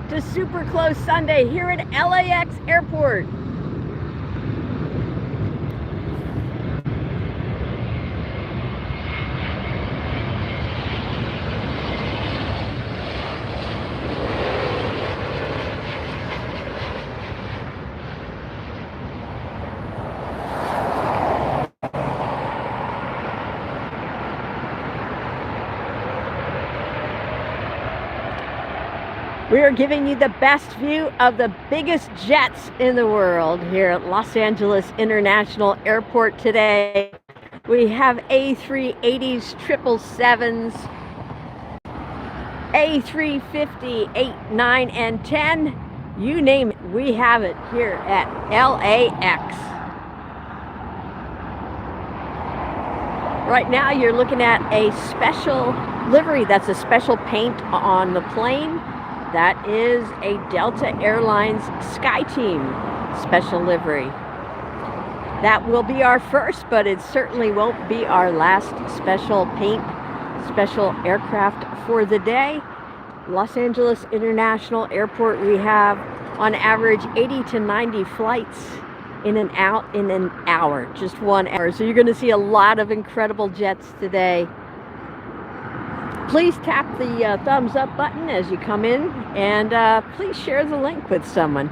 to Super Close Sunday here at LAX Airport. We are giving you the best view of the biggest jets in the world here at Los Angeles International Airport today. We have A380s, 777s, A350, 8, 9, and 10. You name it, we have it here at LAX. Right now you're looking at a special livery. That's a special paint on the plane. That is a Delta Airlines SkyTeam special livery. That will be our first, but it certainly won't be our last special paint, special aircraft for the day. Los Angeles International Airport, we have on average 80 to 90 flights in an hour, just 1 hour. So you're going to see a lot of incredible jets today. Please tap the thumbs up button as you come in, and please share the link with someone.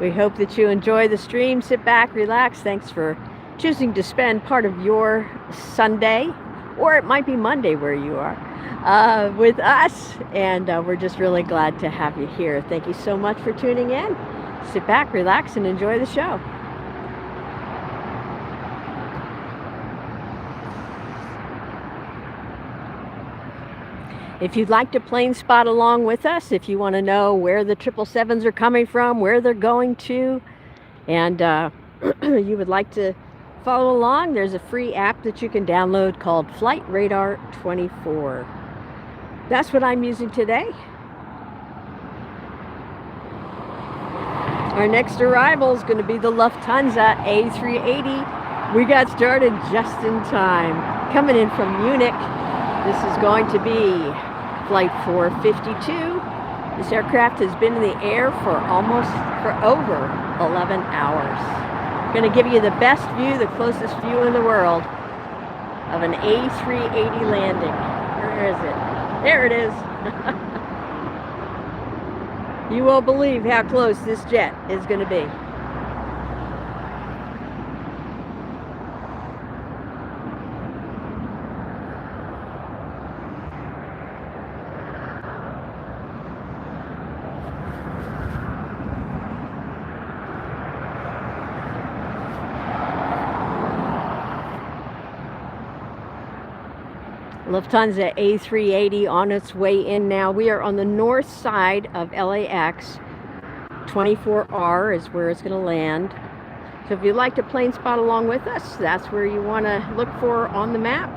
We hope that you enjoy the stream. Sit back, relax. Thanks for choosing to spend part of your Sunday, or it might be Monday where you are, with us. And we're just really glad to have you here. Thank you so much for tuning in. Sit back, relax, and enjoy the show. If you'd like to plane spot along with us, if you want to know where the 777s are coming from, where they're going to, and you would like to follow along, there's a free app that you can download called Flight Radar 24. That's what I'm using today. Our next arrival is going to be the Lufthansa A380. We got started just in time. Coming in from Munich, this is going to be Flight 452. This aircraft has been in the air for over 11 hours. Going to give you the best view, the closest view in the world of an A380 landing. Where is it? There it is. You won't believe how close this jet is going to be. Lufthansa A380 on its way in now. We are on the north side of LAX. 24R is where it's going to land. So if you'd like to plane spot along with us, that's where you want to look for on the map.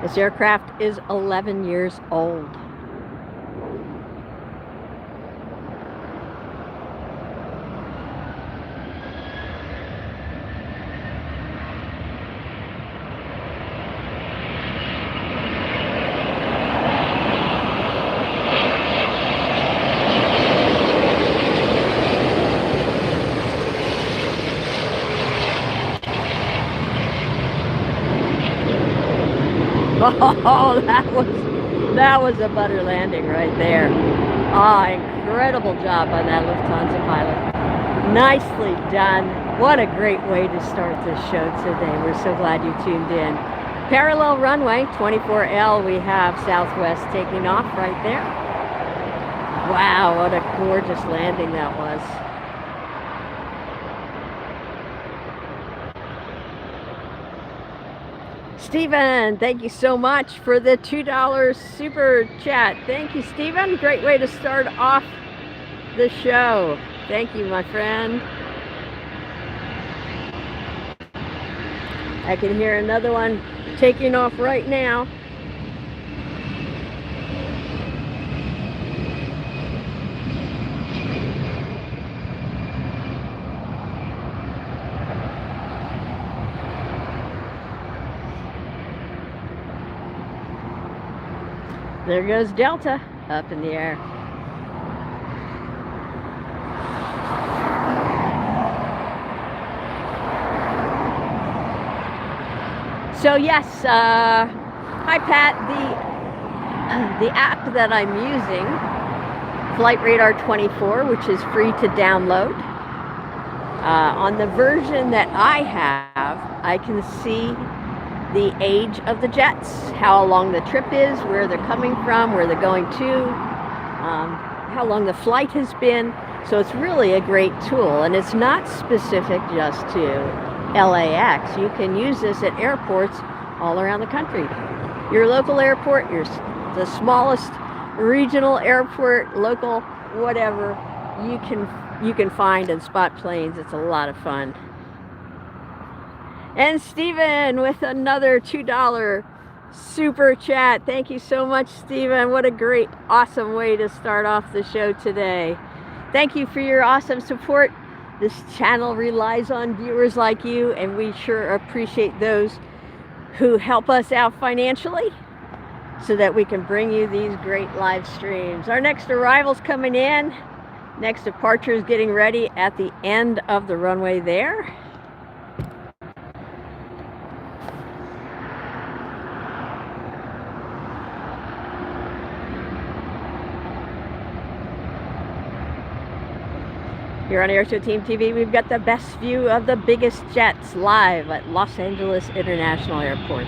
This aircraft is 11 years old. Oh, that was a butter landing right there. Ah, incredible job on that Lufthansa pilot. Nicely done. What a great way to start this show today. We're so glad you tuned in. Parallel runway 24L, we have Southwest taking off right there. Wow, what a gorgeous landing that was. Stephen, thank you so much for the $2 super chat. Thank you, Stephen. Great way to start off the show. Thank you, my friend. I can hear another one taking off right now. There goes Delta up in the air. So yes, hi Pat, the app that I'm using, Flight Radar 24, which is free to download. On the version that I have, I can see the age of the jets, how long the trip is, where they're coming from, where they're going to, how long the flight has been. So it's really a great tool, and it's not specific just to LAX. You can use this at airports all around the country. Your local airport, the smallest regional airport, local, whatever, you can find and spot planes. It's a lot of fun. And Stephen with another $2 super chat. Thank you so much, Stephen. What a great, awesome way to start off the show today. Thank you for your awesome support. This channel relies on viewers like you, and we sure appreciate those who help us out financially so that we can bring you these great live streams. Our next arrival's coming in. Next departure is getting ready at the end of the runway there. Here on AirshowTeamTV, we've got the best view of the biggest jets live at Los Angeles International Airport.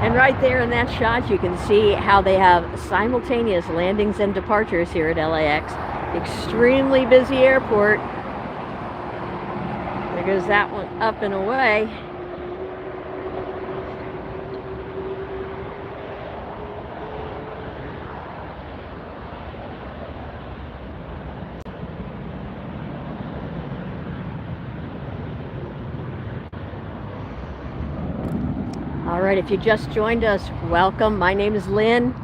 And right there in that shot, you can see how they have simultaneous landings and departures here at LAX. Extremely busy airport. There goes that one up and away. All right, if you just joined us, welcome. My name is Lynn.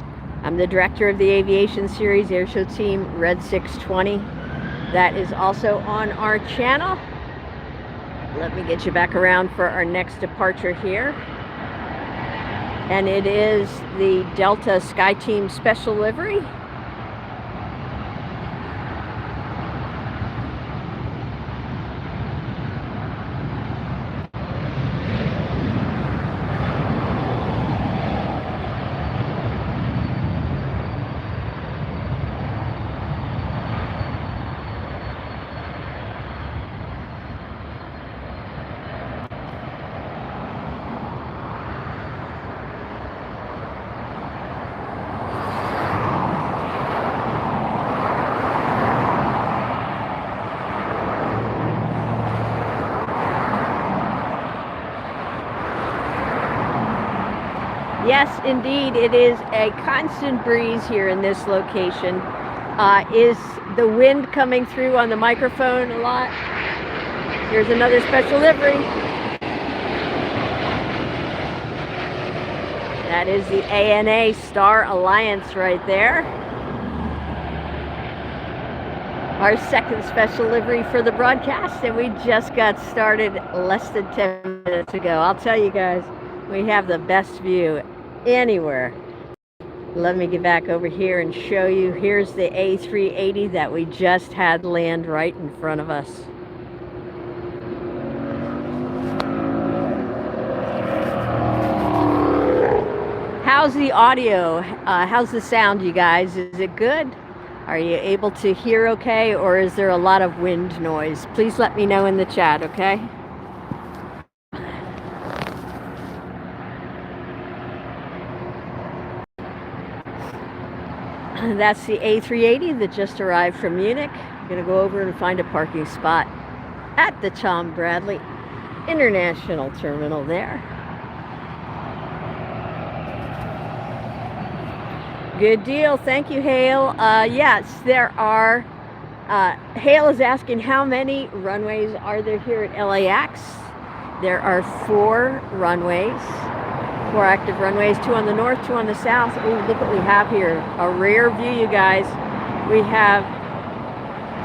I'm the director of the aviation series, AirshowTeam Red 620. That is also on our channel. Let me get you back around for our next departure here. And it is the Delta SkyTeam Special Livery. Yes, indeed, it is a constant breeze here in this location. Is the wind coming through on the microphone a lot? Here's another special livery. That is the ANA Star Alliance right there. Our second special livery for the broadcast, and we just got started less than 10 minutes ago. I'll tell you guys, we have the best view anywhere. Let me get back over here and show you. Here's the A380 that we just had land right in front of us. How's the audio? How's the sound, you guys? Is it good? Are you able to hear okay, or is there a lot of wind noise? Please let me know in the chat, okay? That's the A380 that just arrived from Munich. I'm going to go over and find a parking spot at the Tom Bradley International Terminal there. Good deal. Thank you, Hale. Yes, there are. Hale is asking how many runways are there here at LAX. There are 4 runways. 4 active runways, 2 on the north, 2 on the south. Oh, look what we have here. A rare view, you guys. We have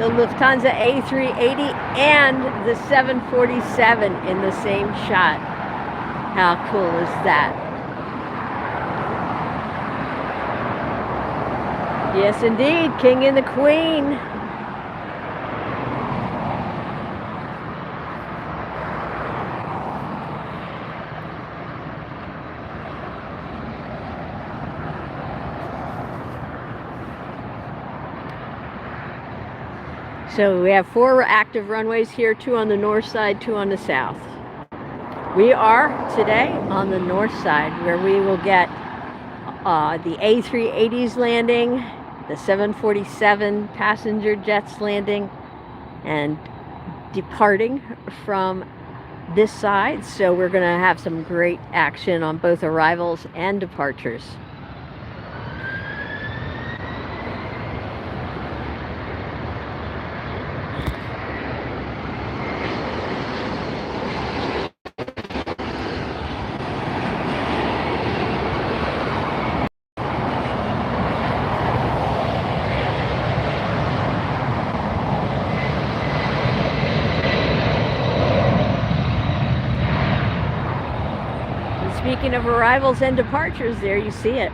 the Lufthansa A380 and the 747 in the same shot. How cool is that? Yes, indeed, King and the Queen. So we have 4 active runways here, 2 on the north side, 2 on the south. We are today on the north side, where we will get the A380s landing, the 747 passenger jets landing, and departing from this side. So we're going to have some great action on both arrivals and departures. Speaking of arrivals and departures, there you see it.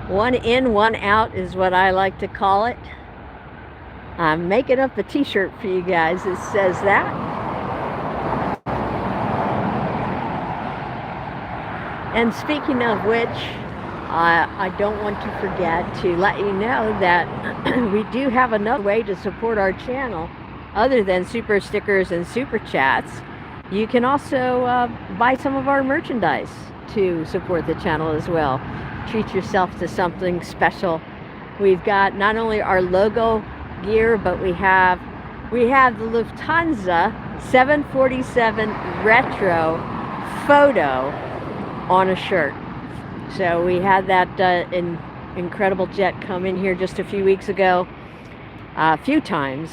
1 in, 1 out is what I like to call it. I'm making up a t-shirt for you guys that says that. And speaking of which, I don't want to forget to let you know that we do have another way to support our channel other than super stickers and super chats. You can also buy some of our merchandise to support the channel as well. Treat yourself to something special. We've got not only our logo gear, but we have the Lufthansa 747 retro photo on a shirt. So we had that incredible jet come in here just a few weeks ago, a few times.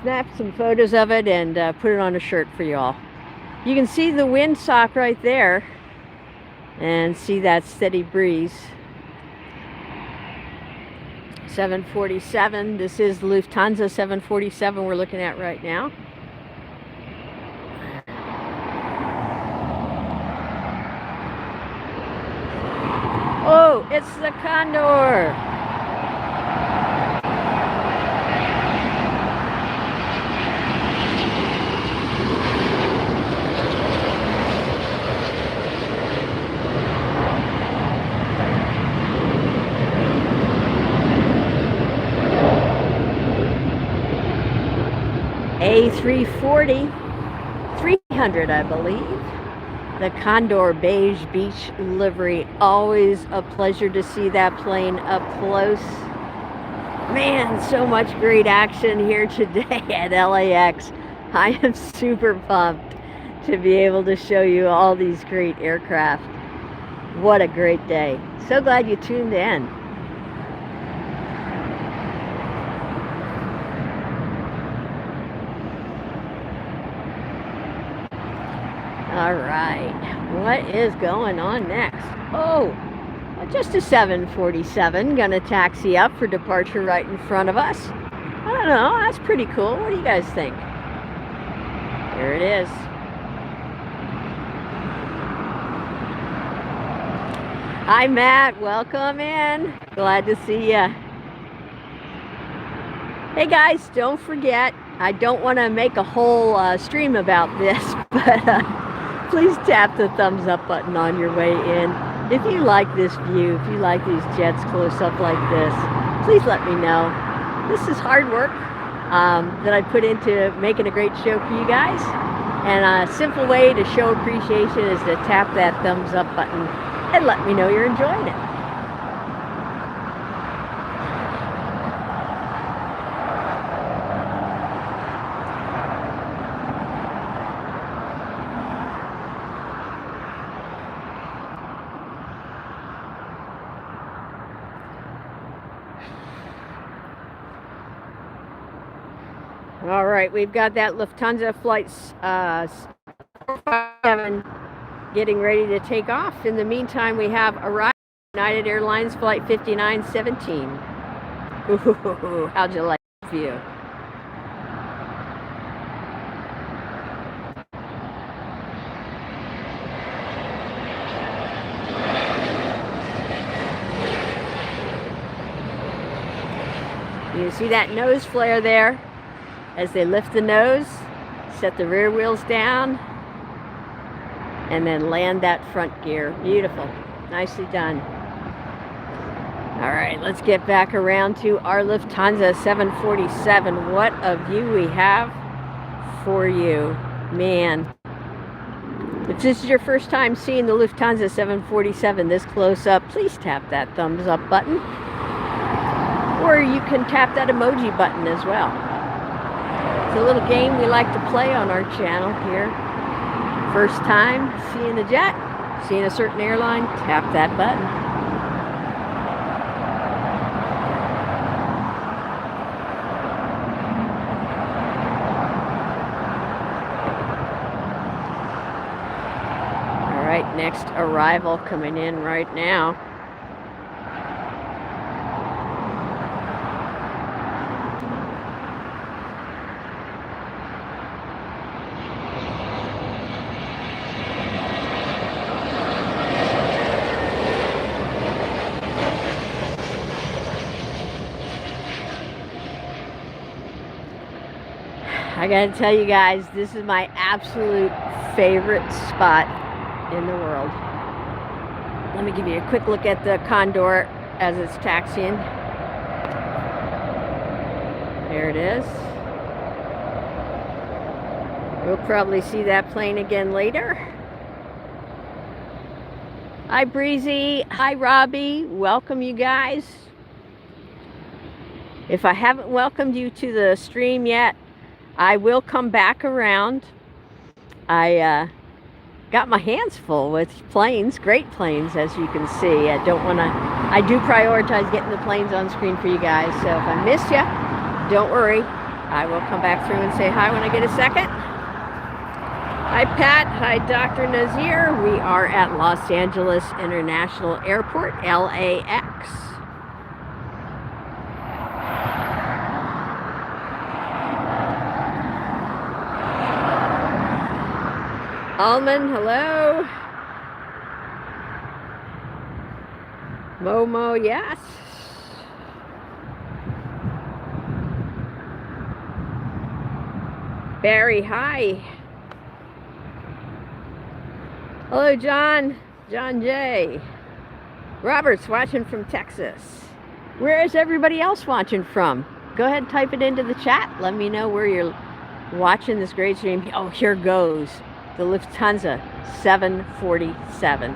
Snapped some photos of it and put it on a shirt for you all. You can see the windsock right there and see that steady breeze. 747, this is the Lufthansa 747 we're looking at right now. Oh, it's the Condor. A340, 300 I believe. The Condor beige beach livery. Always a pleasure to see that plane up close. Man, so much great action here today at LAX. I am super pumped to be able to show you all these great aircraft. What a great day. So glad you tuned in. All right, what is going on next? Oh, just a 747 gonna taxi up for departure right in front of us. I don't know, that's pretty cool. What do you guys think? Here it is. Hi Matt, welcome in. Glad to see ya. Hey guys, don't forget, I don't want to make a whole stream about this, but please tap the thumbs up button on your way in. If you like this view, if you like these jets close up like this, please let me know. This is hard work that I put into making a great show for you guys. And a simple way to show appreciation is to tap that thumbs up button and let me know you're enjoying it. All right, we've got that Lufthansa flights 457 getting ready to take off. In the meantime, we have arrived United Airlines flight 5917. Ooh, how'd you like the view? You see that nose flare there as they lift the nose, set the rear wheels down, and then land that front gear. Beautiful. Nicely done. All right, let's get back around to our Lufthansa 747. What a view we have for you. Man, if this is your first time seeing the Lufthansa 747 this close up, please tap that thumbs up button. Or you can tap that emoji button as well. It's a little game we like to play on our channel here. First time seeing the jet, seeing a certain airline, tap that button. All right, next arrival coming in right now. I gotta tell you guys, this is my absolute favorite spot in the world. Let me give you a quick look at the Condor as it's taxiing. There it is. We'll probably see that plane again later. Hi Breezy, hi Robbie, welcome you guys. If I haven't welcomed you to the stream yet, I will come back around. I got my hands full with planes, great planes, as you can see. I do prioritize getting the planes on screen for you guys. So if I miss you, don't worry. I will come back through and say hi when I get a second. Hi Pat, hi Dr. Nazir. We are at Los Angeles International Airport, LAX. Alman, hello. Momo, yes. Barry, hi. Hello, John. John J. Robert's watching from Texas. Where is everybody else watching from? Go ahead and type it into the chat. Let me know where you're watching this great stream. Oh, here goes. The Lufthansa 747.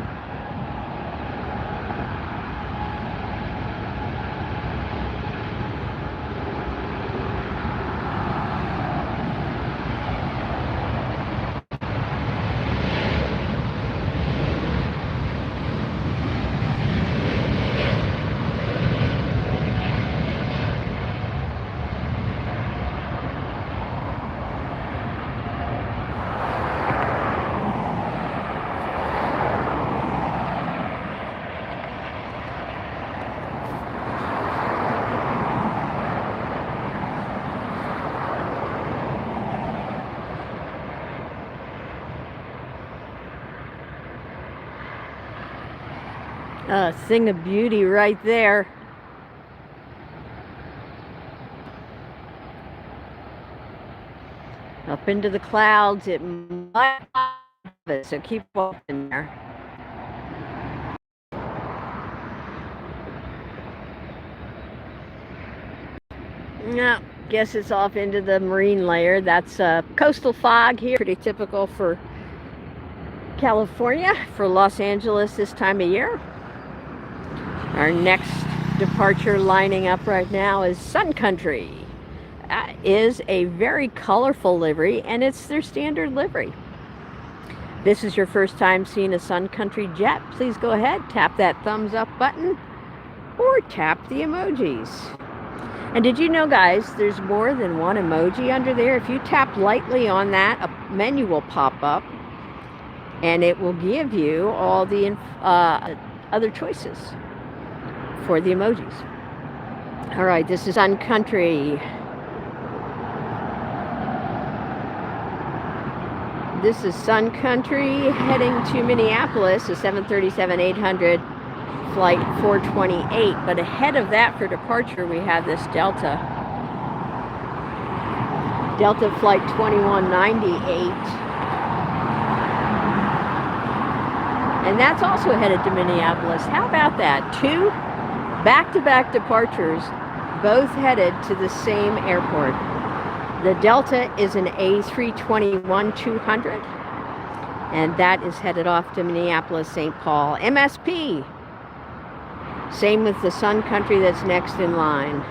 Thing of beauty right there. Up into the clouds, it might have it, so keep walking there. No, guess it's off into the marine layer. That's coastal fog here, pretty typical for California, for Los Angeles this time of year. Our next departure lining up right now is Sun Country. That is a very colorful livery, and it's their standard livery. This is your first time seeing a Sun Country jet. Please go ahead, tap that thumbs up button, or tap the emojis. And did you know, guys, there's more than one emoji under there? If you tap lightly on that, a menu will pop up, and it will give you all the other choices for the emojis. All right, this is Sun Country. This is Sun Country heading to Minneapolis, a 737-800 flight 428, but ahead of that for departure we have this Delta flight 2198, and that's also headed to Minneapolis. How about that? 2 back-to-back departures, both headed to the same airport. The Delta is an A321-200, and that is headed off to Minneapolis, St. Paul. MSP, same with the Sun Country that's next in line.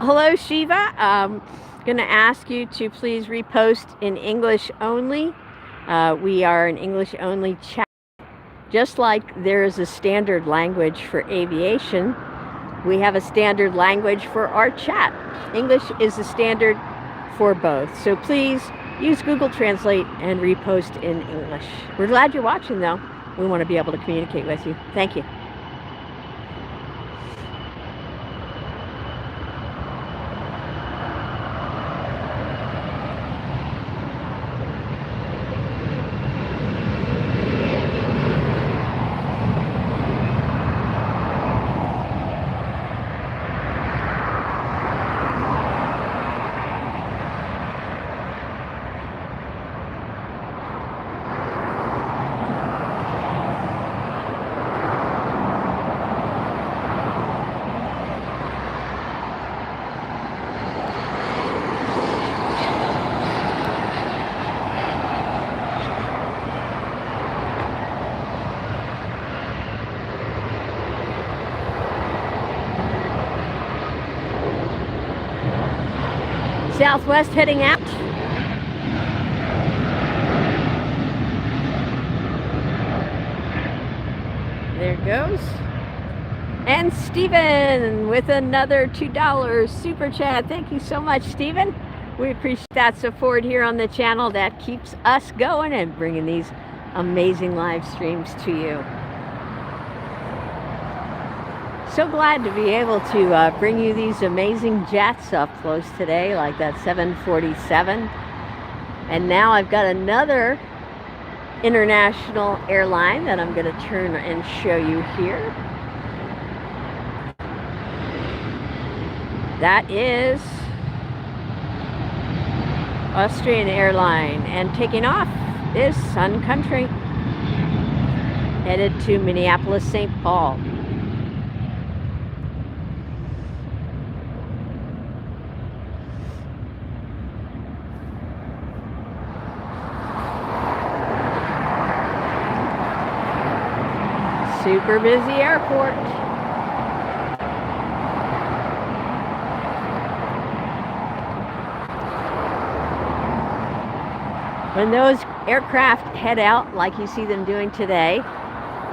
Hello, Shiva. I'm going to ask you to please repost in English only. We are an English only chat. Just like there is a standard language for aviation, we have a standard language for our chat. English is the standard for both. So please use Google Translate and repost in English. We're glad you're watching, though. We want to be able to communicate with you. Thank you. Southwest heading out. There it goes. And Stephen with another $2 super chat. Thank you so much, Stephen. We appreciate that support here on the channel. That keeps us going and bringing these amazing live streams to you. So glad to be able to bring you these amazing jets up close today, like that 747. And now I've got another international airline that I'm going to turn and show you here. That is Austrian Airline, and taking off is Sun Country, headed to Minneapolis, St. Paul. Super busy airport. When those aircraft head out, like you see them doing today,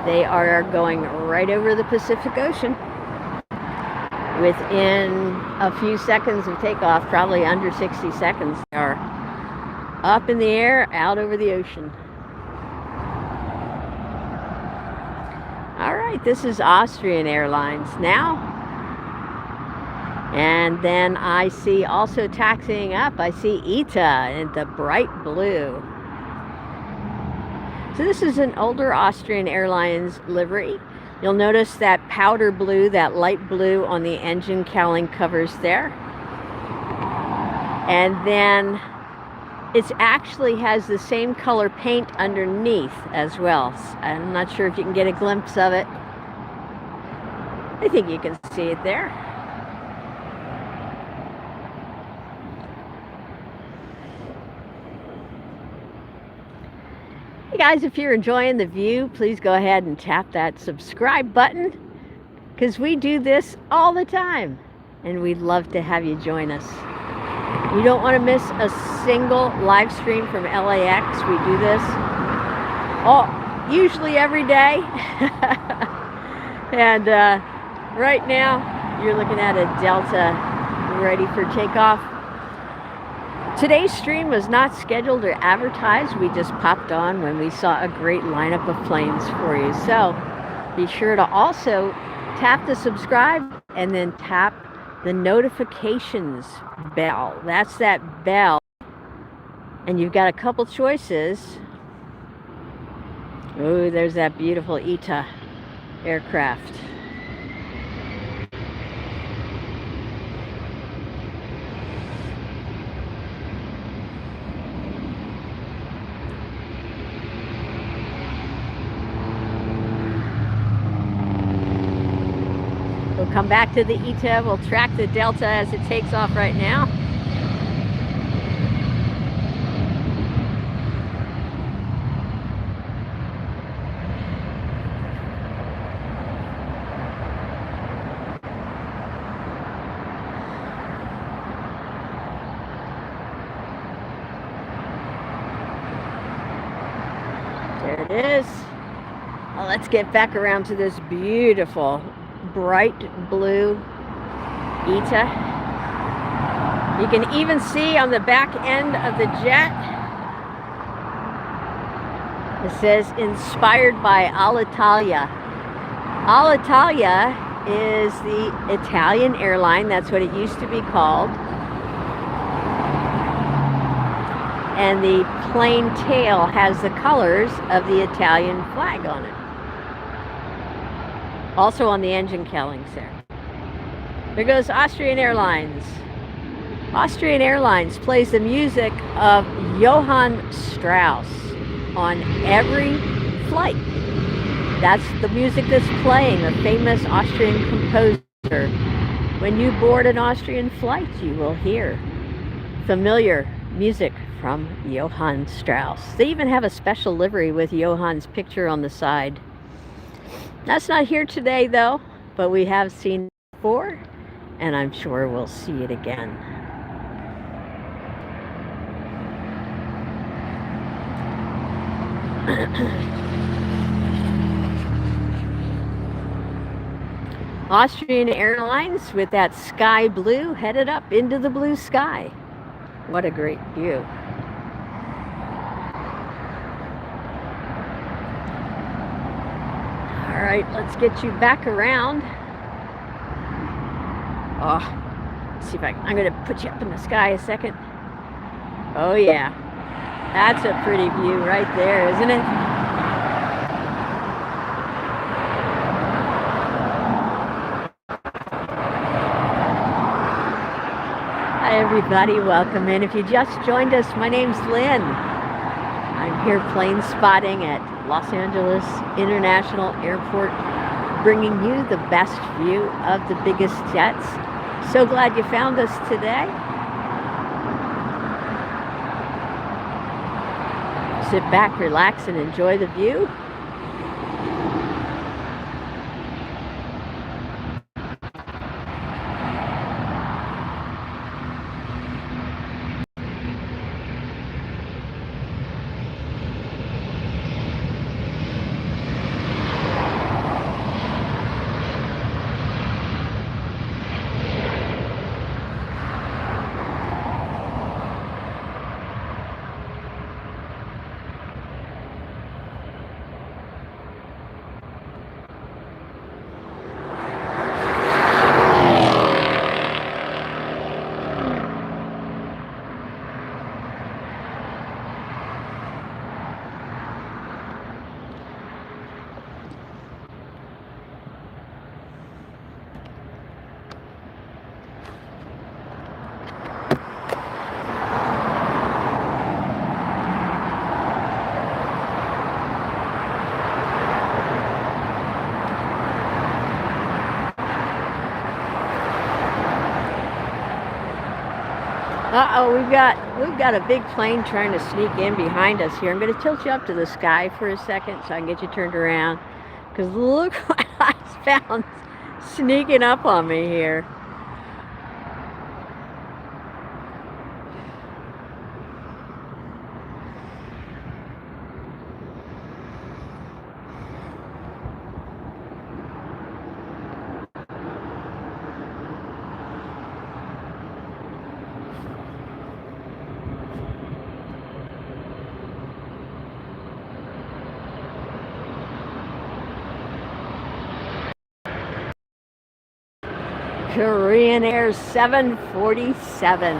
they are going right over the Pacific Ocean. Within a few seconds of takeoff, probably under 60 seconds, they are up in the air, out over the ocean. All right, this is Austrian Airlines now. And then I see also taxiing up, I see ITA in the bright blue. So this is an older Austrian Airlines livery. You'll notice that powder blue, that light blue on the engine cowling covers there. And then it actually has the same color paint underneath as well. I'm not sure if you can get a glimpse of it. I think you can see it there. Hey guys, if you're enjoying the view, please go ahead and tap that subscribe button, because we do this all the time and we'd love to have you join us. You don't want to miss a single live stream from LAX. We do this usually every day. And right now you're looking at a Delta ready for takeoff. Today's stream was not scheduled or advertised. We just popped on when we saw a great lineup of planes for you. So be sure to also tap the subscribe and then tap the notifications bell. That's that bell And you've got a couple choices. Oh, there's that beautiful ITA aircraft. We'll come back to the ITA. We'll track the Delta as it takes off right now. There it is. Well, let's get back around to this beautiful bright blue ITA. You can even see on the back end of the jet, it says inspired by Alitalia. Alitalia is the Italian airline. That's what it used to be called. And the plane tail has the colors of the Italian flag on it. Also on the engine cowlings there. There goes Austrian Airlines. Austrian Airlines plays the music of Johann Strauss on every flight. That's the music that's playing, the famous Austrian composer. When you board an Austrian flight, you will hear familiar music from Johann Strauss. They even have a special livery with Johann's picture on the side. That's not here today though, but we have seen it before, and I'm sure we'll see it again. Austrian Airlines with that sky blue headed up into the blue sky. What a great view. All right, let's get you back around. Oh, let's see if I'm going to put you up in the sky a second. Oh yeah, that's a pretty view right there, isn't it? Hi everybody, welcome in. If you just joined us, my name's Lynn. I'm here plane spotting at Los Angeles International Airport, bringing you the best view of the biggest jets. So glad you found us today. Sit back, relax, and enjoy the view. Uh-oh, we've got a big plane trying to sneak in behind us here. I'm going to tilt you up to the sky for a second so I can get you turned around. Because look what I found sneaking up on me here. Korean Air 747.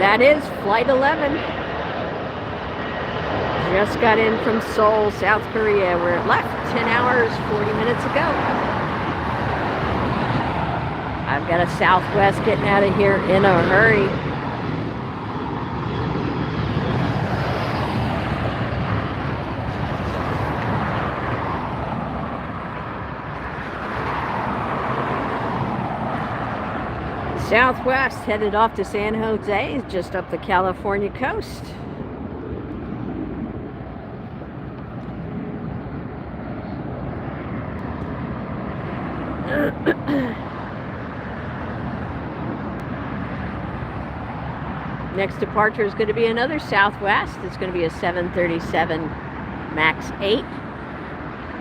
That is Flight 11. Just got in from Seoul, South Korea, where it left 10 hours, 40 minutes ago. I've got a Southwest getting out of here in a hurry. Southwest headed off to San Jose, just up the California coast. Next departure is going to be another Southwest. It's going to be a 737 MAX 8.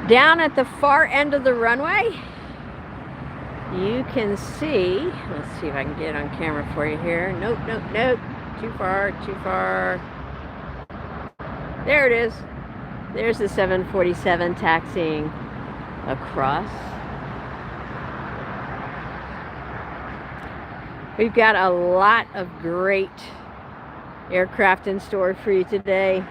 Down at the far end of the runway, you can see, let's see if I can get it on camera for you here. Nope, nope, nope. Too far, too far. There it is. There's the 747 taxiing across. We've got a lot of great aircraft in store for you today.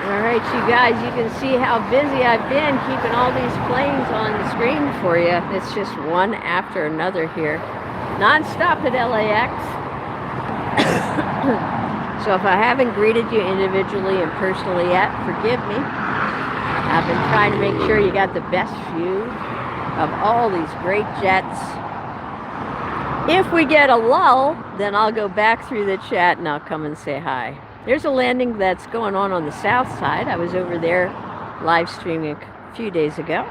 Alright, you guys, you can see how busy I've been keeping all these planes on the screen for you. It's just one after another here. Non-stop at LAX. So if I haven't greeted you individually and personally yet, forgive me. I've been trying to make sure you got the best view of all these great jets. If we get a lull, then I'll go back through the chat and I'll come and say hi. There's a landing that's going on the south side. I was over there live streaming a few days ago.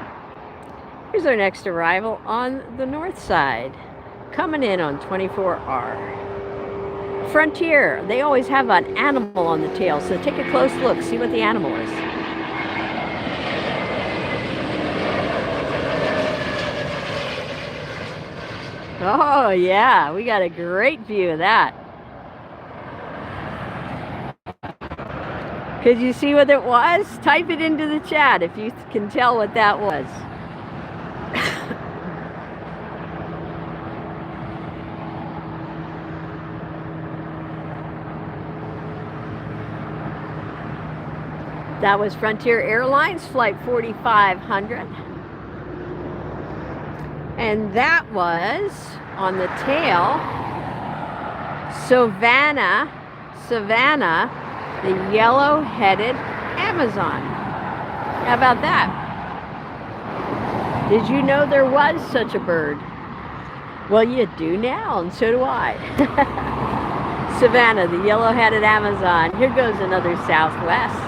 Here's our next arrival on the north side. Coming in on 24R. Frontier, they always have an animal on the tail, so take a close look, see what the animal is. Oh yeah, we got a great view of that. Could you see what it was? Type it into the chat if you can tell what that was. That was Frontier Airlines Flight 4500. And that was, on the tail, Savannah, the yellow-headed Amazon. How about that? Did you know there was such a bird? Well, you do now, and so do I. Savannah, the yellow-headed Amazon. Here goes another Southwest.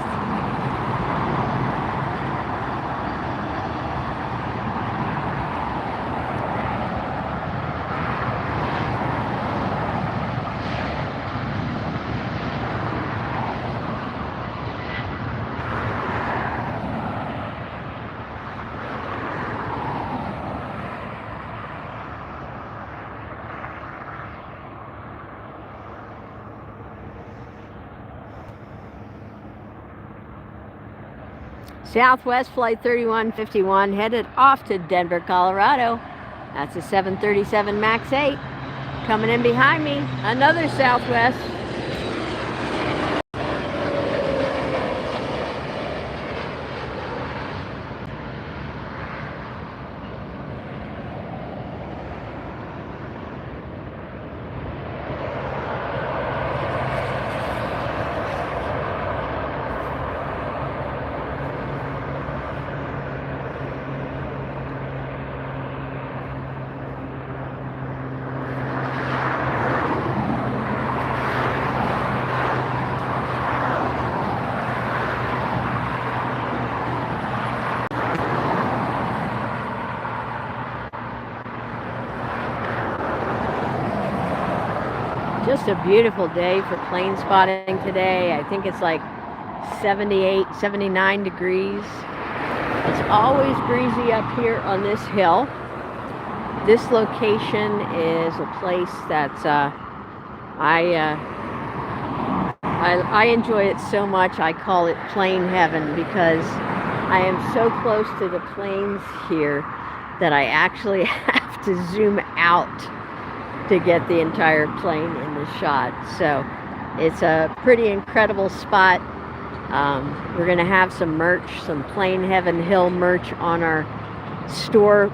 Southwest Flight 3151 headed off to Denver, Colorado. That's a 737 MAX 8. Coming in behind me, another Southwest. Just a beautiful day for plane spotting today. I think it's like 78, 79 degrees. It's always breezy up here on this hill. This location is a place that's I enjoy it so much. I call it plane heaven because I am so close to the planes here that I actually have to zoom out to get the entire plane in the shot. So it's a pretty incredible spot. We're gonna have some merch, some Plane Heaven Hill merch on our store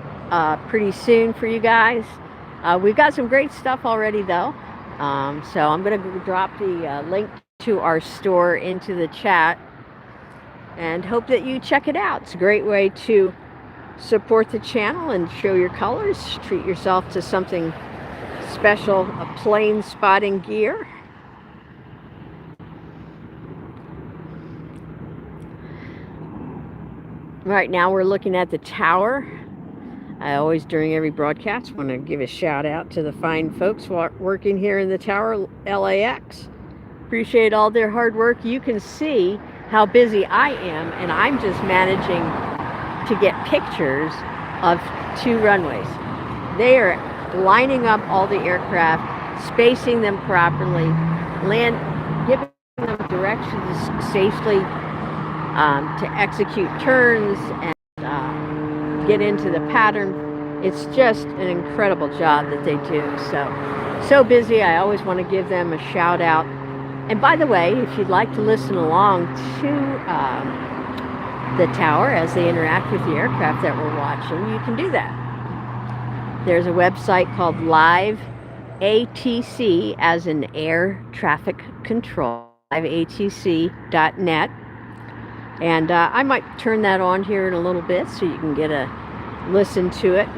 pretty soon for you guys. We've got some great stuff already though. So I'm gonna drop the link to our store into the chat and hope that you check it out. It's a great way to support the channel and show your colors, treat yourself to something special, a plane spotting gear. Right now we're looking at the tower. I always, during every broadcast, want to give a shout out to the fine folks working here in the tower, LAX. Appreciate all their hard work. You can see how busy I am, and I'm just managing to get pictures of 2 runways. They are lining up all the aircraft, spacing them properly, giving them directions safely to execute turns and get into the pattern. It's just an incredible job that they do. So busy. I always want to give them a shout out. And by the way, if you'd like to listen along to the tower as they interact with the aircraft that we're watching, you can do that. There's a website called Live ATC, as in air traffic control, liveatc.net. And I might turn that on here in a little bit so you can get a listen to it.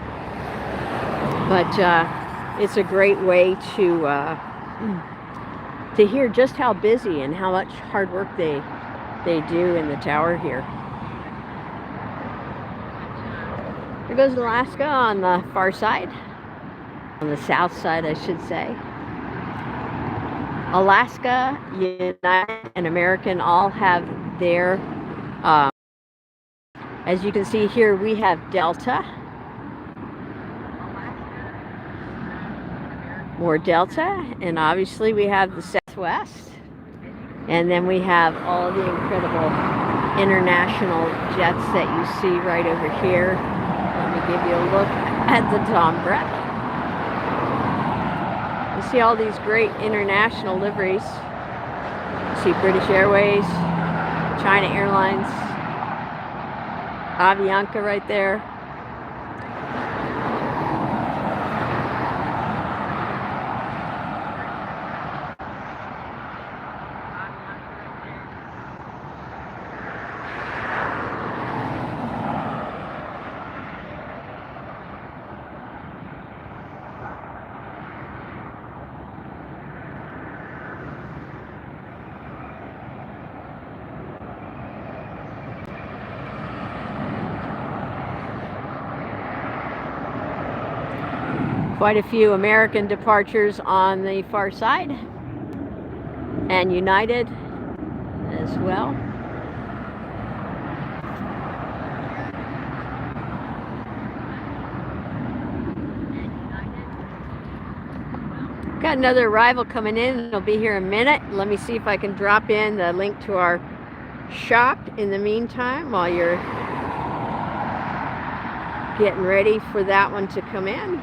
But it's a great way to hear just how busy and how much hard work they do in the tower here. There goes Alaska on the far side, on the south side, I should say. Alaska, United, and American all have their, as you can see here, we have Delta, more Delta, and obviously we have the Southwest, and then we have all the incredible international jets that you see right over here. Let me give you a look at the Tom Brett. You see all these great international liveries. You see British Airways, China Airlines, Avianca right there. Quite a few American departures on the far side, and United as well. Got another arrival coming in. It'll be here in a minute. Let me see if I can drop in the link to our shop in the meantime while you're getting ready for that one to come in.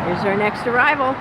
Here's our next arrival.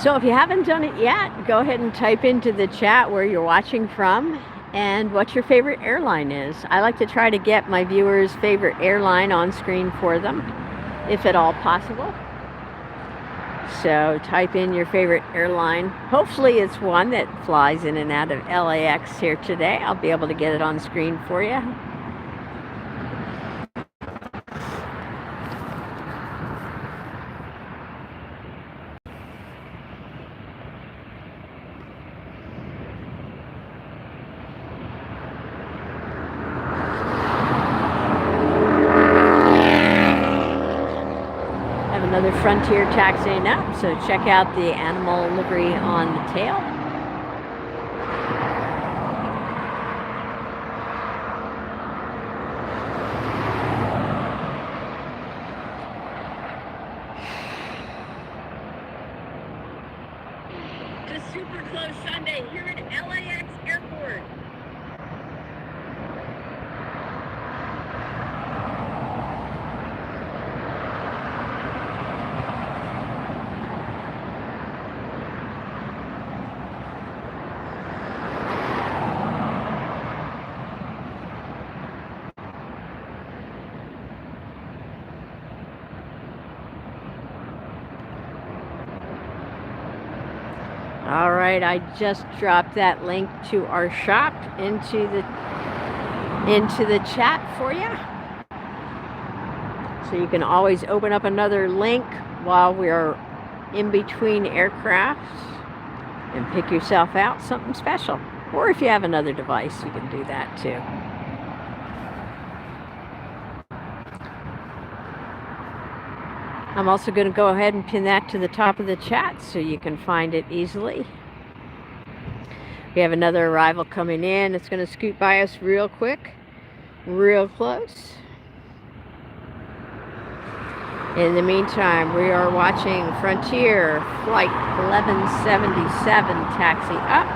So if you haven't done it yet, go ahead and type into the chat where you're watching from and what your favorite airline is. I like to try to get my viewers' favorite airline on screen for them, if at all possible. So type in your favorite airline. Hopefully it's one that flies in and out of LAX here today. I'll be able to get it on screen for you. Another Frontier taxiing up, so check out the animal livery on the tail. The super close Sunday here at LAX Airport. All right, I just dropped that link to our shop into the chat for you. So you can always open up another link while we're in between aircrafts and pick yourself out something special. Or if you have another device, you can do that too. I'm also going to go ahead and pin that to the top of the chat so you can find it easily. We have another arrival coming in. It's going to scoot by us real quick, real close. In the meantime, we are watching Frontier Flight 1177 taxi up.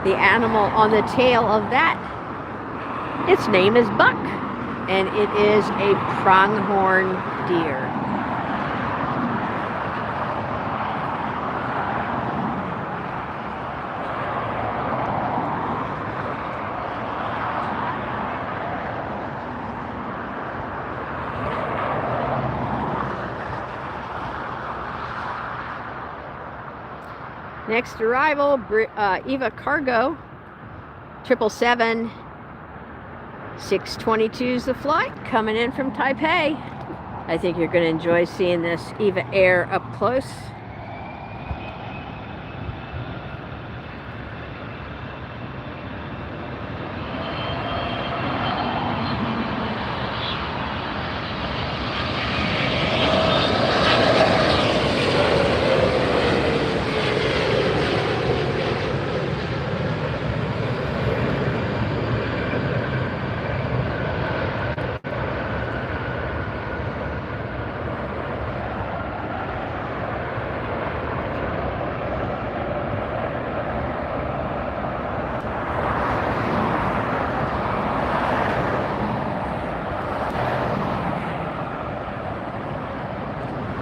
The animal on the tail of that, its name is Buck, and it is a pronghorn deer. Next arrival, Eva Cargo, 777, 622 is the flight, coming in from Taipei. I think you're going to enjoy seeing this Eva Air up close.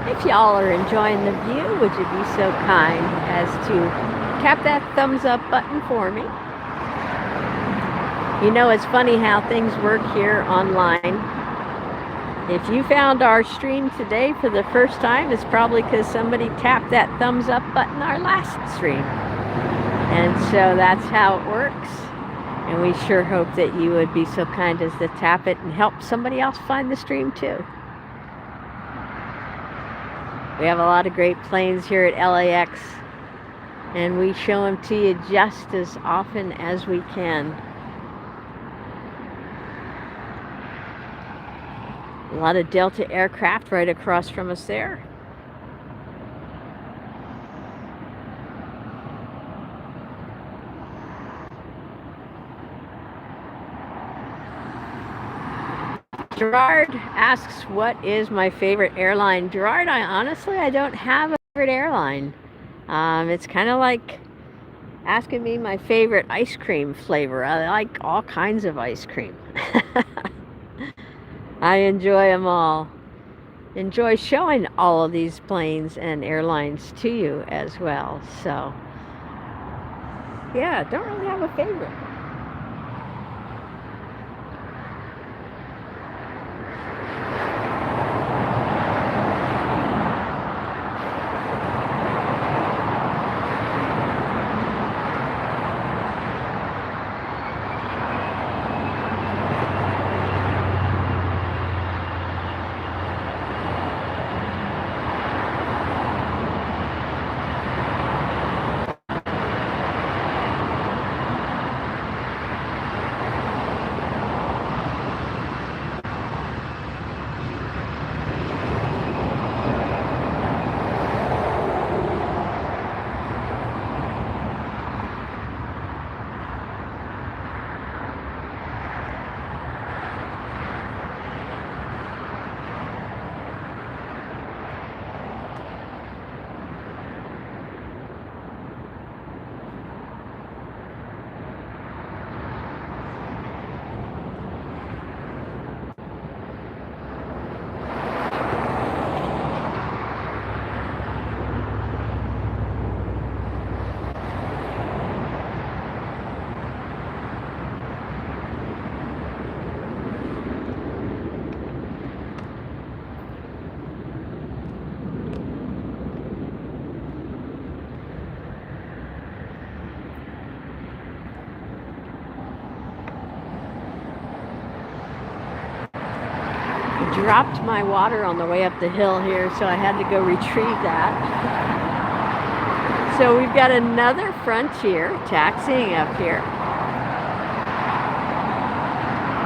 If y'all are enjoying the view, would you be so kind as to tap that thumbs up button for me? You know, it's funny how things work here online. If you found our stream today for the first time, it's probably because somebody tapped that thumbs up button our last stream. And so that's how it works. And we sure hope that you would be so kind as to tap it and help somebody else find the stream too. We have a lot of great planes here at LAX, and we show them to you just as often as we can. A lot of Delta aircraft right across from us there. Gerard asks, what is my favorite airline? Gerard, I don't have a favorite airline. It's kind of like asking me my favorite ice cream flavor. I like all kinds of ice cream. I enjoy them all. Enjoy showing all of these planes and airlines to you as well. So, yeah, don't really have a favorite. Dropped my water on the way up the hill here, so I had to go retrieve that. So we've got another Frontier taxiing up here.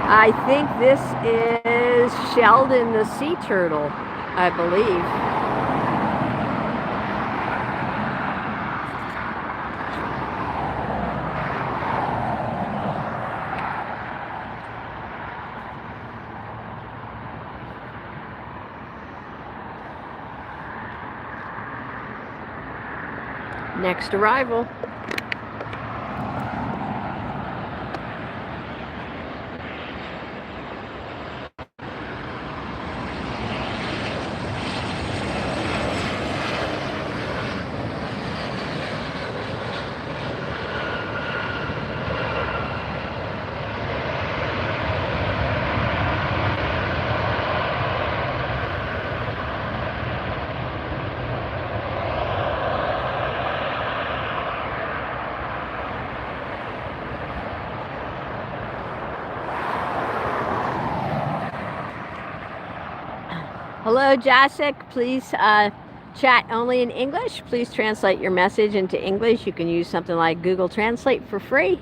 I think this is Sheldon the sea turtle, I believe. Next arrival. Hello, Jacek. Please chat only in English. Please translate your message into English. You can use something like Google Translate for free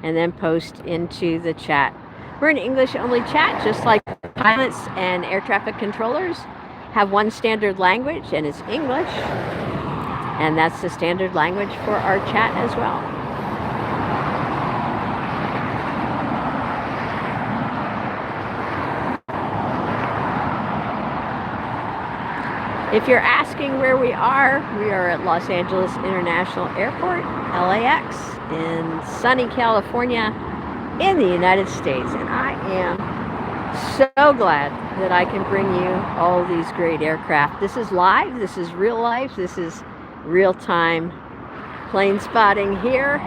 and then post into the chat. We're an English only chat, just like pilots and air traffic controllers have one standard language, and it's English. And that's the standard language for our chat as well. If you're asking where we are at Los Angeles International Airport, LAX, in sunny California in the United States. And I am so glad that I can bring you all these great aircraft. This is live, this is real life, this is real-time plane spotting here.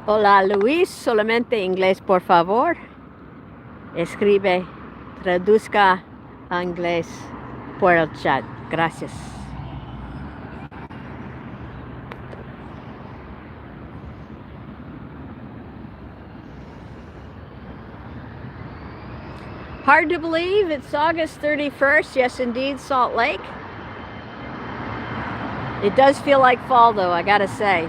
Hola Luis, solamente inglés por favor. Escribe, traduzca a inglés por el chat. Gracias. Hard to believe it's August 31st. Yes, indeed, Salt Lake. It does feel like fall though, I gotta say.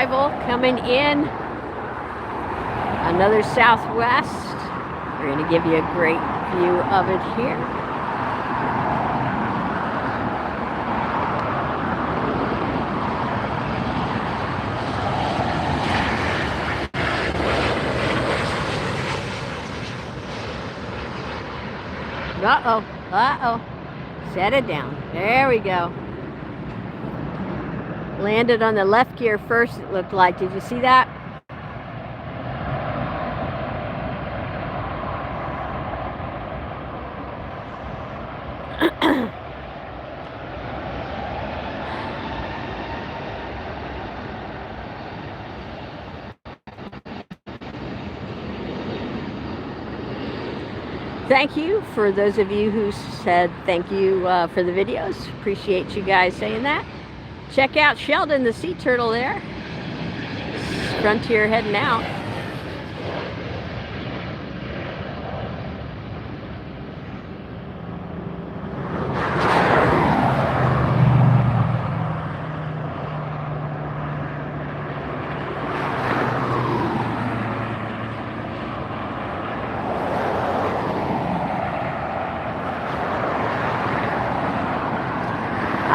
arrival coming in. Another Southwest. We're going to give you a great view of it here. Uh-oh, uh-oh. Set it down. There we go. Landed on the left gear first, it looked like. Did you see that? Thank you for those of you who said thank you for the videos. Appreciate you guys saying that. Check out Sheldon the sea turtle there. Frontier heading out.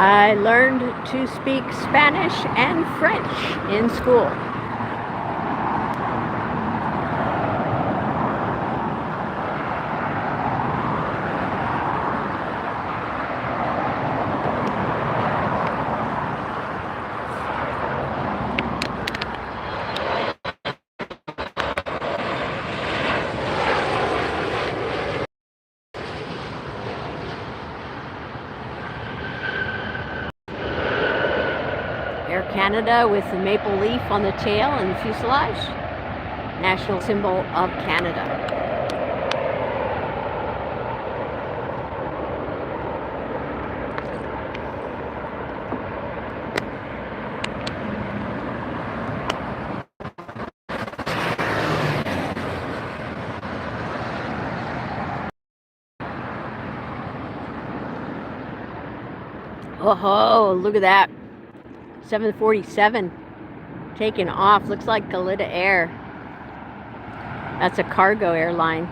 I learned to speak Spanish and French in school. Air Canada with the maple leaf on the tail and fuselage. National symbol of Canada. Oh, look at that. 747 taking off. Looks like Galita Air. That's a cargo airline.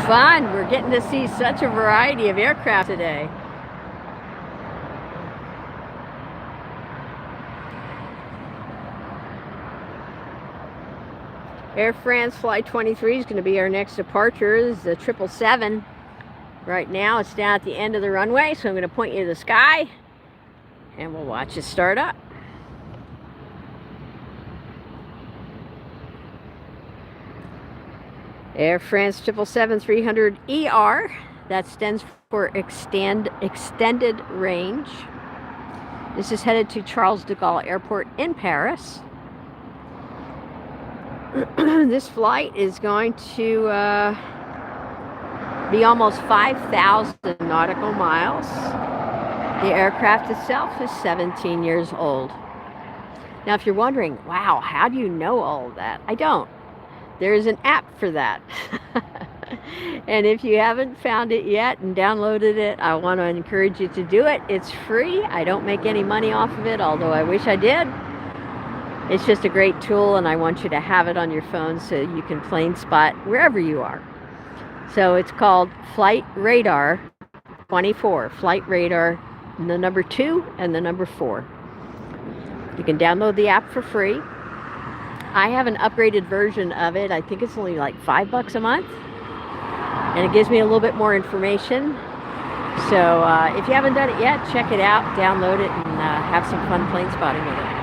Fun. We're getting to see such a variety of aircraft today. Air France Flight 23 is going to be our next departure. This is the 777. Right now it's down at the end of the runway, so I'm going to point you to the sky and we'll watch it start up. Air France 777-300ER, that stands for extended range. This is headed to Charles de Gaulle Airport in Paris. This flight is going to be almost 5,000 nautical miles. The aircraft itself is 17 years old. Now, if you're wondering, wow, how do you know all of that? I don't. There is an app for that. And if you haven't found it yet and downloaded it, I want to encourage you to do it. It's free. I don't make any money off of it, although I wish I did. It's just a great tool, and I want you to have it on your phone so you can plane spot wherever you are. So it's called Flight Radar 24. Flight Radar, the number 2 and the number 4. You can download the app for free. I have an upgraded version of it. I think it's only like $5 a month. And it gives me a little bit more information. So if you haven't done it yet, check it out, download it, and have some fun plane spotting with it.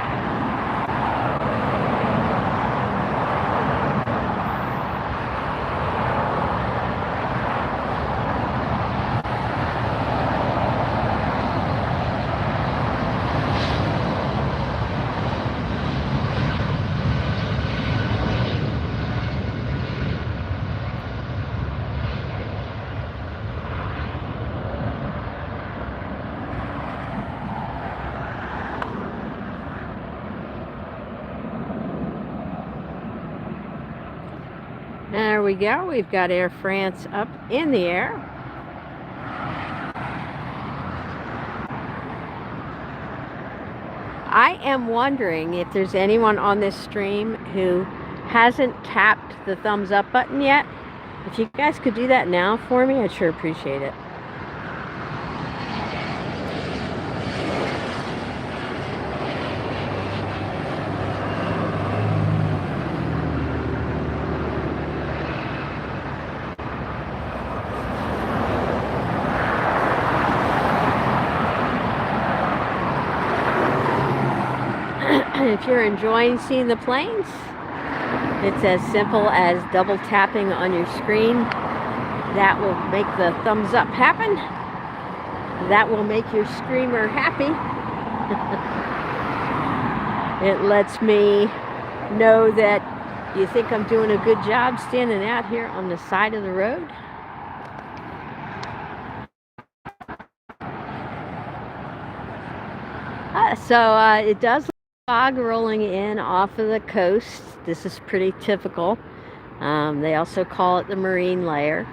we go. We've got Air France up in the air. I am wondering if there's anyone on this stream who hasn't tapped the thumbs up button yet. If you guys could do that now for me, I'd sure appreciate it. If you're enjoying seeing the planes, it's as simple as double tapping on your screen. That will make the thumbs up happen. That will make your streamer happy. It lets me know that you think I'm doing a good job standing out here on the side of the road. It does look like fog rolling in off of the coast. This is pretty typical. They also call it the marine layer.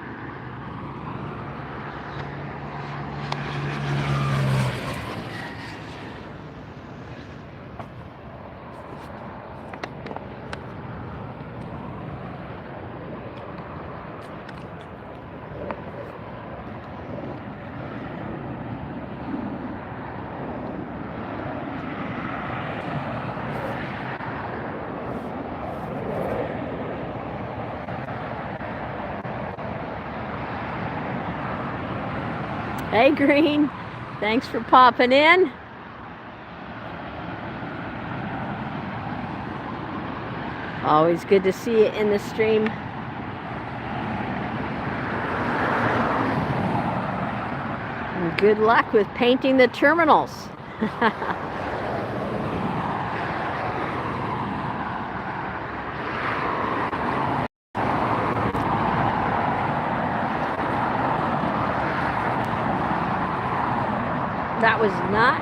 Hey Green, thanks for popping in. Always good to see you in the stream. And good luck with painting the terminals. That was not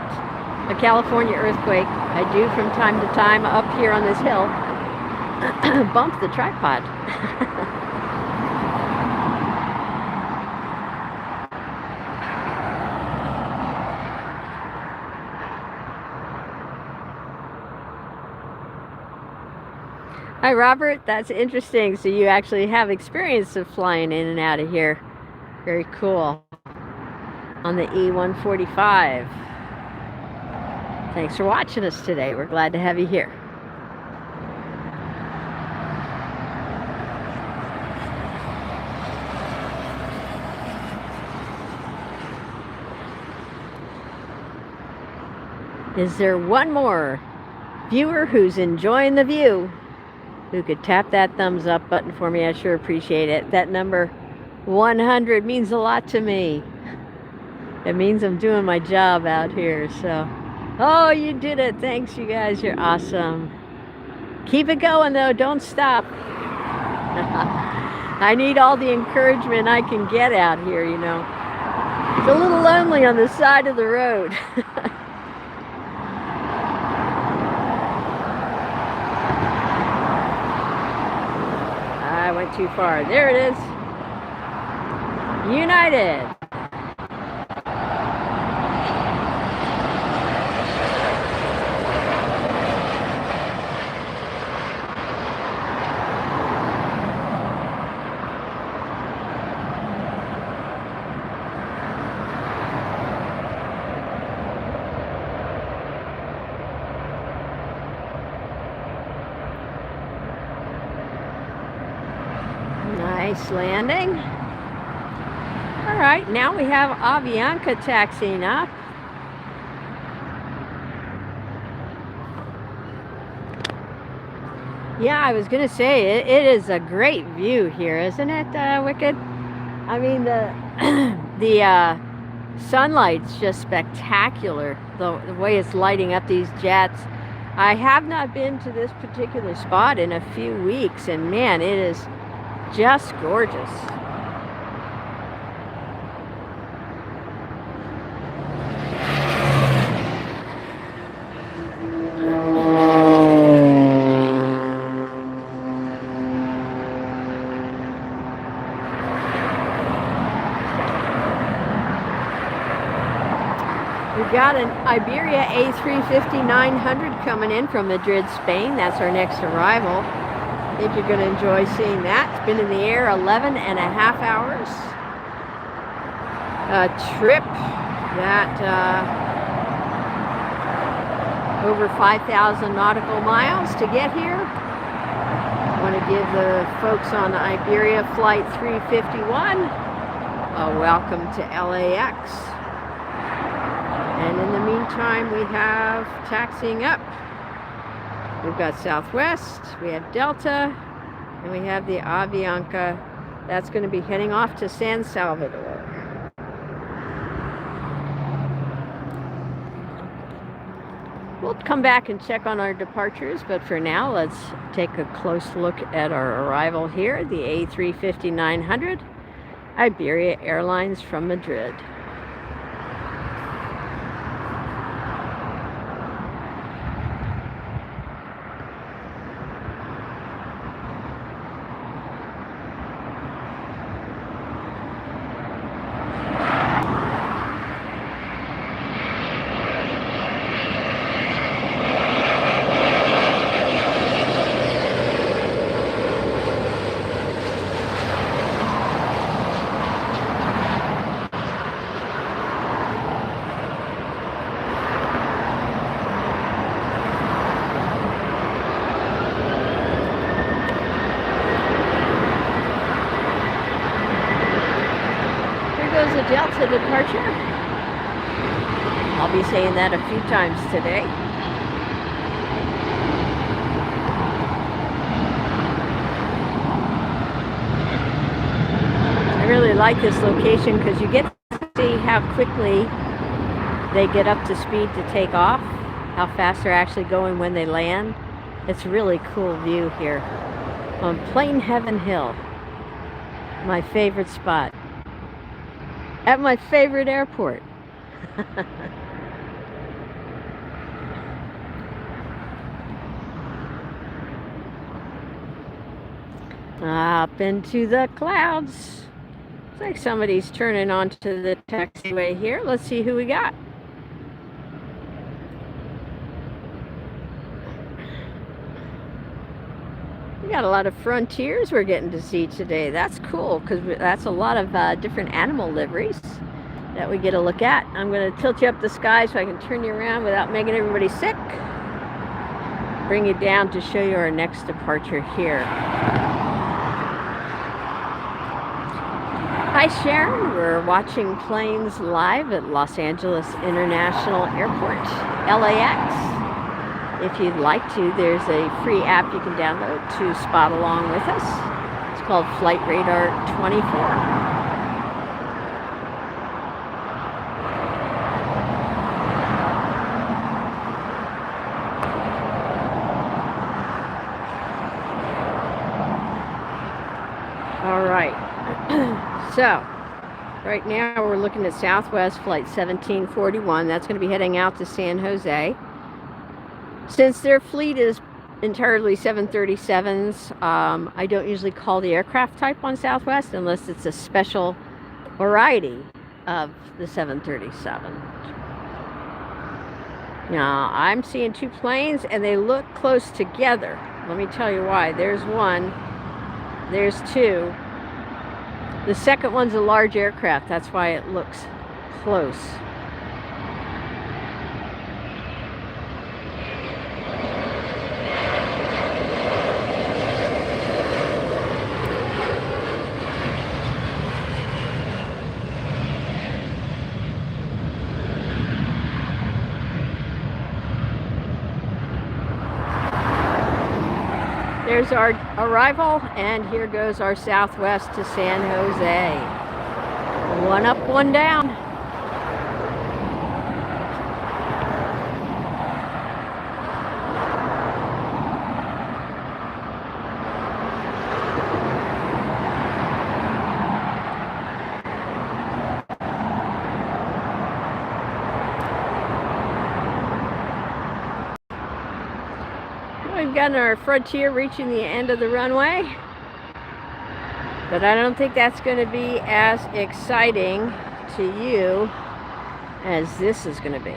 a California earthquake. I do from time to time up here on this hill bump the tripod. Hi Robert, that's interesting. So you actually have experience of flying in and out of here. Very cool. On the E145. Thanks for watching us today. We're glad to have you here. Is there one more viewer who's enjoying the view who could tap that thumbs up button for me? I sure appreciate it. That number 100 means a lot to me. It means I'm doing my job out here, so. Oh, you did it. Thanks, you guys. You're awesome. Keep it going, though. Don't stop. I need all the encouragement I can get out here, you know. It's a little lonely on the side of the road. I went too far. There it is. United. Nice landing. All right, now we have Avianca taxiing up. Yeah, I was gonna say it is a great view here, isn't it, Wicked? I mean the sunlight's just spectacular. The way it's lighting up these jets. I have not been to this particular spot in a few weeks, and man, it is just gorgeous. We've got an Iberia A350-900 coming in from Madrid, Spain. That's our next arrival. I think you're going to enjoy seeing that. It's been in the air 11 and a half hours. A trip that over 5,000 nautical miles to get here. I want to give the folks on Iberia Flight 351 a welcome to LAX. And in the meantime, we have taxiing up. We've got Southwest, we have Delta, and we have the Avianca. That's going to be heading off to San Salvador. We'll come back and check on our departures, but for now, let's take a close look at our arrival here, the A350-900, Iberia Airlines from Madrid. The Delta departure. I'll be saying that a few times today. I really like this location because you get to see how quickly they get up to speed to take off, how fast they're actually going when they land. It's a really cool view here on Plane Heaven Hill, my favorite spot. At my favorite airport. Up into the clouds. Looks like somebody's turning onto the taxiway here. Let's see who we got. We got a lot of Frontiers we're getting to see today. That's cool because that's a lot of different animal liveries that we get to look at. I'm going to tilt you up the sky so I can turn you around without making everybody sick. Bring you down to show you our next departure here. Hi Sharon, we're watching planes live at Los Angeles International Airport, LAX. If you'd like to, there's a free app you can download to spot along with us. It's called Flight Radar 24. All right. So, right now we're looking at Southwest Flight 1741. That's going to be heading out to San Jose. Since their fleet is entirely 737s, I don't usually call the aircraft type on Southwest unless it's a special variety of the 737. Now, I'm seeing two planes and they look close together. Let me tell you why. There's one, there's two. The second one's a large aircraft. That's why it looks close. There's our arrival, and here goes our Southwest to San Jose. One up, one down. We've got our Frontier reaching the end of the runway, but I don't think that's going to be as exciting to you as this is going to be.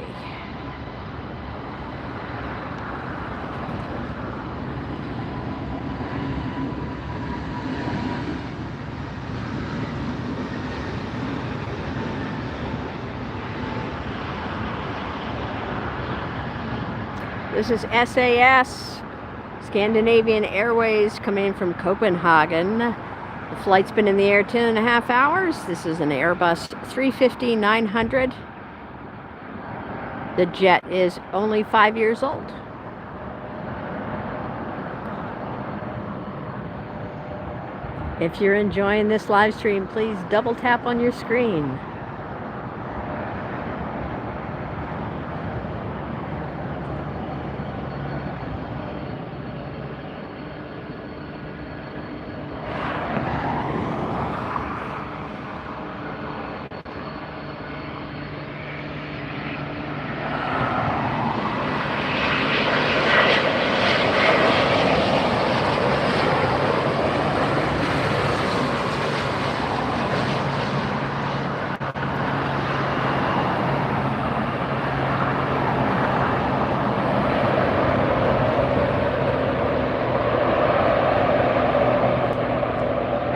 This is SAS, Scandinavian Airways, coming in from Copenhagen. The flight's been in the air 10.5 hours. This is an Airbus A350-900. The jet is only 5 years old. If you're enjoying this live stream, please double tap on your screen.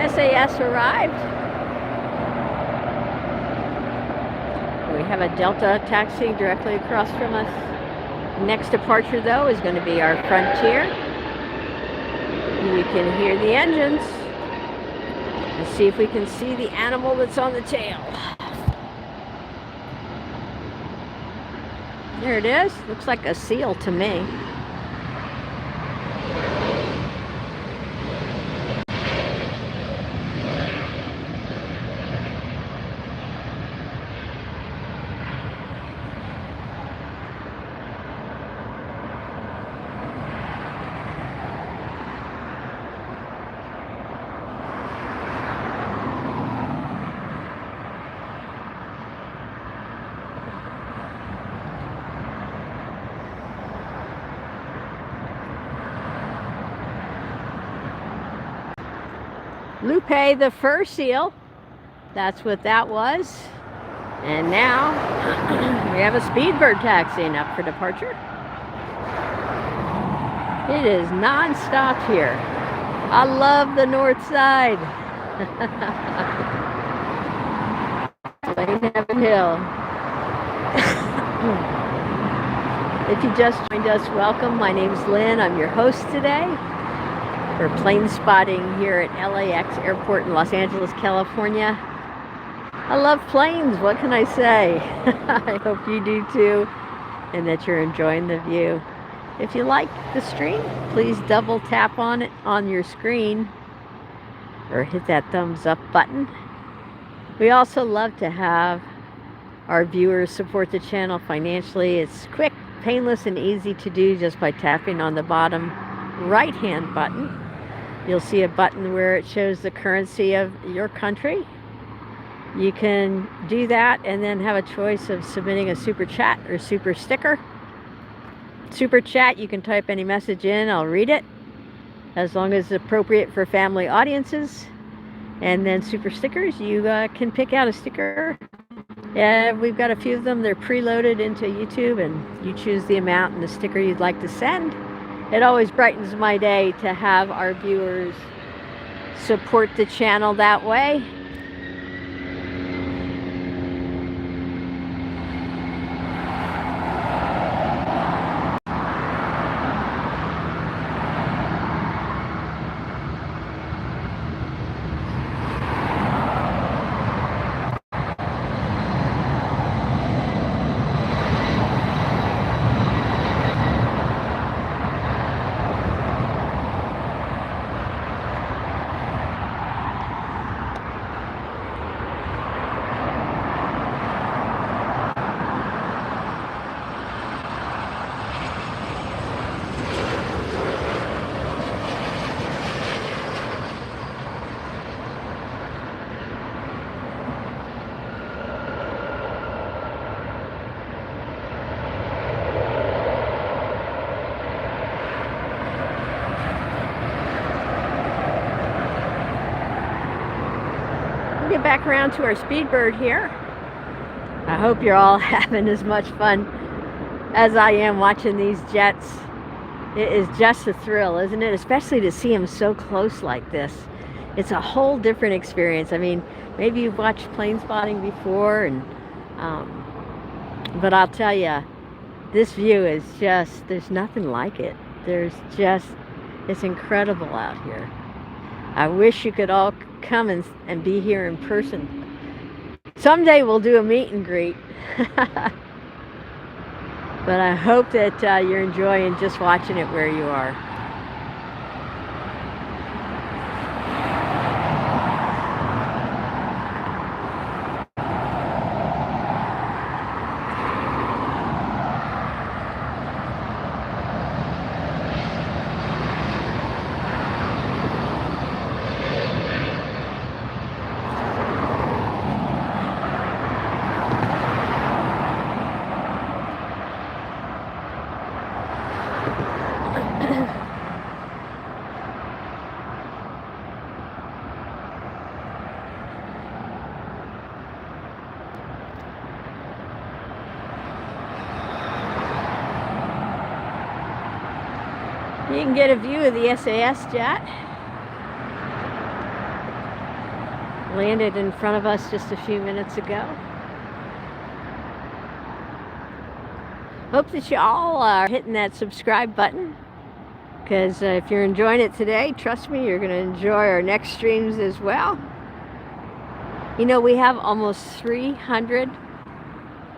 SAS arrived. We have a Delta taxiing directly across from us. Next departure, though, is going to be our Frontier. You can hear the engines. Let's see if we can see the animal that's on the tail. There it is. Looks like a seal to me. Lupe the fur seal, that's what that was. And now we have a Speedbird taxiing up for departure. It is non-stop here. I love the north side. Lane Heaven Hill. If you just joined us, welcome. My name's Lynn. I'm your host today for Planespotting here at LAX Airport in Los Angeles, California. I love planes, what can I say? I hope you do too, and that you're enjoying the view. If you like the stream, please double tap on it on your screen or hit that thumbs up button. We also love to have our viewers support the channel financially. It's quick, painless, and easy to do just by tapping on the bottom right hand button. You'll see a button where it shows the currency of your country. You can do that and then have a choice of submitting a super chat or super sticker. Super chat, you can type any message in, I'll read it, as long as it's appropriate for family audiences. And then super stickers, you can pick out a sticker. We've got a few of them. They're preloaded into YouTube, and you choose the amount and the sticker you'd like to send. It always brightens my day to have our viewers support the channel that way. Get back around to our Speedbird here. I hope you're all having as much fun as I am watching these jets. It is just a thrill, isn't it? Especially to see them so close like this. It's a whole different experience. I mean, maybe you've watched Planespotting before, but I'll tell you, this view is just, there's nothing like it. It's incredible out here. I wish you could all come and be here in person. Someday we'll do a meet and greet. But I hope that you're enjoying just watching it where you are. You can get a view of the SAS jet. Landed in front of us just a few minutes ago. Hope that you all are hitting that subscribe button, because if you're enjoying it today, trust me, you're going to enjoy our next streams as well. You know, we have almost 300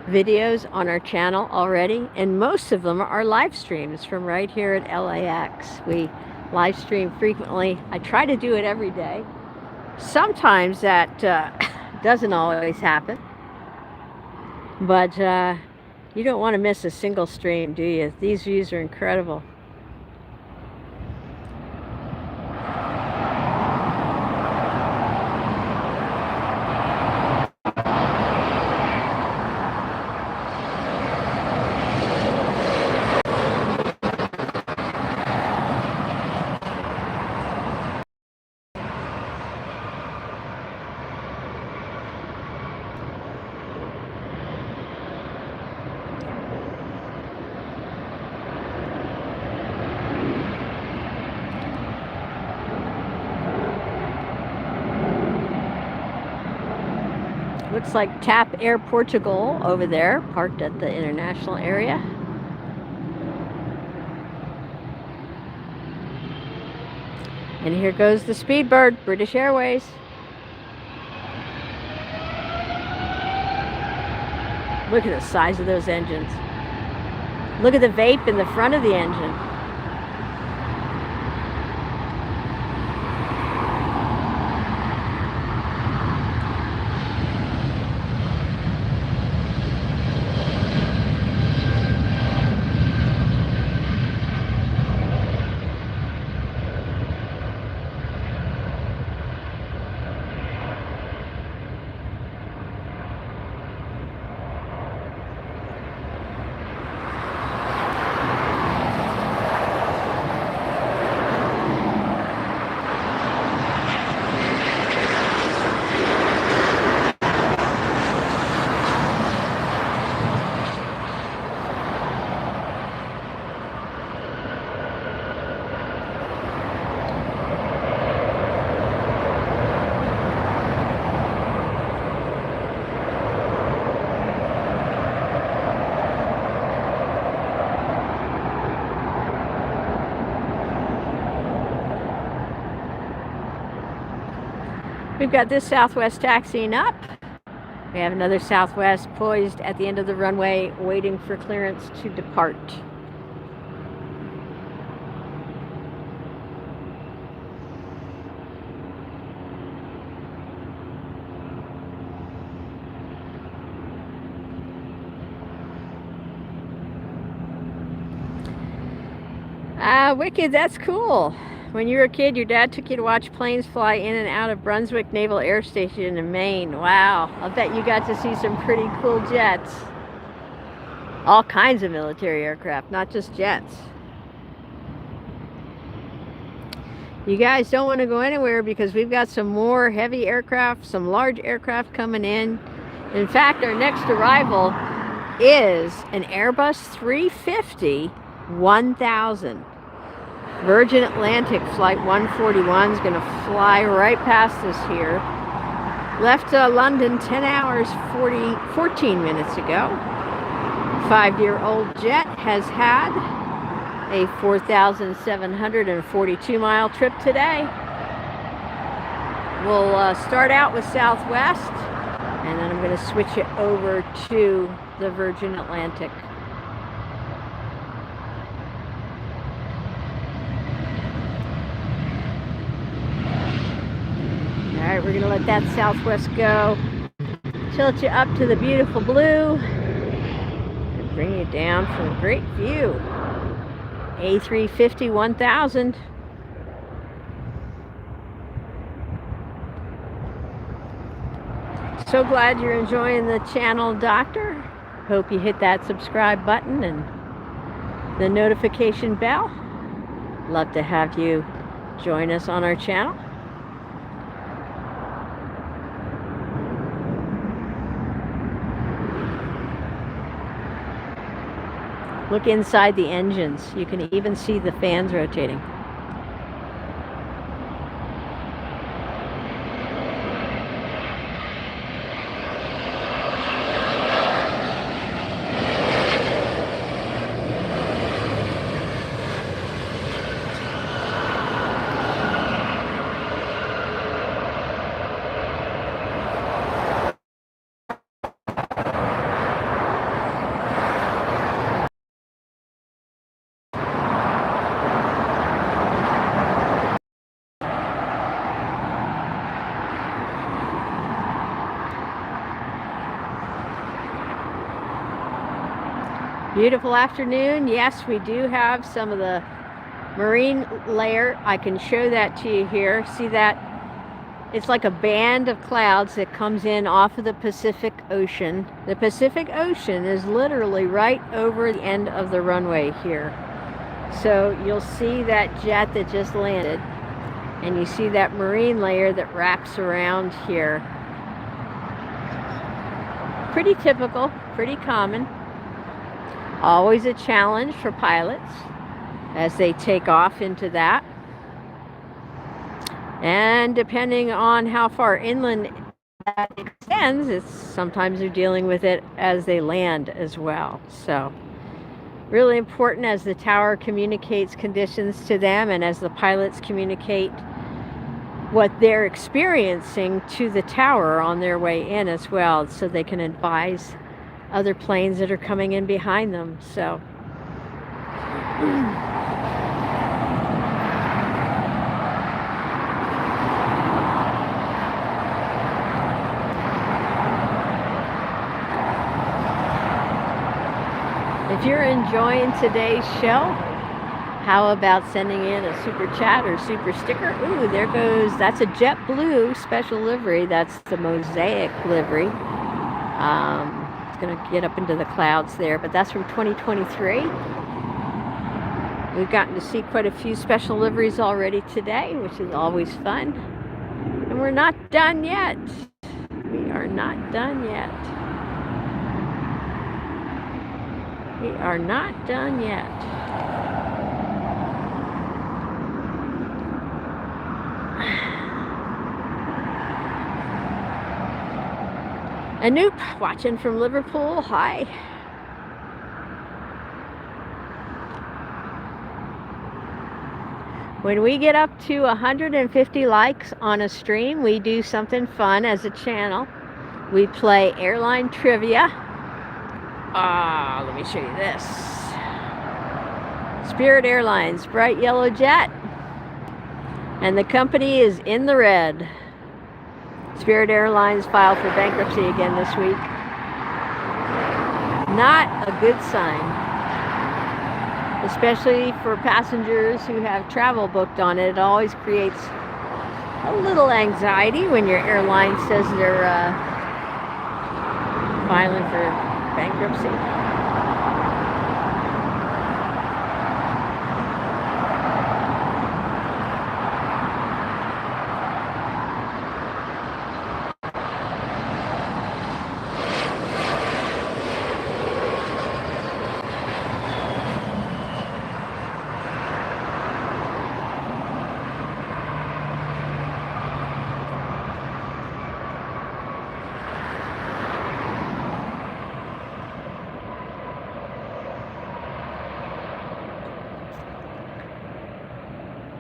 videos on our channel already, and most of them are live streams from right here at LAX. We live stream frequently. I try to do it every day. Sometimes that doesn't always happen, but you don't want to miss a single stream, do you? These views are incredible. Looks like TAP Air Portugal over there, parked at the international area. And here goes the Speedbird, British Airways. Look at the size of those engines. Look at the vape in the front of the engine. We've got this Southwest taxiing up. We have another Southwest poised at the end of the runway, waiting for clearance to depart. Wicked, that's cool. When you were a kid, your dad took you to watch planes fly in and out of Brunswick Naval Air Station in Maine. Wow, I'll bet you got to see some pretty cool jets. All kinds of military aircraft, not just jets. You guys don't want to go anywhere, because we've got some more heavy aircraft, some large aircraft coming in. In fact, our next arrival is an Airbus 350-1000. Virgin Atlantic Flight 141 is going to fly right past us here. Left London 10 hours 14 minutes ago. 5-year-old jet has had a 4,742-mile trip today. We'll start out with Southwest, and then I'm going to switch it over to the Virgin Atlantic. All right, we're going to let that Southwest go. Tilt you up to the beautiful blue. And bring you down for a great view. A350-1000. So glad you're enjoying the channel, Doctor. Hope you hit that subscribe button and the notification bell. Love to have you join us on our channel. Look inside the engines. You can even see the fans rotating. Beautiful afternoon. Yes, we do have some of the marine layer. I can show that to you here. See that? It's like a band of clouds that comes in off of the Pacific Ocean. The Pacific Ocean is literally right over the end of the runway here. So you'll see that jet that just landed, and you see that marine layer that wraps around here. Pretty typical, pretty common. Always a challenge for pilots as they take off into that. And depending on how far inland that extends, sometimes they're dealing with it as they land as well. So really important as the tower communicates conditions to them and as the pilots communicate what they're experiencing to the tower on their way in as well, so they can advise other planes that are coming in behind them. So if you're enjoying today's show, how about sending in a super chat or super sticker? Ooh, there goes, that's a JetBlue special livery. That's the Mosaic livery. It's going to get up into the clouds there, but that's from 2023. We've gotten to see quite a few special liveries already today, which is always fun. And we're not done yet. We are not done yet. We are not done yet. Anoop, watching from Liverpool. Hi. When we get up to 150 likes on a stream, we do something fun as a channel. We play airline trivia. Let me show you this. Spirit Airlines, bright yellow jet. And the company is in the red. Spirit Airlines filed for bankruptcy again this week. Not a good sign, especially for passengers who have travel booked on it. It always creates a little anxiety when your airline says they're filing for bankruptcy.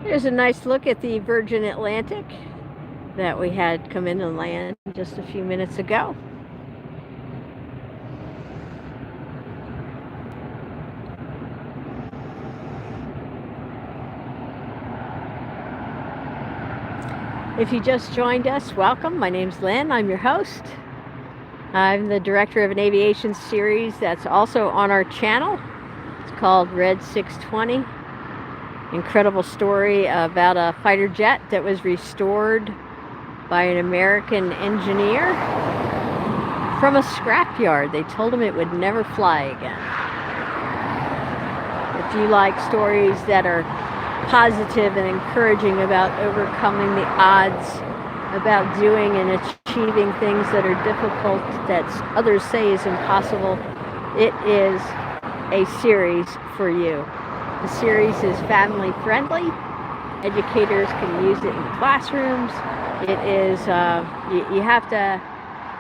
Here's a nice look at the Virgin Atlantic that we had come in and land just a few minutes ago. If you just joined us, welcome. My name's Lynn. I'm your host. I'm the director of an aviation series that's also on our channel. It's called Red 620. Incredible story about a fighter jet that was restored by an American engineer from a scrapyard. They told him it would never fly again. If you like stories that are positive and encouraging about overcoming the odds, about doing and achieving things that are difficult that others say is impossible, it is a series for you. The series is family friendly. Educators can use it in classrooms. It is, you have to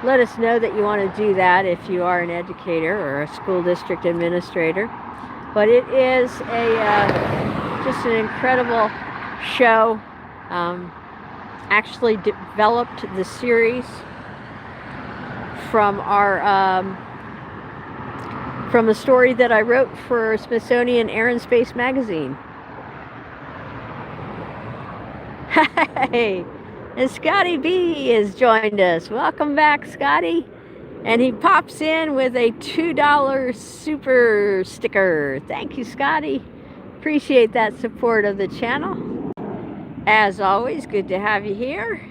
let us know that you want to do that if you are an educator or a school district administrator. But it is just an incredible show. Actually developed the series from from the story that I wrote for Smithsonian Air Space magazine. Hey, and Scotty B has joined us. Welcome back, Scotty. And he pops in with a $2 super sticker. Thank you, Scotty. Appreciate that support of the channel. As always, good to have you here.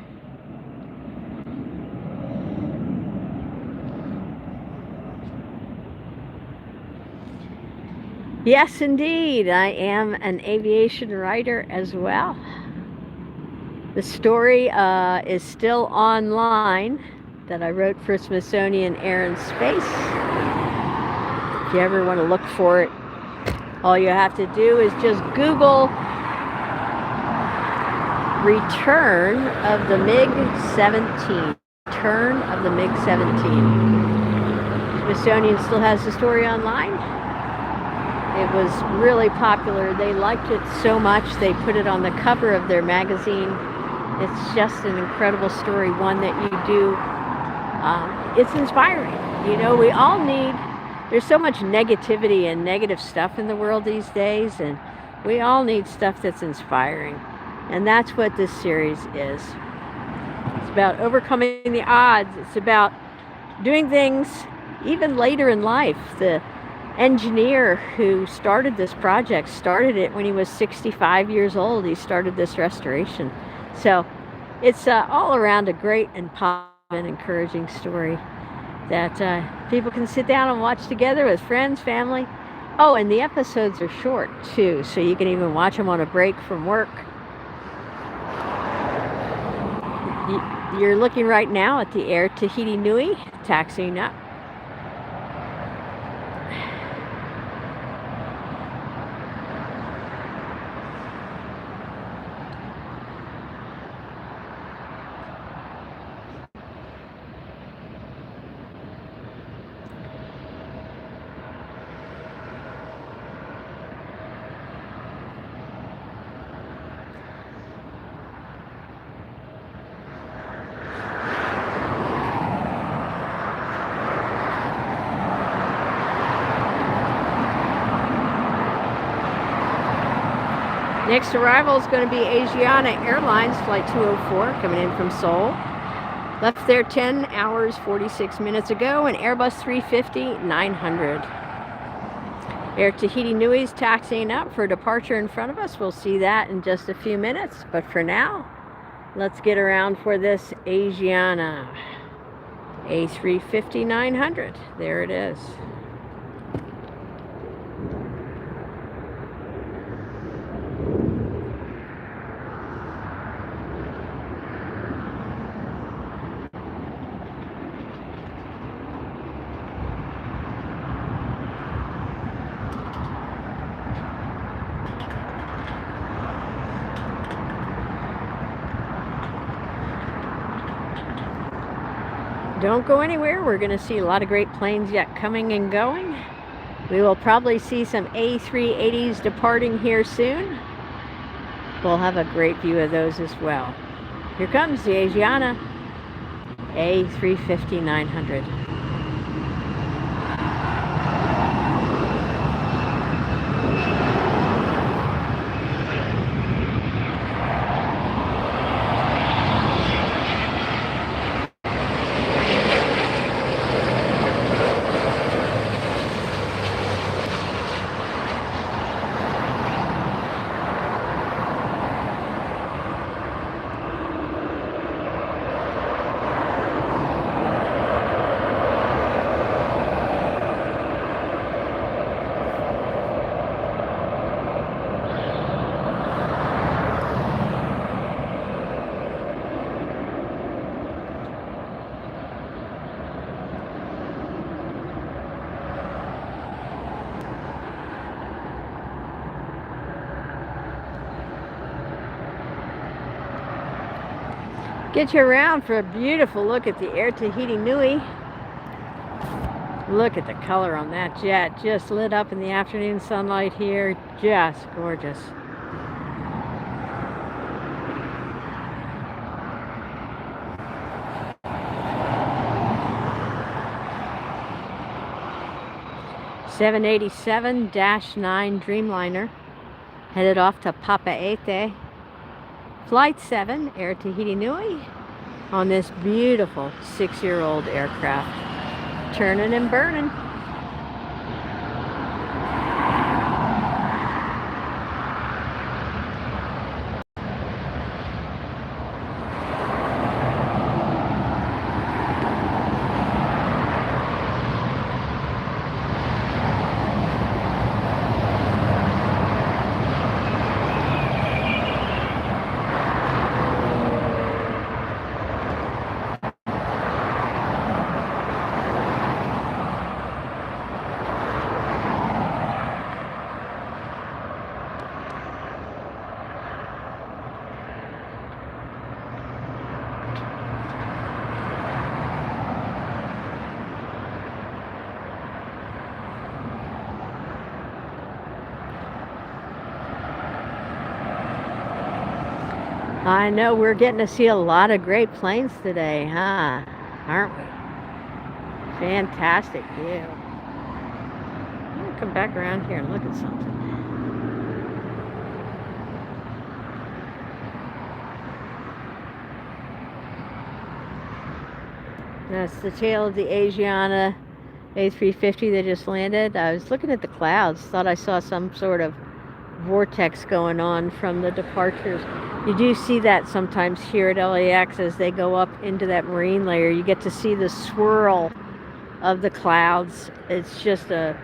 Yes, indeed. I am an aviation writer as well. The story is still online that I wrote for Smithsonian Air and Space. If you ever want to look for it, all you have to do is just Google Return of the MiG-17. Return of the MiG-17. Smithsonian still has the story online. It was really popular. They liked it so much they put it on the cover of their magazine. It's just an incredible story, one that you do. It's inspiring. You know, we all need, there's so much negativity and negative stuff in the world these days, and we all need stuff that's inspiring. And that's what this series is. It's about overcoming the odds. It's about doing things even later in life. The engineer who started this project started it when he was 65 years old. He started this restoration. So it's all around a great and positive and encouraging story that people can sit down and watch together with friends, family. Oh, and the episodes are short too, so you can even watch them on a break from work. You're looking right now at the Air Tahiti Nui taxiing up. Next arrival is going to be Asiana Airlines Flight 204 coming in from Seoul. Left there 10 hours 46 minutes ago, an Airbus 350-900. Air Tahiti Nui's taxiing up for departure in front of us. We'll see that in just a few minutes, but for now, let's get around for this Asiana A350-900. There it is. Don't go anywhere. We're going to see a lot of great planes yet coming and going. We will probably see some A380s departing here soon. we'll have a great view of those as well. Here comes the Asiana A350-900. Get you around for a beautiful look at the Air Tahiti Nui. Look at the color on that jet, just lit up in the afternoon sunlight here, just gorgeous. (787-9) Dreamliner headed off to Papeete. Flight 7, Air Tahiti Nui, on this beautiful 6-year-old aircraft. Turning and burning. I know we're getting to see a lot of great planes today, huh? Aren't we? Fantastic view. I'm gonna come back around here and look at something. That's the tail of the Asiana A350 that just landed. I was looking at the clouds, thought I saw some sort of vortex going on from the departures. You do see that sometimes here at LAX as they go up into that marine layer. You get to see the swirl of the clouds. It's just a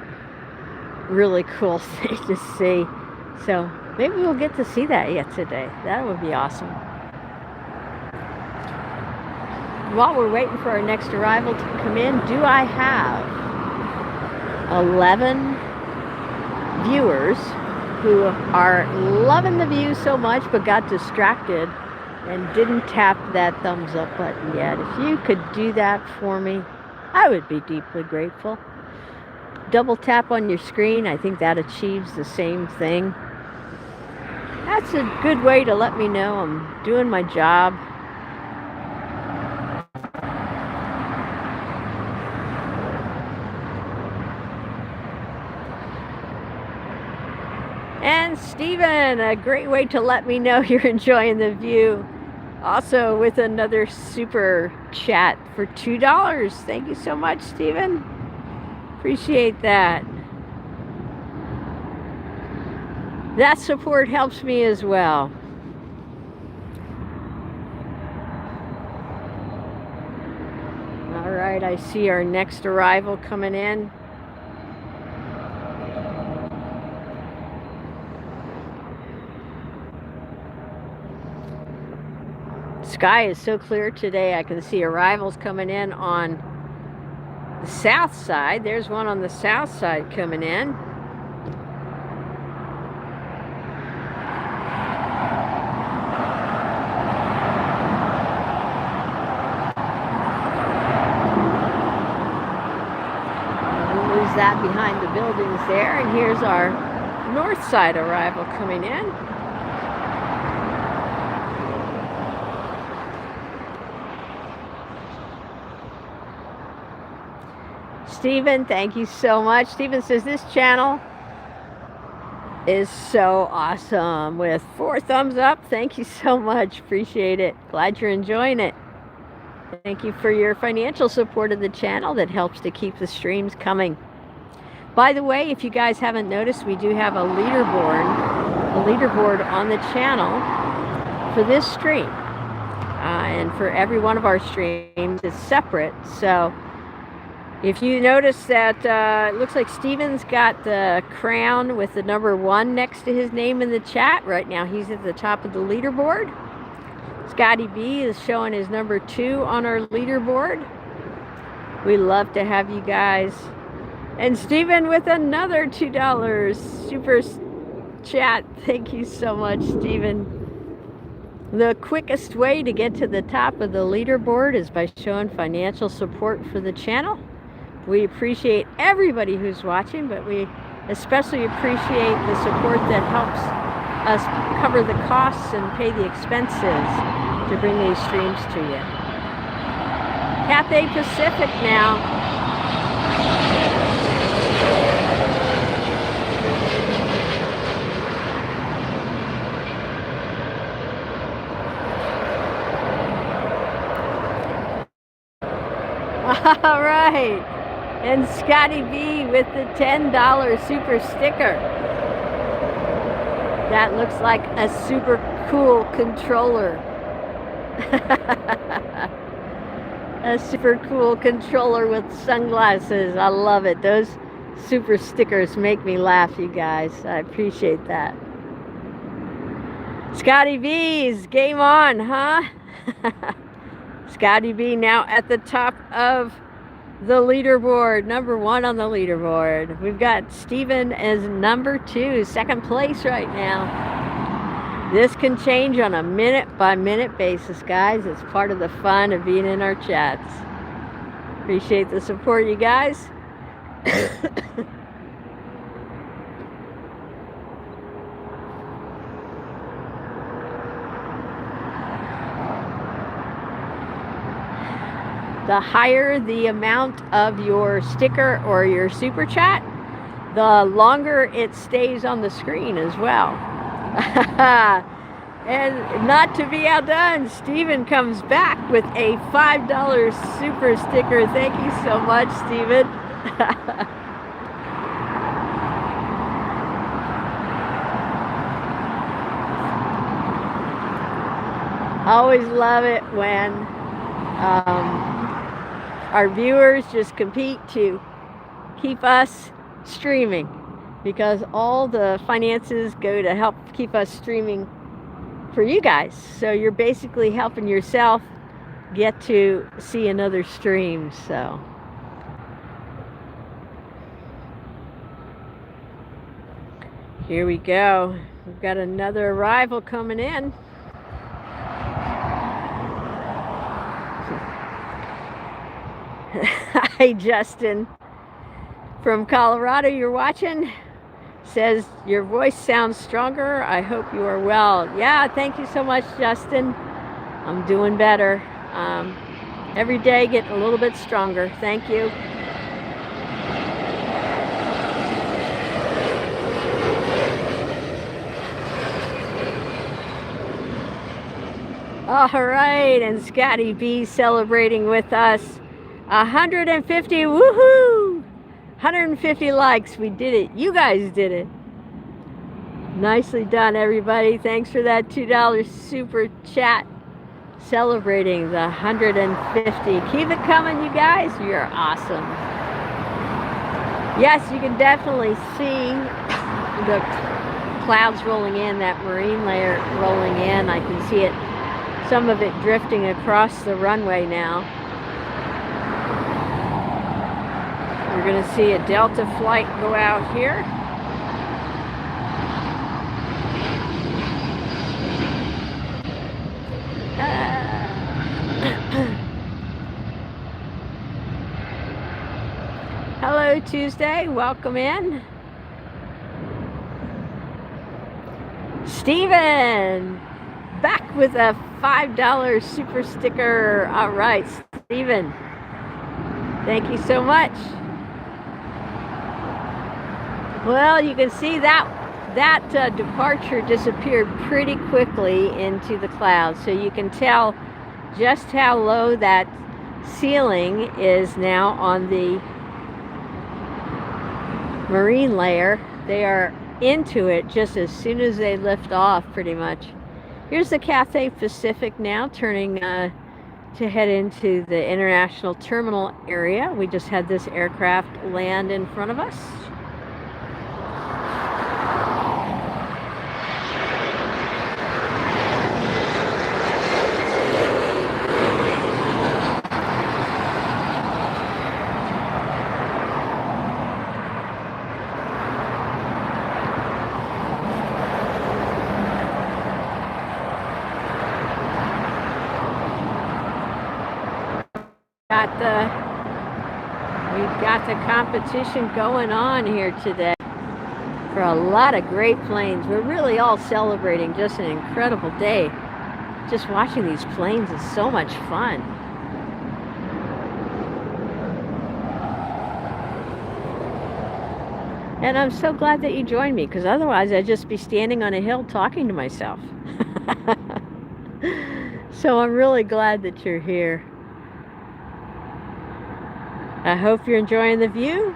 really cool thing to see. So maybe we'll get to see that yet today. That would be awesome. While we're waiting for our next arrival to come in, do I have 11 viewers who are loving the view so much but got distracted and didn't tap that thumbs up button yet. If you could do that for me, I would be deeply grateful. Double tap on your screen. I think that achieves the same thing. That's a good way to let me know I'm doing my job. And Stephen, a great way to let me know you're enjoying the view. Also with another super chat for $2. Thank you so much, Stephen. Appreciate that. That support helps me as well. All right, I see our next arrival coming in. Sky is so clear today, I can see arrivals coming in on the south side. There's one on the south side coming in. We'll lose that behind the buildings there. And here's our north side arrival coming in. Stephen, thank you so much. Stephen says this channel is so awesome with 4 thumbs up. Thank you so much. Appreciate it. Glad you're enjoying it. Thank you for your financial support of the channel that helps to keep the streams coming. By the way, if you guys haven't noticed, we do have a leaderboard on the channel for this stream. And for every one of our streams, it's separate. So if you notice that it looks like Steven's got the crown with the number 1 next to his name in the chat. Right now he's at the top of the leaderboard. Scotty B is showing his number 2 on our leaderboard. We love to have you guys. And Steven with another $2 super chat. Thank you so much, Steven. The quickest way to get to the top of the leaderboard is by showing financial support for the channel. We appreciate everybody who's watching, but we especially appreciate the support that helps us cover the costs and pay the expenses to bring these streams to you. Cathay Pacific now. All right, and Scotty B with the $10 super sticker. That looks like a super cool controller. A super cool controller with sunglasses. I love it. Those super stickers make me laugh, you guys. I appreciate that. Scotty B's game on, huh? Scotty B now at the top of the leaderboard, number 1 on the leaderboard. We've got Steven as number 2, second place right now. This can change on a minute-by-minute basis, guys. It's part of the fun of being in our chats. Appreciate the support, you guys. The higher the amount of your sticker or your super chat, the longer it stays on the screen as well. And not to be outdone, Steven comes back with a $5 super sticker. Thank you so much, Steven. Always love it when our viewers just compete to keep us streaming, because all the finances go to help keep us streaming for you guys. So you're basically helping yourself get to see another stream. So here we go. We've got another arrival coming in. Hi, Justin from Colorado, you're watching. Says your voice sounds stronger. I hope you are well. Yeah, thank you so much, Justin. I'm doing better. Every day getting a little bit stronger. Thank you. All right, and Scotty B celebrating with us. 150, woohoo! 150 likes, we did it. You guys did it. Nicely done, everybody. Thanks for that $2 super chat celebrating the 150. Keep it coming, you guys. You're awesome. Yes, you can definitely see the clouds rolling in, that marine layer rolling in. I can see it, some of it drifting across the runway now. We're going to see a Delta flight go out here. Hello, Tuesday. Welcome in. Steven, back with a $5 super sticker. All right, Steven. Thank you so much. Well, you can see that departure disappeared pretty quickly into the clouds, so you can tell just how low that ceiling is now on the marine layer. They are into it just as soon as they lift off, pretty much. Here's the Cathay Pacific now, turning to head into the international terminal area. We just had this aircraft land in front of us. We've got the competition going on here today for a lot of great planes. We're really all celebrating just an incredible day. Just watching these planes is so much fun. And I'm so glad that you joined me, because otherwise I'd just be standing on a hill talking to myself. So I'm really glad that you're here. I hope you're enjoying the view.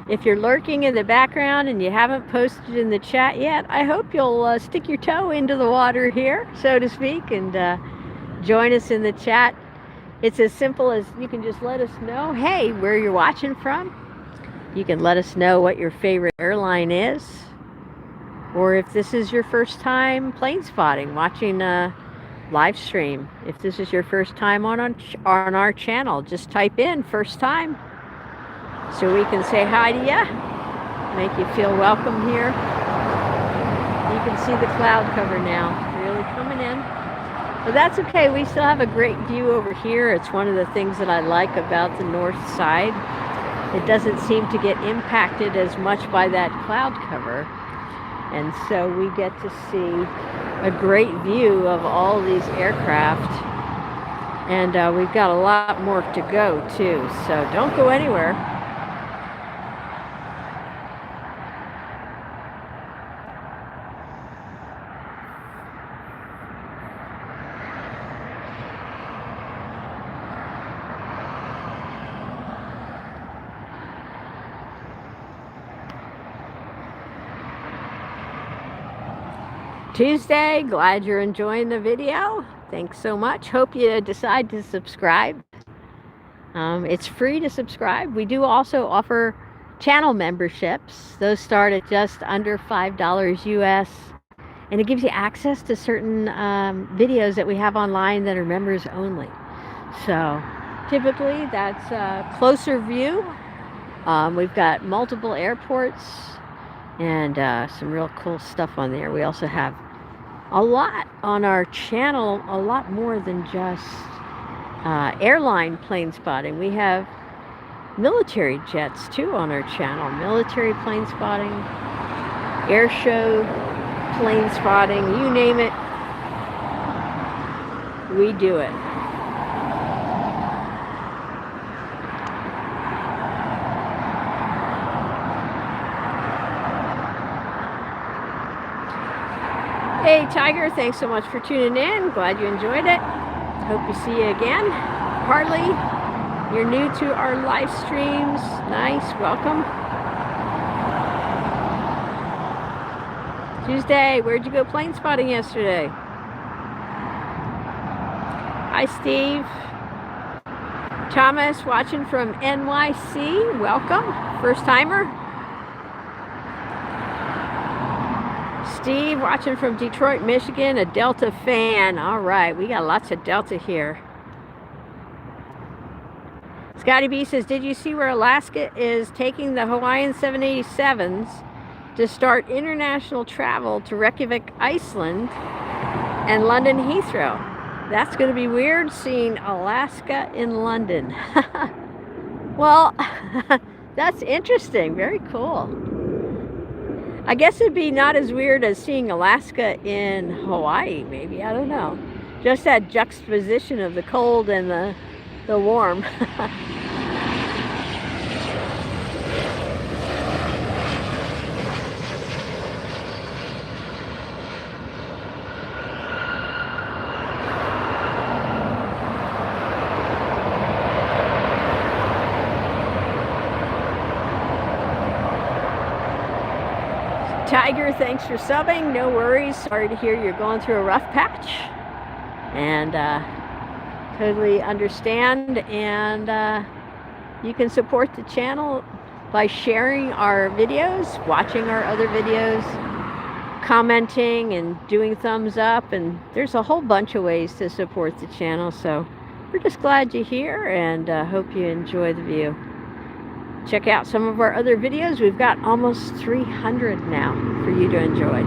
If you're lurking in the background and you haven't posted in the chat yet, I hope you'll stick your toe into the water here, so to speak, and join us in the chat. It's as simple as you can just let us know, hey, where you're watching from. You can let us know what your favorite airline is, or if this is your first time plane spotting, watching live stream. If this is your first time on our channel, just type in first time so we can say hi to you, make you feel welcome here. You can see the cloud cover now really coming in, but that's okay. We still have a great view over here. It's one of the things that I like about the north side. It doesn't seem to get impacted as much by that cloud cover, and so we get to see a great view of all these aircraft, and we've got a lot more to go too, so don't go anywhere. Tuesday, glad you're enjoying the video. Thanks so much. Hope you decide to subscribe. It's free to subscribe. We do also offer channel memberships. Those start at just under $5 US, and it gives you access to certain videos that we have online that are members only. So typically that's a closer view. We've got multiple airports and some real cool stuff on there. We also have a lot on our channel, a lot more than just airline plane spotting. We have military jets too on our channel. Military plane spotting, air show plane spotting, you name it, we do it. Hey Tiger, thanks so much for tuning in. Glad you enjoyed it. Hope to see you again. Harley, you're new to our live streams. Nice, welcome. Tuesday, where'd you go plane spotting yesterday? Hi Steve. Thomas, watching from NYC. Welcome. First timer. Steve, watching from Detroit, Michigan, a Delta fan. All right, we got lots of Delta here. Scotty B says, did you see where Alaska is taking the Hawaiian 787s to start international travel to Reykjavik, Iceland, and London Heathrow? That's going to be weird, seeing Alaska in London. Well, that's interesting. Very cool. I guess it'd be not as weird as seeing Alaska in Hawaii, maybe. I don't know. Just that juxtaposition of the cold and the warm. Tiger, thanks for subbing. No worries. Sorry to hear you're going through a rough patch. And totally understand. And you can support the channel by sharing our videos, watching our other videos, commenting and doing thumbs up. And there's a whole bunch of ways to support the channel. So we're just glad you're here and hope you enjoy the view. Check out some of our other videos. We've got almost 300 now for you to enjoy.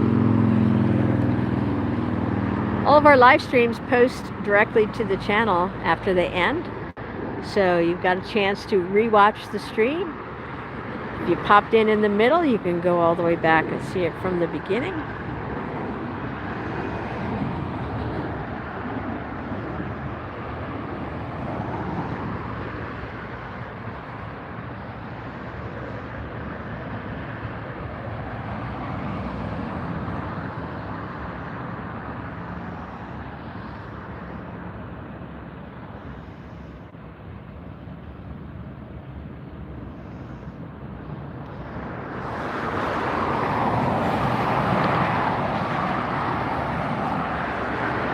All of our live streams post directly to the channel after they end. So you've got a chance to rewatch the stream. If you popped in the middle, you can go all the way back and see it from the beginning.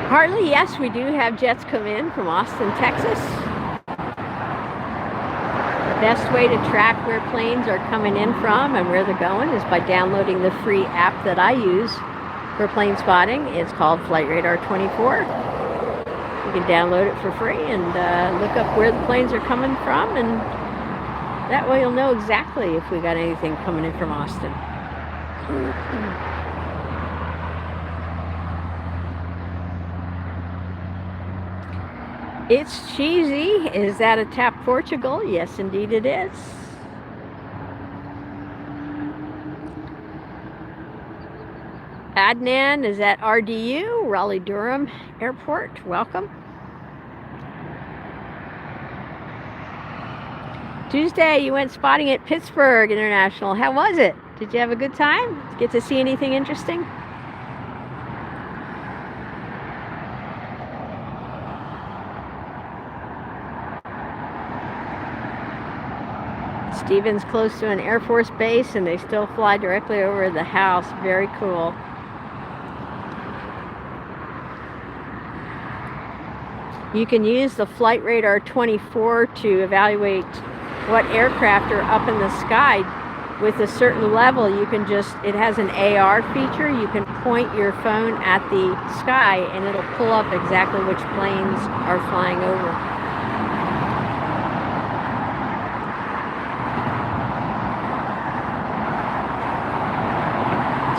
Hartley, yes, we do have jets come in from Austin, Texas. The best way to track where planes are coming in from and where they're going is by downloading the free app that I use for plane spotting. It's called Flight Radar 24. You can download it for free and look up where the planes are coming from, and that way you'll know exactly if we got anything coming in from Austin. It's cheesy. Is that a tap Portugal? Yes, indeed it is. Adnan is at RDU, Raleigh-Durham Airport. Welcome. Tuesday, you went spotting at Pittsburgh International. How was it? Did you have a good time? Get to see anything interesting? Stephen's close to an Air Force base and they still fly directly over the house. Very cool. You can use the Flight Radar 24 to evaluate what aircraft are up in the sky. With a certain level, you can just, it has an AR feature. You can point your phone at the sky and it'll pull up exactly which planes are flying over.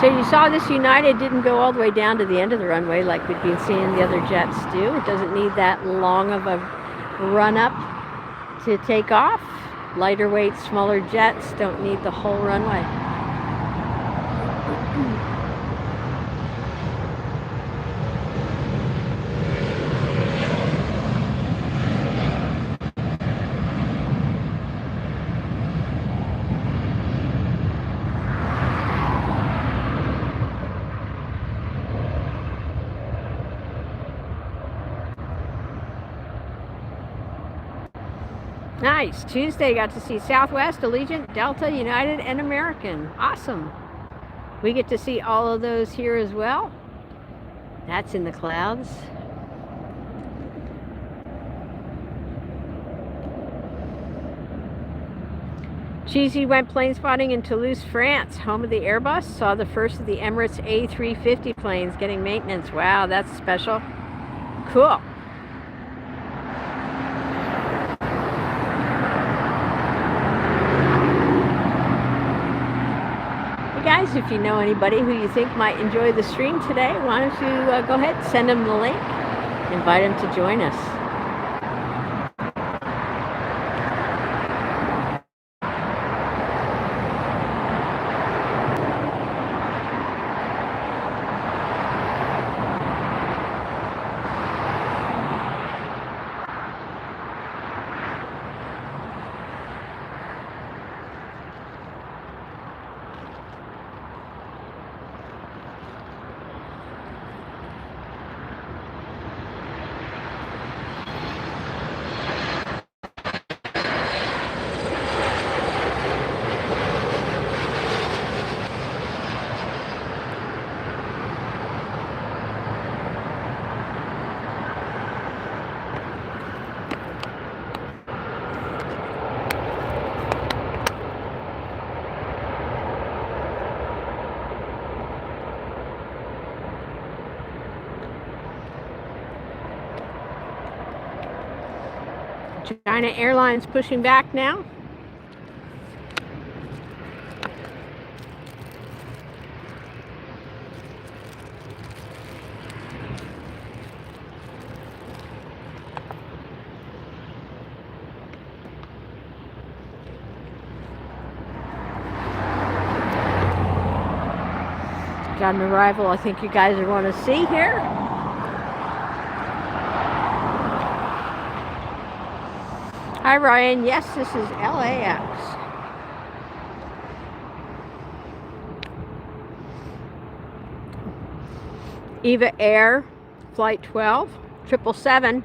So you saw this United didn't go all the way down to the end of the runway like we've been seeing the other jets do. It doesn't need that long of a run up to take off. Lighter weight, smaller jets don't need the whole runway. Nice. Tuesday, got to see Southwest, Allegiant, Delta, United, and American. Awesome. We get to see all of those here as well. That's in the clouds. Cheesy went plane spotting in Toulouse, France, home of the Airbus. Saw the first of the Emirates A350 planes getting maintenance. Wow, that's special. Cool. Guys, if you know anybody who you think might enjoy the stream today, why don't you go ahead and send them the link, invite them to join us. China Airlines pushing back now. Got an arrival I think you guys are going to see here. Hi Ryan, yes, this is LAX. Eva Air, Flight 12, 777,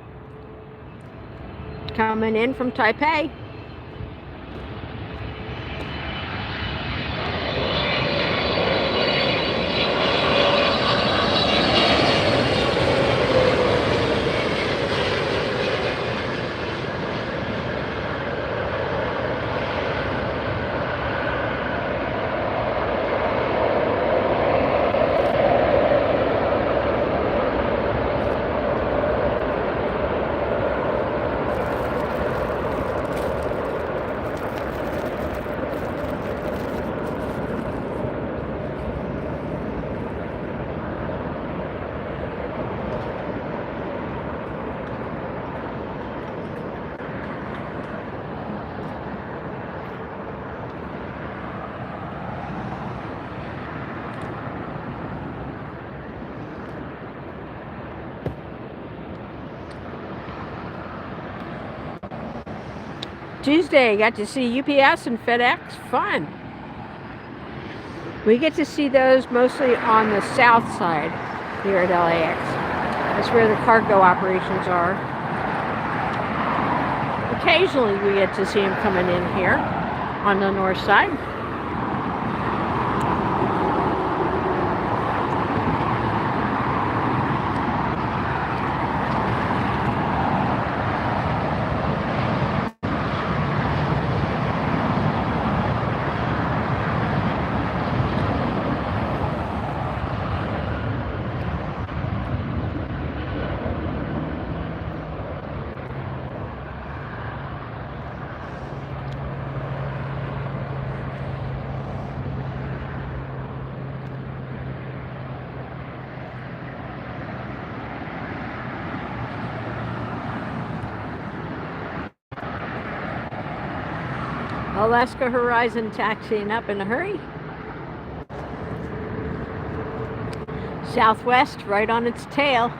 coming in from Taipei. Tuesday, got to see UPS and FedEx. Fun. We get to see those mostly on the south side here at LAX. That's where the cargo operations are. Occasionally we get to see them coming in here on the north side. Alaska Horizon taxiing up in a hurry. Southwest right on its tail.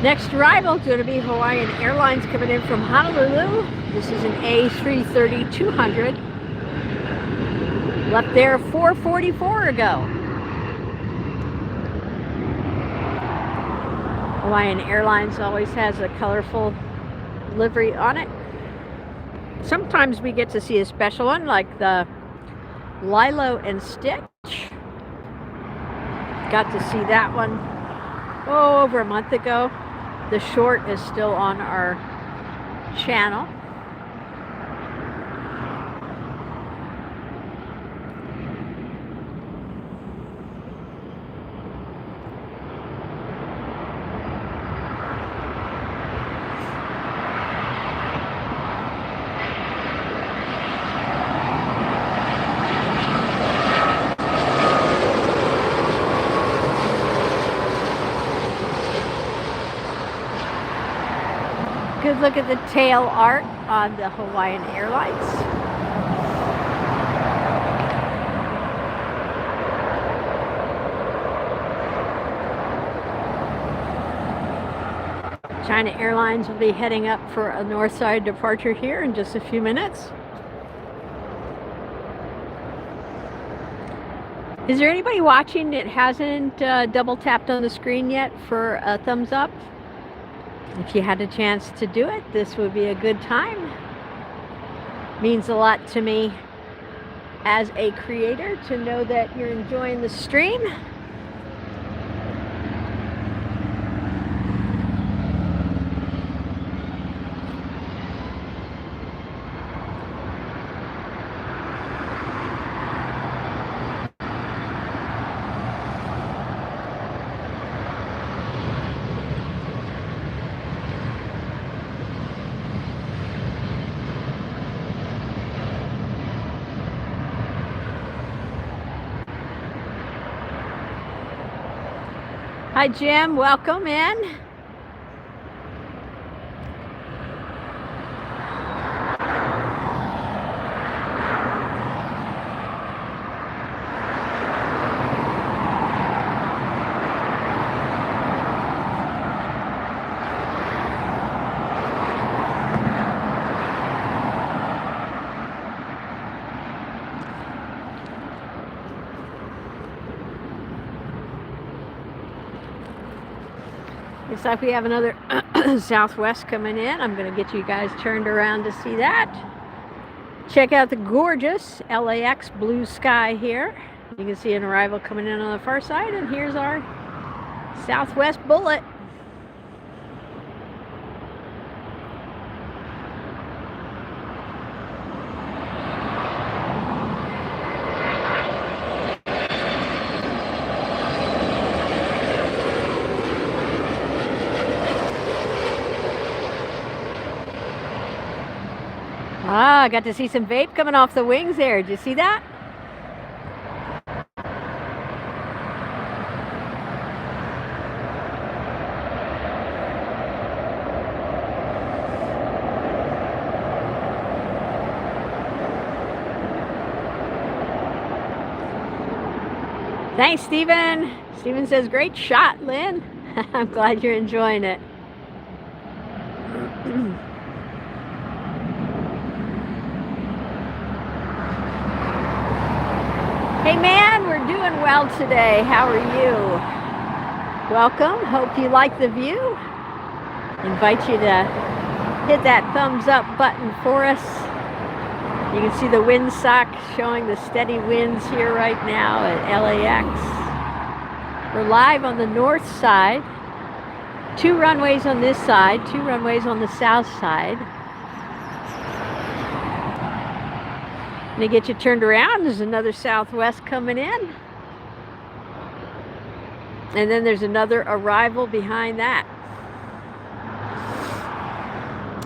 Next arrival is going to be Hawaiian Airlines coming in from Honolulu. This is an A330-200. Left there 4:44 ago. Hawaiian Airlines always has a colorful livery on it. Sometimes we get to see a special one like the Lilo and Stitch. Got to see that one over a month ago. The short is still on our channel. Good look at the tail art on the Hawaiian Airlines. China Airlines will be heading up for a north side departure here in just a few minutes. Is there anybody watching that hasn't double tapped on the screen yet for a thumbs up? If you had a chance to do it, this would be a good time. Means a lot to me as a creator to know that you're enjoying the stream. Hi Jim, welcome in. Looks like we have another Southwest coming in. I'm going to get you guys turned around to see that. Check out the gorgeous LAX blue sky here. You can see an arrival coming in on the far side, and here's our Southwest bullet. Ah, I got to see some vape coming off the wings there. Did you see that? Thanks, Stephen. Stephen says, great shot, Lynn. I'm glad you're enjoying it. Hey man, we're doing well today. How are you? Welcome. Hope you like the view. Invite you to hit that thumbs up button for us. You can see the windsock showing the steady winds here right now at LAX. We're live on the north side. 2 runways on this side, 2 runways on the south side. To get you turned around, there's another Southwest coming in. And then there's another arrival behind that.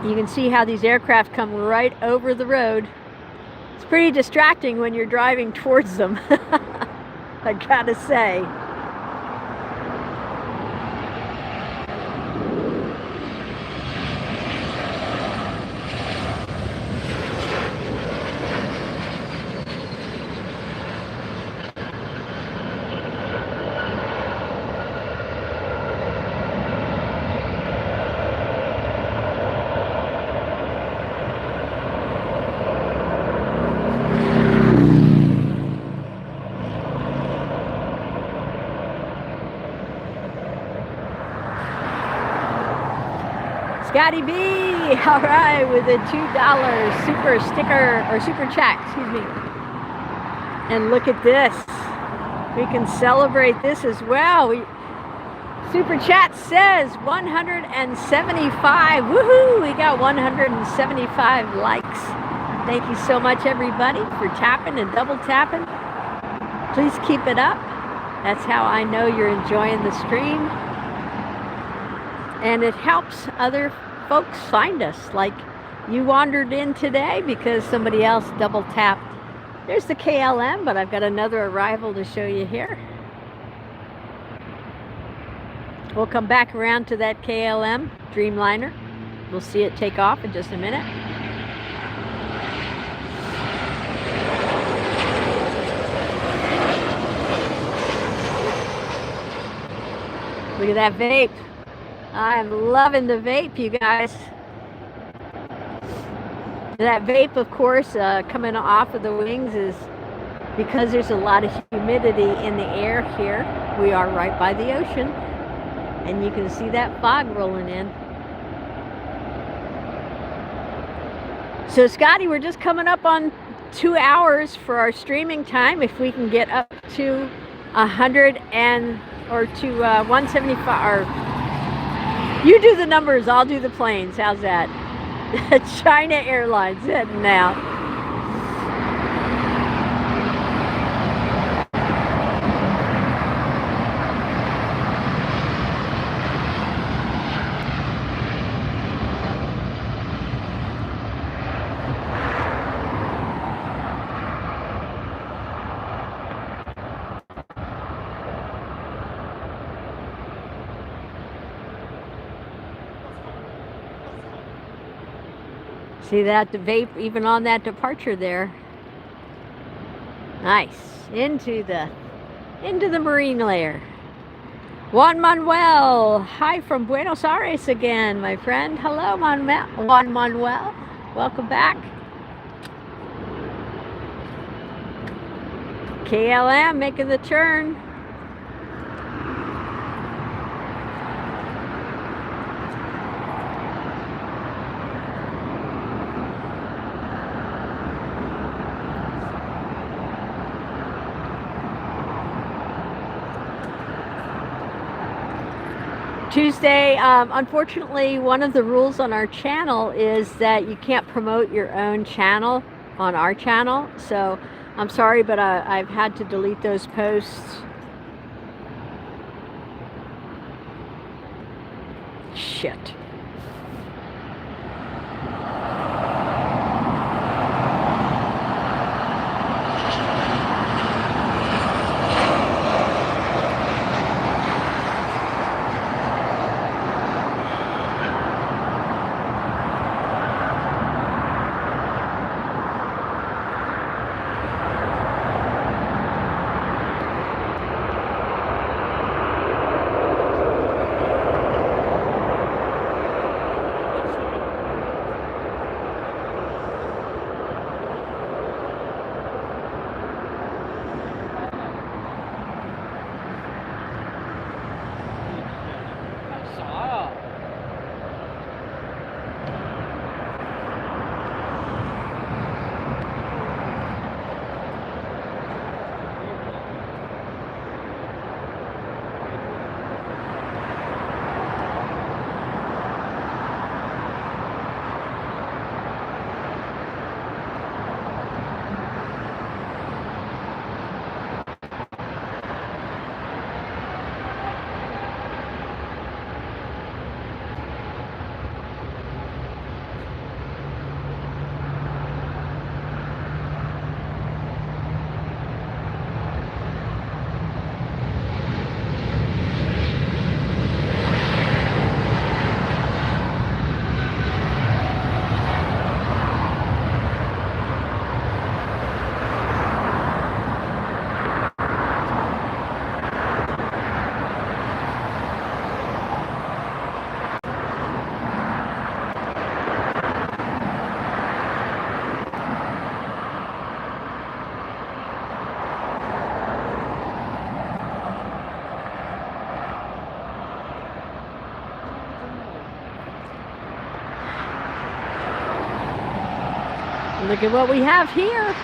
You can see how these aircraft come right over the road. It's pretty distracting when you're driving towards them, I gotta say. Scotty B, all right, with a $2 super sticker, or super chat, excuse me. And look at this. We can celebrate this as well. Super chat says 175. Woohoo! We got 175 likes. Thank you so much, everybody, for tapping and double tapping. Please keep it up. That's how I know you're enjoying the stream. And it helps other folks find us, like you wandered in today because somebody else double tapped. There's the KLM, but I've got another arrival to show you here. We'll come back around to that KLM Dreamliner. We'll see it take off in just a minute. Look at that vape. I'm loving the vape, you guys. That vape, of course, coming off of the wings is because there's a lot of humidity in the air here. We are right by the ocean, and you can see that fog rolling in. So, Scotty, we're just coming up on 2 hours for our streaming time. If we can get up to 100 or to 175, or you do the numbers, I'll do the planes. How's that? China Airlines heading now. See that the vape even on that departure there. Nice. Into the marine layer. Juan Manuel, hi from Buenos Aires again, my friend. Hello, Juan Manuel. Welcome back. KLM making the turn. Tuesday, unfortunately, one of the rules on our channel is that you can't promote your own channel on our channel. So I'm sorry, but I've had to delete those posts. Shit. Look at what we have here.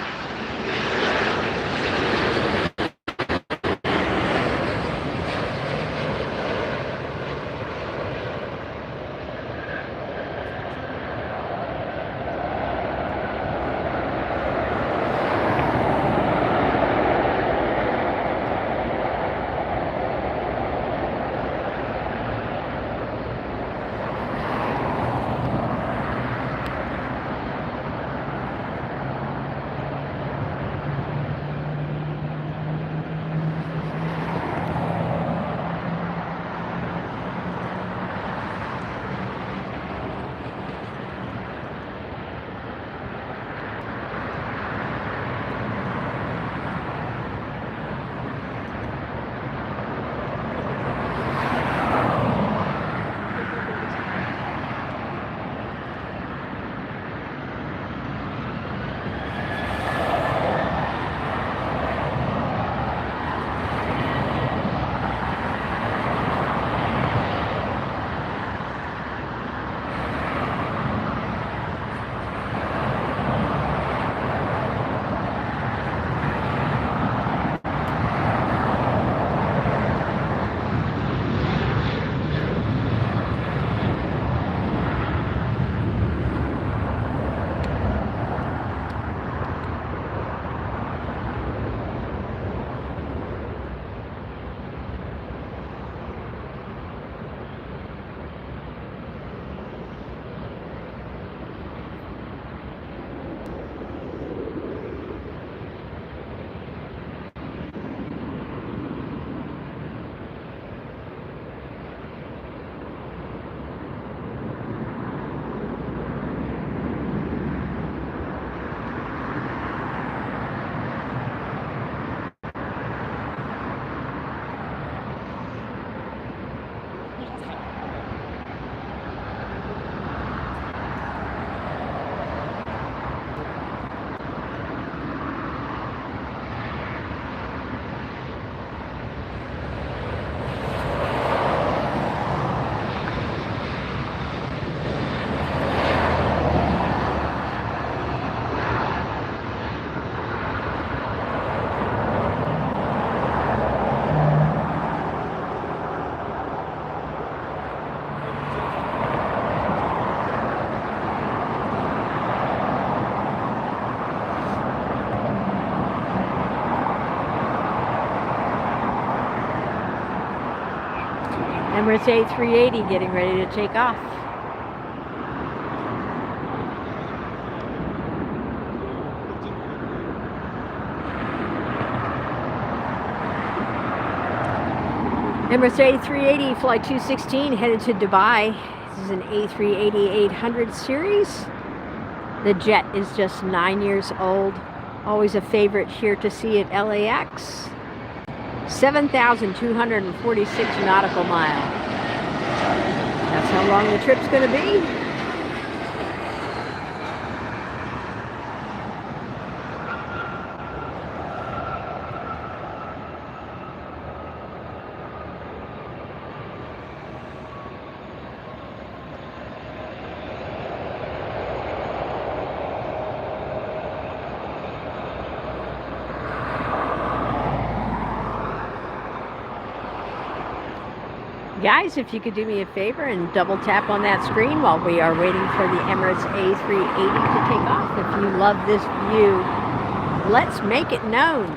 Emirates A380 getting ready to take off. Emirates A380 Flight 216 headed to Dubai. This is an A380-800 series. The jet is just 9 years old. Always a favorite here to see at LAX. 7,246 nautical mile. That's how long the trip's going to be. Guys, if you could do me a favor and double tap on that screen while we are waiting for the Emirates A380 to take off. If you love this view, let's make it known.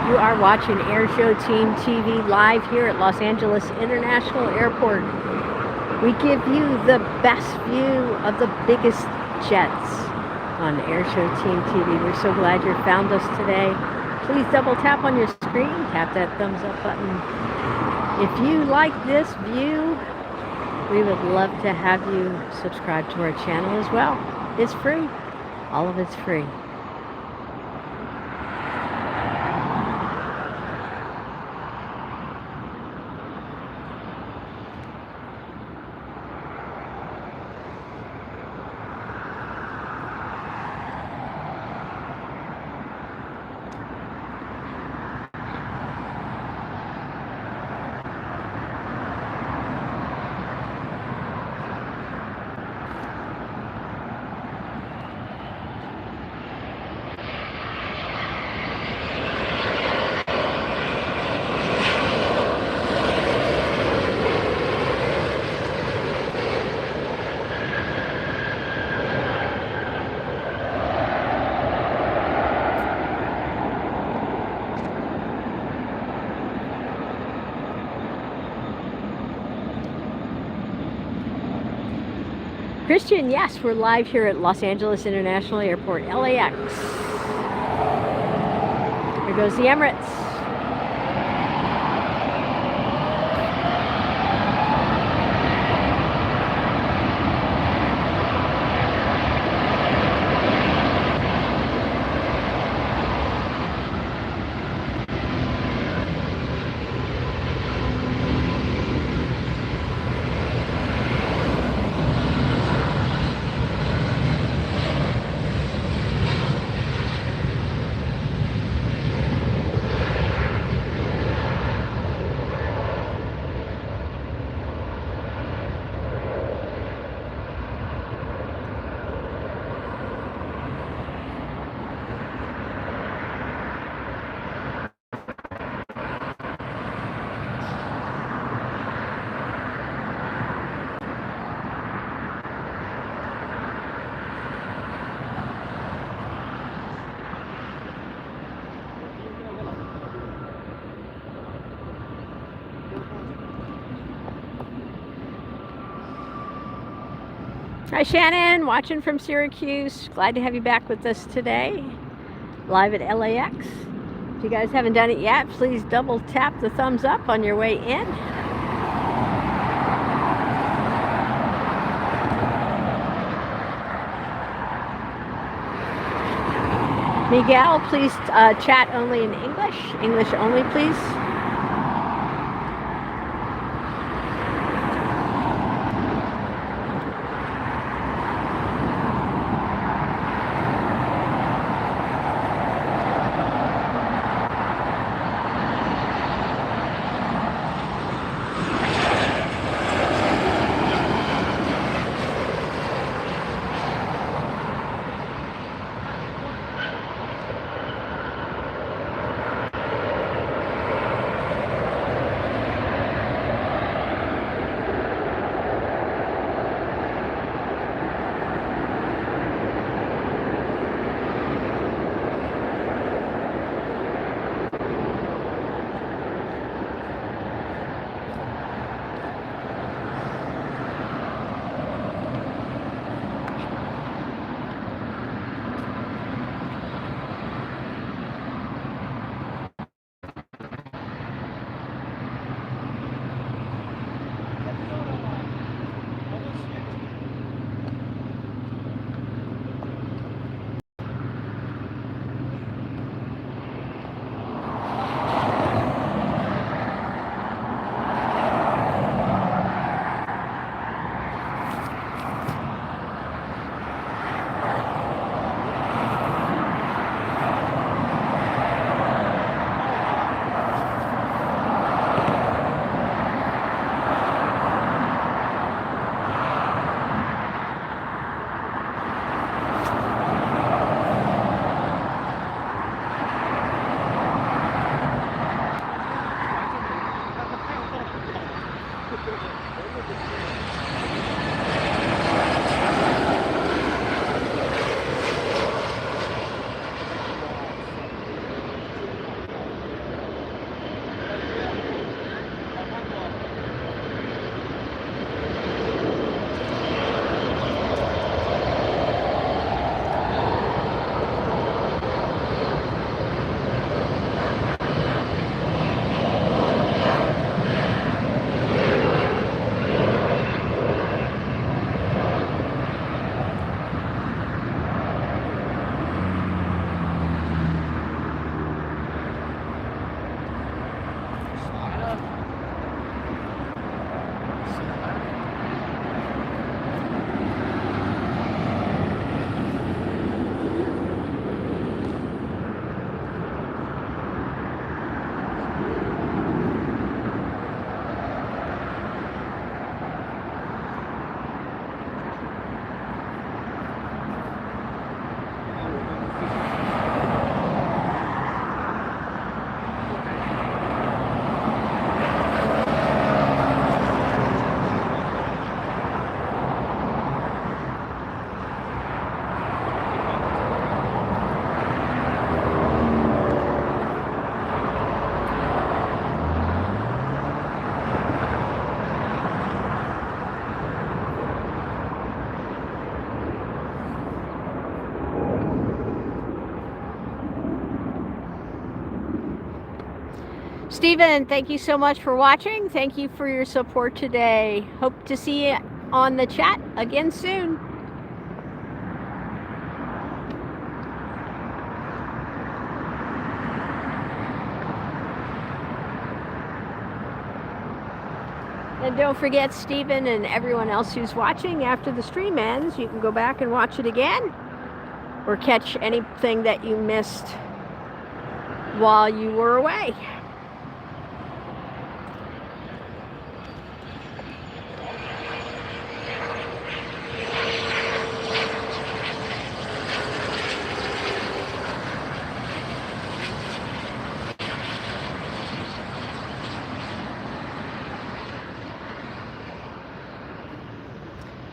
You are watching AirshowTeamTV live here at Los Angeles International Airport. We give you the best view of the biggest jets on AirshowTeamTV. We're so glad you found us today. Please double tap on your screen, tap that thumbs up button. If you like this view, we would love to have you subscribe to our channel as well. It's free. All of it's free. Christian, yes, we're live here at Los Angeles International Airport, LAX. Here goes the Emirates. Hi Shannon, watching from Syracuse. Glad to have you back with us today, live at LAX. If you guys haven't done it yet, please double tap the thumbs up on your way in. Miguel, please chat only in English. English only, please. Stephen, thank you so much for watching. Thank you for your support today. Hope to see you on the chat again soon. And don't forget, Stephen and everyone else who's watching, after the stream ends, you can go back and watch it again or catch anything that you missed while you were away.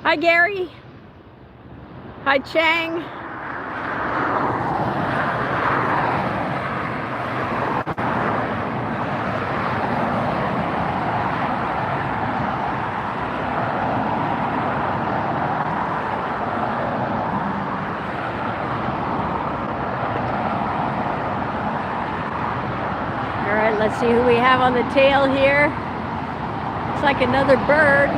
Hi, Gary. Hi, Chang. Let's see who we have on the tail here. It's like another bird.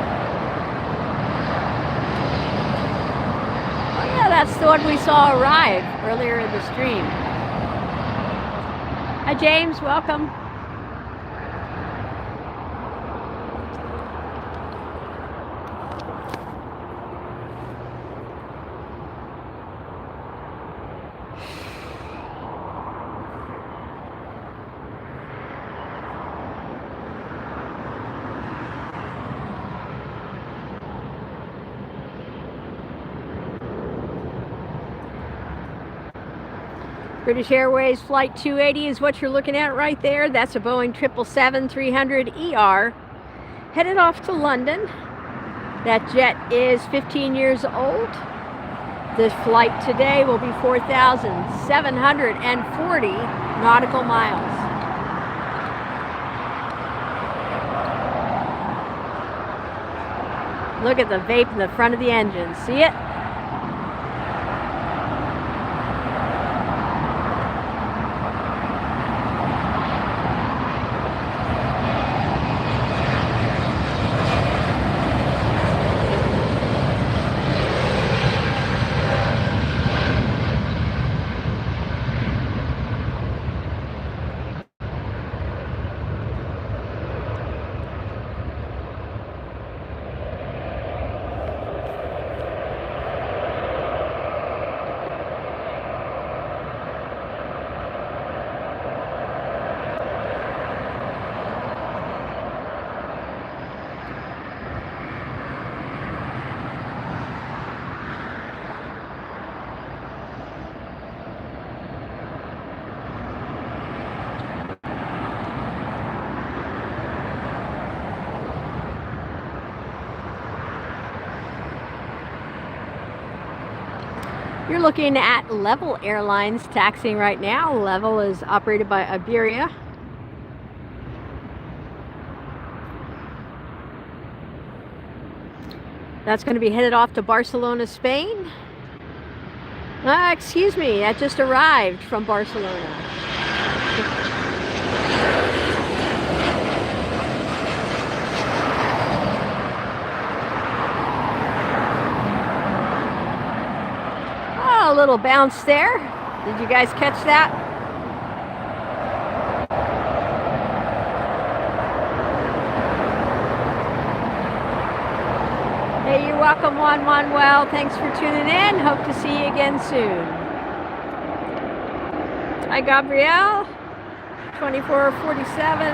Oh yeah, that's the one we saw arrive earlier in the stream. Hi James, welcome. British Airways Flight 280 is what you're looking at right there. That's a Boeing 777-300ER headed off to London. That jet is 15 years old. This flight today will be 4,740 nautical miles. Look at the vape in the front of the engine. See it? You're looking at Level Airlines taxiing right now. Level is operated by Iberia. That's going to be headed off to Barcelona, Spain. Excuse me, that just arrived from Barcelona. A little bounce there. Did you guys catch that? Hey, you're welcome, Juan Manuel. Thanks for tuning in. Hope to see you again soon. Hi, Gabrielle. 2447.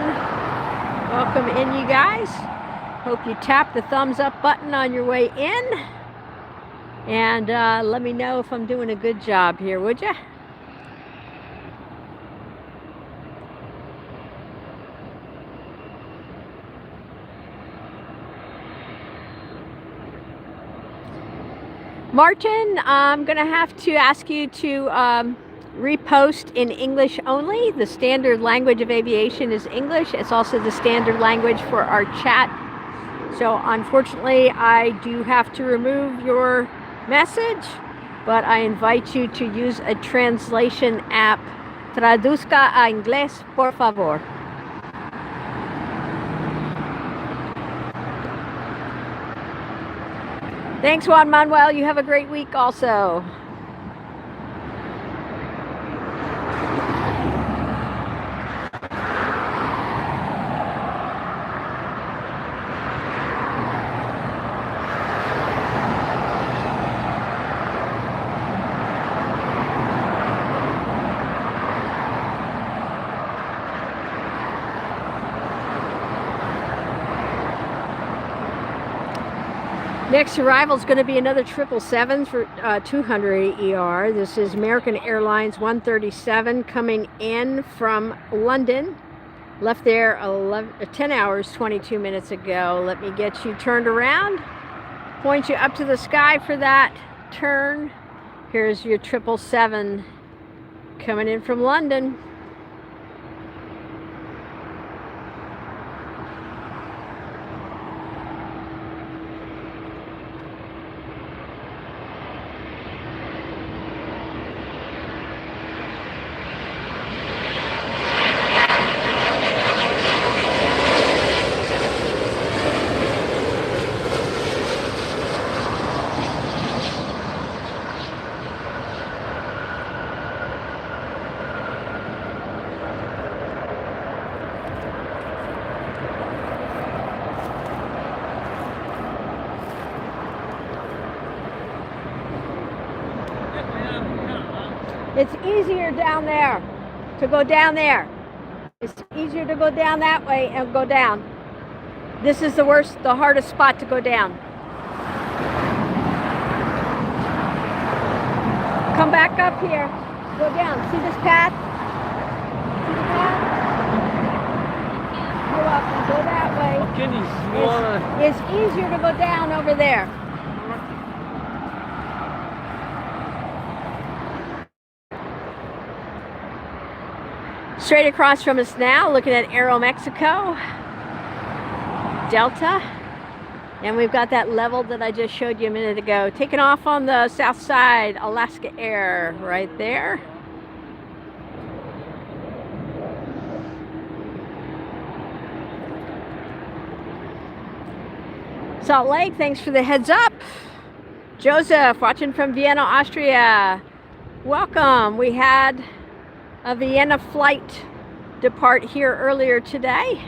Welcome in, you guys. Hope you tap the thumbs up button on your way in. And let me know if I'm doing a good job here, would you? Martin, I'm going to have to ask you to repost in English only. The standard language of aviation is English. It's also the standard language for our chat. So unfortunately, I do have to remove your message, but I invite you to use a translation app. Traduzca a inglés, por favor. Thanks, Juan Manuel. You have a great week also. Next arrival is going to be another 777 for 200ER. This is American Airlines 137 coming in from London. Left there 10 hours, 22 minutes ago. Let me get you turned around. Point you up to the sky for that turn. Here's your 777 coming in from London. It's easier down there to go down there. It's easier to go down that way and go down. This is the hardest spot to go down. Come back up here. Go down. See this path? See the path? You're welcome. Go that way. It's easier to go down over there. Straight across from us now, looking at Aeromexico, Delta, and we've got that level that I just showed you a minute ago. Taking off on the south side, Alaska Air right there. Salt Lake, thanks for the heads up. Joseph, watching from Vienna, Austria. Welcome. We had a Vienna flight depart here earlier today.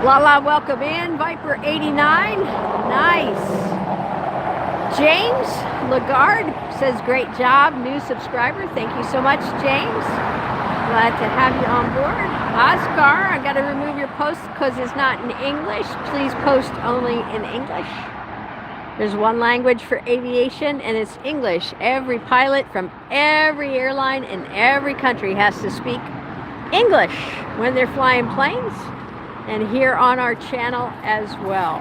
Lala, welcome in. Viper 89, nice. James Lagarde says, great job, new subscriber. Thank you so much, James. Glad to have you on board. Oscar, I got to remove your post because it's not in English. Please post only in English. There's one language for aviation, and it's English. Every pilot from every airline in every country has to speak English when they're flying planes, and here on our channel as well.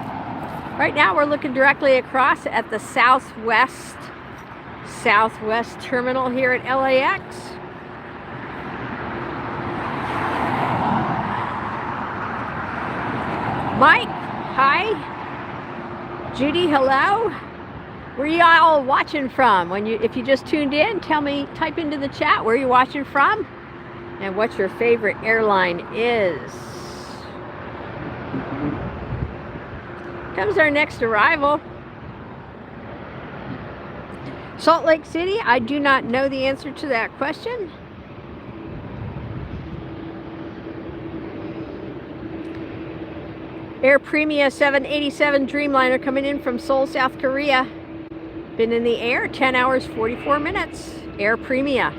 Right now we're looking directly across at the Southwest terminal here at LAX. Mike, hi. Judy, hello. Where are you all watching from? If you just tuned in, tell me, type into the chat where you're watching from and what your favorite airline is. Comes our next arrival. Salt Lake City, I do not know the answer to that question. Air Premia 787 Dreamliner coming in from Seoul, South Korea. Been in the air 10 hours, 44 minutes. Air Premia.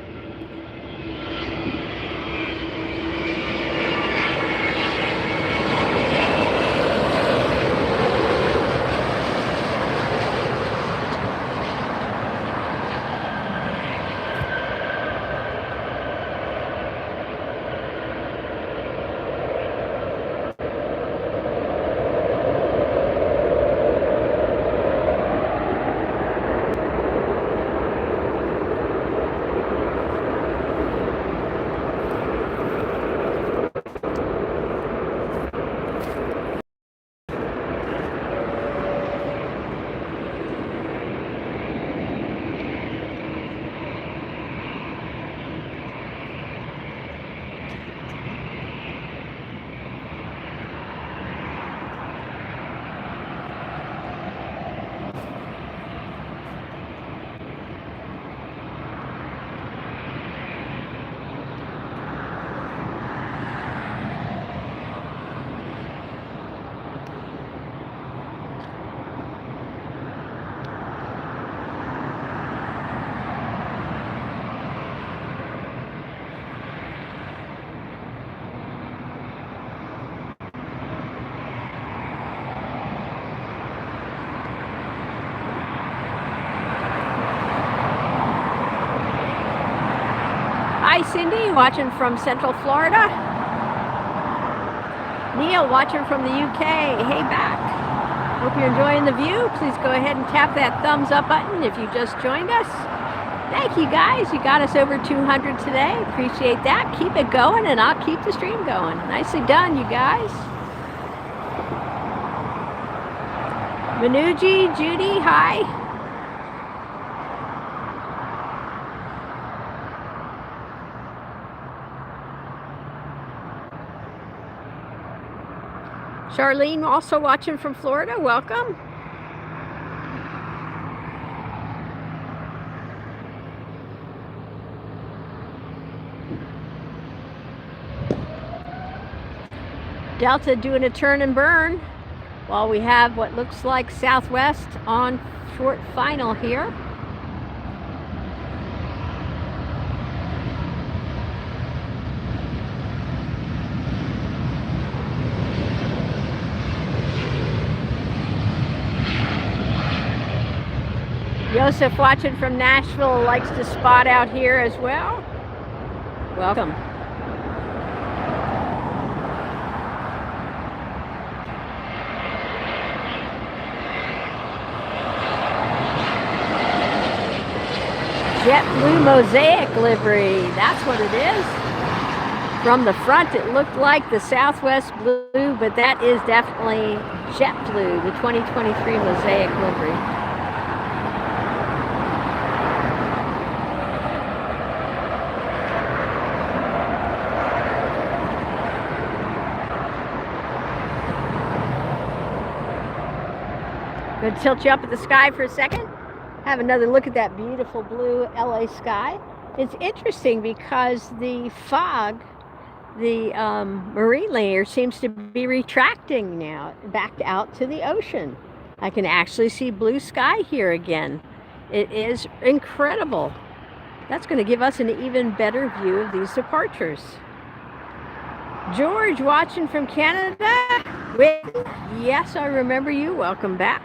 Hi Cindy, watching from Central Florida. Neil, watching from the UK. Hey back. Hope you're enjoying the view. Please go ahead and tap that thumbs up button if you just joined us. Thank you guys. You got us over 200 today. Appreciate that. Keep it going and I'll keep the stream going. Nicely done, you guys. Manuji, Judy, hi. Charlene, also watching from Florida. Welcome. Delta doing a turn and burn while we have what looks like Southwest on short final here. Joseph watching from Nashville likes to spot out here as well. Welcome. JetBlue Mosaic livery, that's what it is. From the front it looked like the Southwest blue, but that is definitely JetBlue, the 2023 Mosaic livery. Going to tilt you up at the sky for a second. Have another look at that beautiful blue LA sky. It's interesting because the fog, the marine layer seems to be retracting now back out to the ocean. I can actually see blue sky here again. It is incredible. That's going to give us an even better view of these departures. George watching from Canada. Yes, I remember you. Welcome back.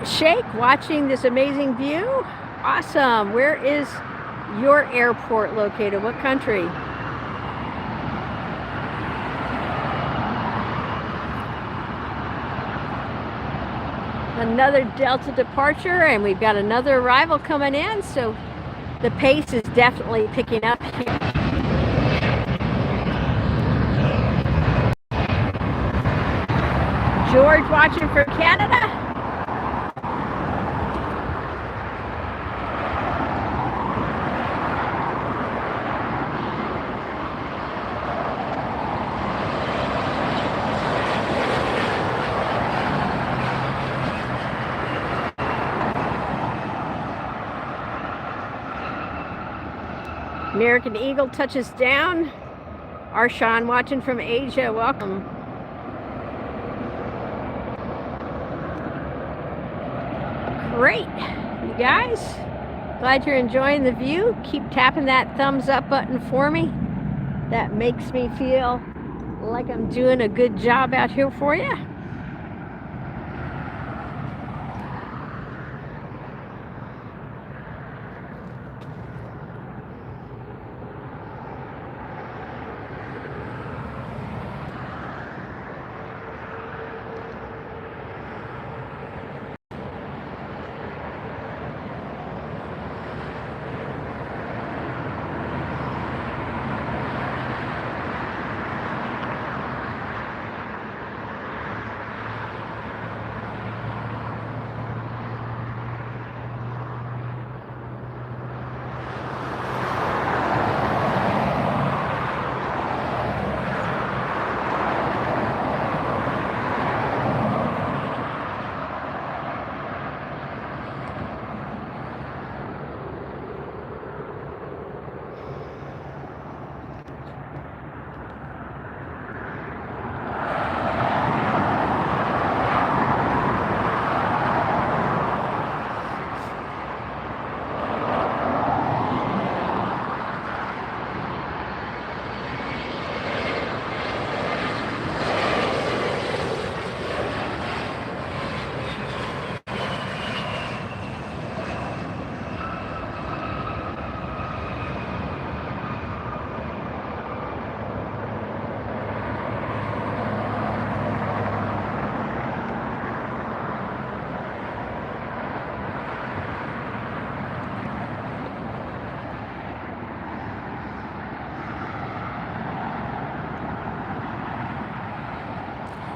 Shake watching this amazing view. Awesome. Where is your airport located? What country? Another Delta departure, and we've got another arrival coming in, so the pace is definitely picking up here. George watching from Canada. American Eagle touches down. Arshan watching from Asia, welcome. Great, you guys. Glad you're enjoying the view. Keep tapping that thumbs up button for me. That makes me feel like I'm doing a good job out here for you.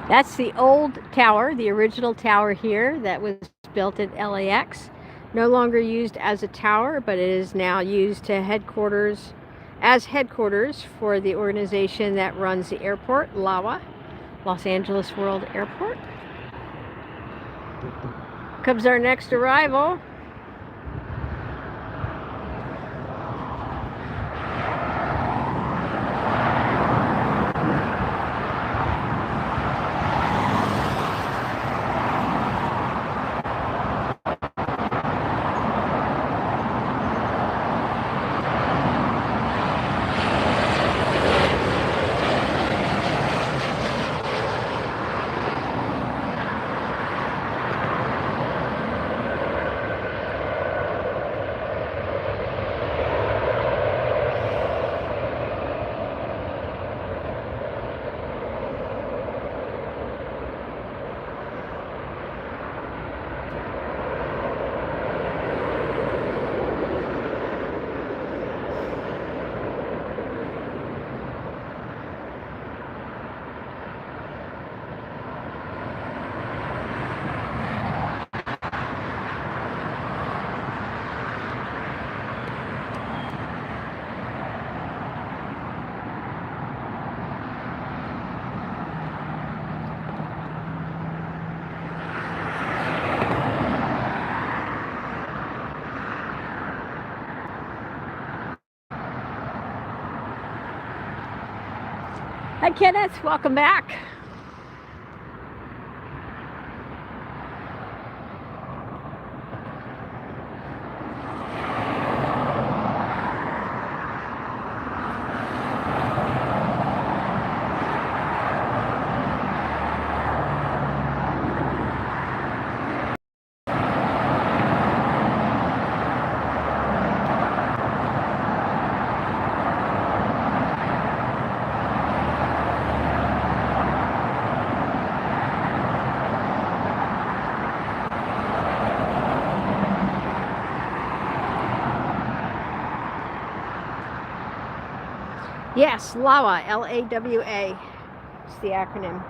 That's the old tower, the original tower here that was built at LAX. No longer used as a tower, but it is now used to headquarters for the organization that runs the airport, LAWA, Los Angeles World Airport. Comes our next arrival. Hi Kenneth, welcome back. Yes, LAWA, L-A-W-A. It's the acronym.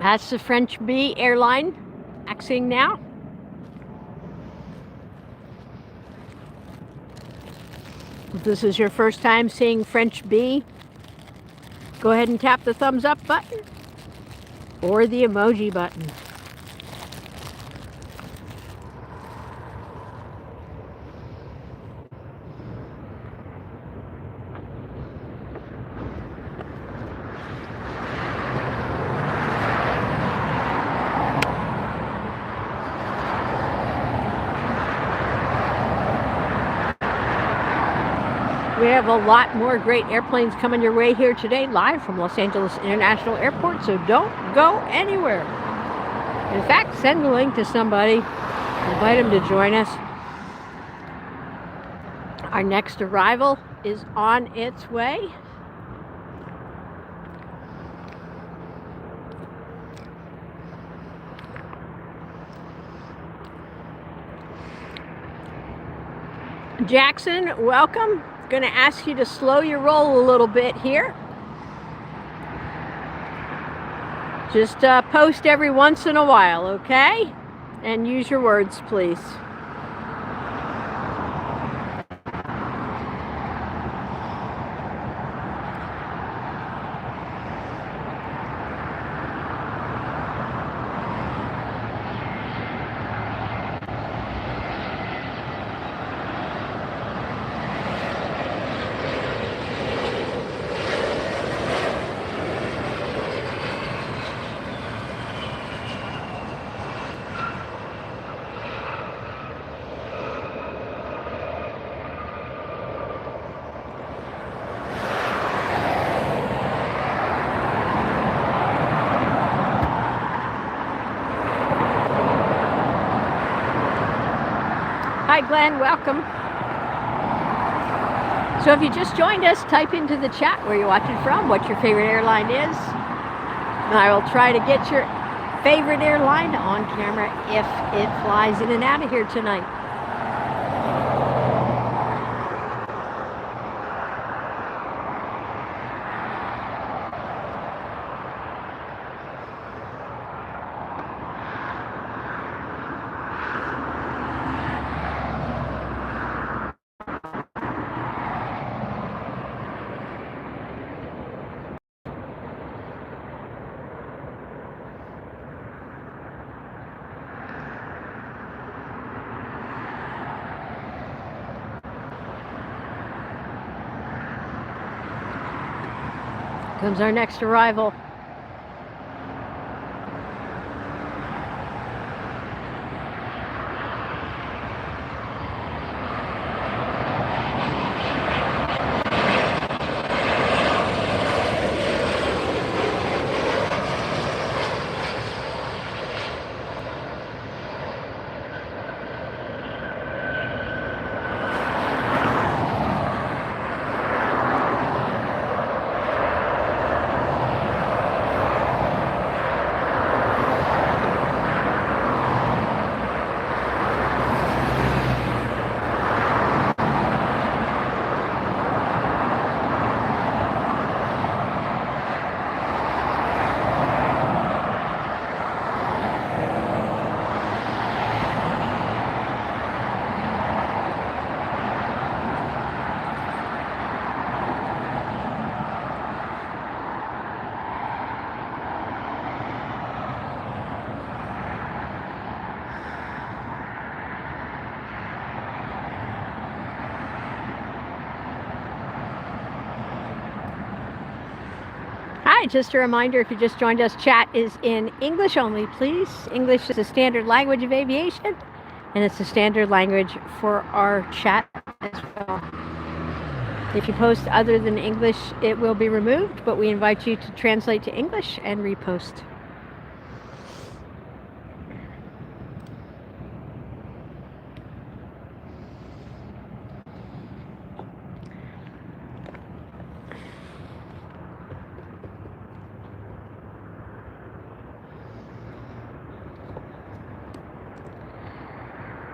That's the French B airline, taxiing now. If this is your first time seeing French B, go ahead and tap the thumbs up button or the emoji button. We have a lot more great airplanes coming your way here today, live from Los Angeles International Airport, so don't go anywhere. In fact, send the link to somebody, invite them to join us. Our next arrival is on its way. Jackson, welcome. Going to ask you to slow your roll a little bit here. Just post every once in a while, okay? And use your words, please. Hi Glenn, welcome. So if you just joined us, type into the chat where you're watching from, what your favorite airline is. And I will try to get your favorite airline on camera if it flies in and out of here tonight. Comes our next arrival. Hi, just a reminder, if you just joined us, chat is in English only, please. English is a standard language of aviation, and it's a standard language for our chat as well. If you post other than English, it will be removed, but we invite you to translate to English and repost.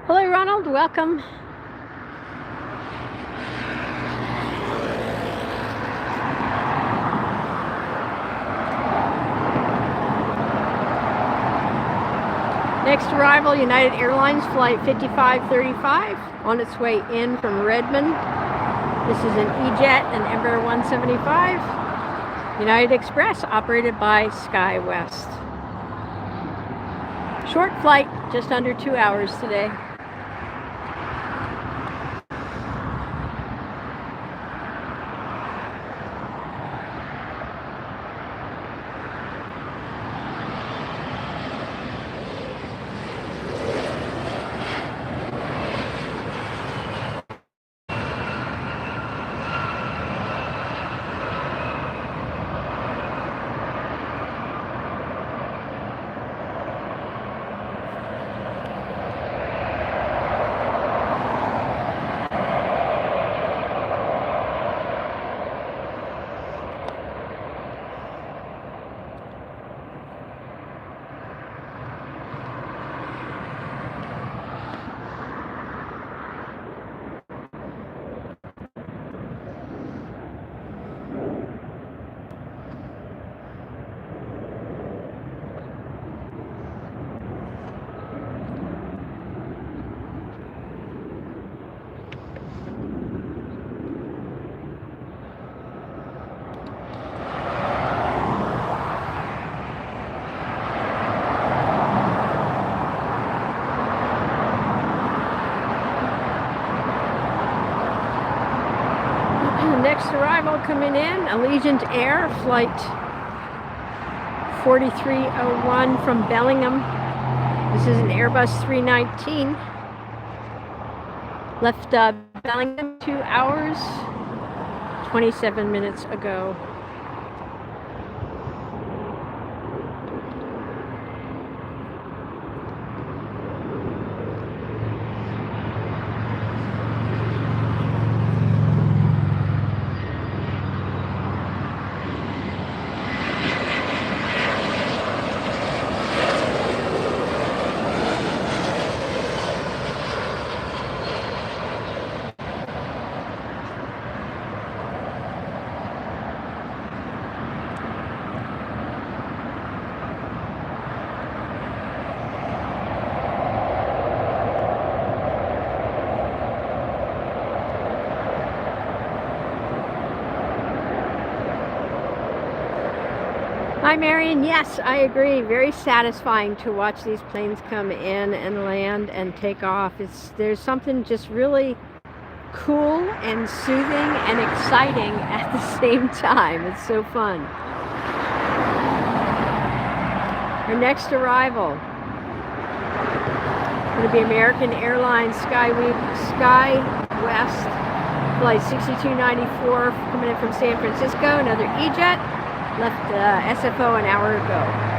Hello, Ronald. Welcome. Next arrival, United Airlines Flight 5535 on its way in from Redmond. This is an E-Jet and Embraer 175. United Express, operated by SkyWest. Short flight, just under 2 hours today. next arrival coming in, Allegiant Air, flight 4301 from Bellingham. This is an Airbus 319. Left Bellingham 2 hours, 27 minutes ago. Hi, Marion. Yes, I agree. Very satisfying to watch these planes come in and land and take off. There's something just really cool and soothing and exciting at the same time. It's so fun. Our next arrival going to be American Airlines SkyWest flight 6294 coming in from San Francisco. Another E-Jet. Left SFO an hour ago.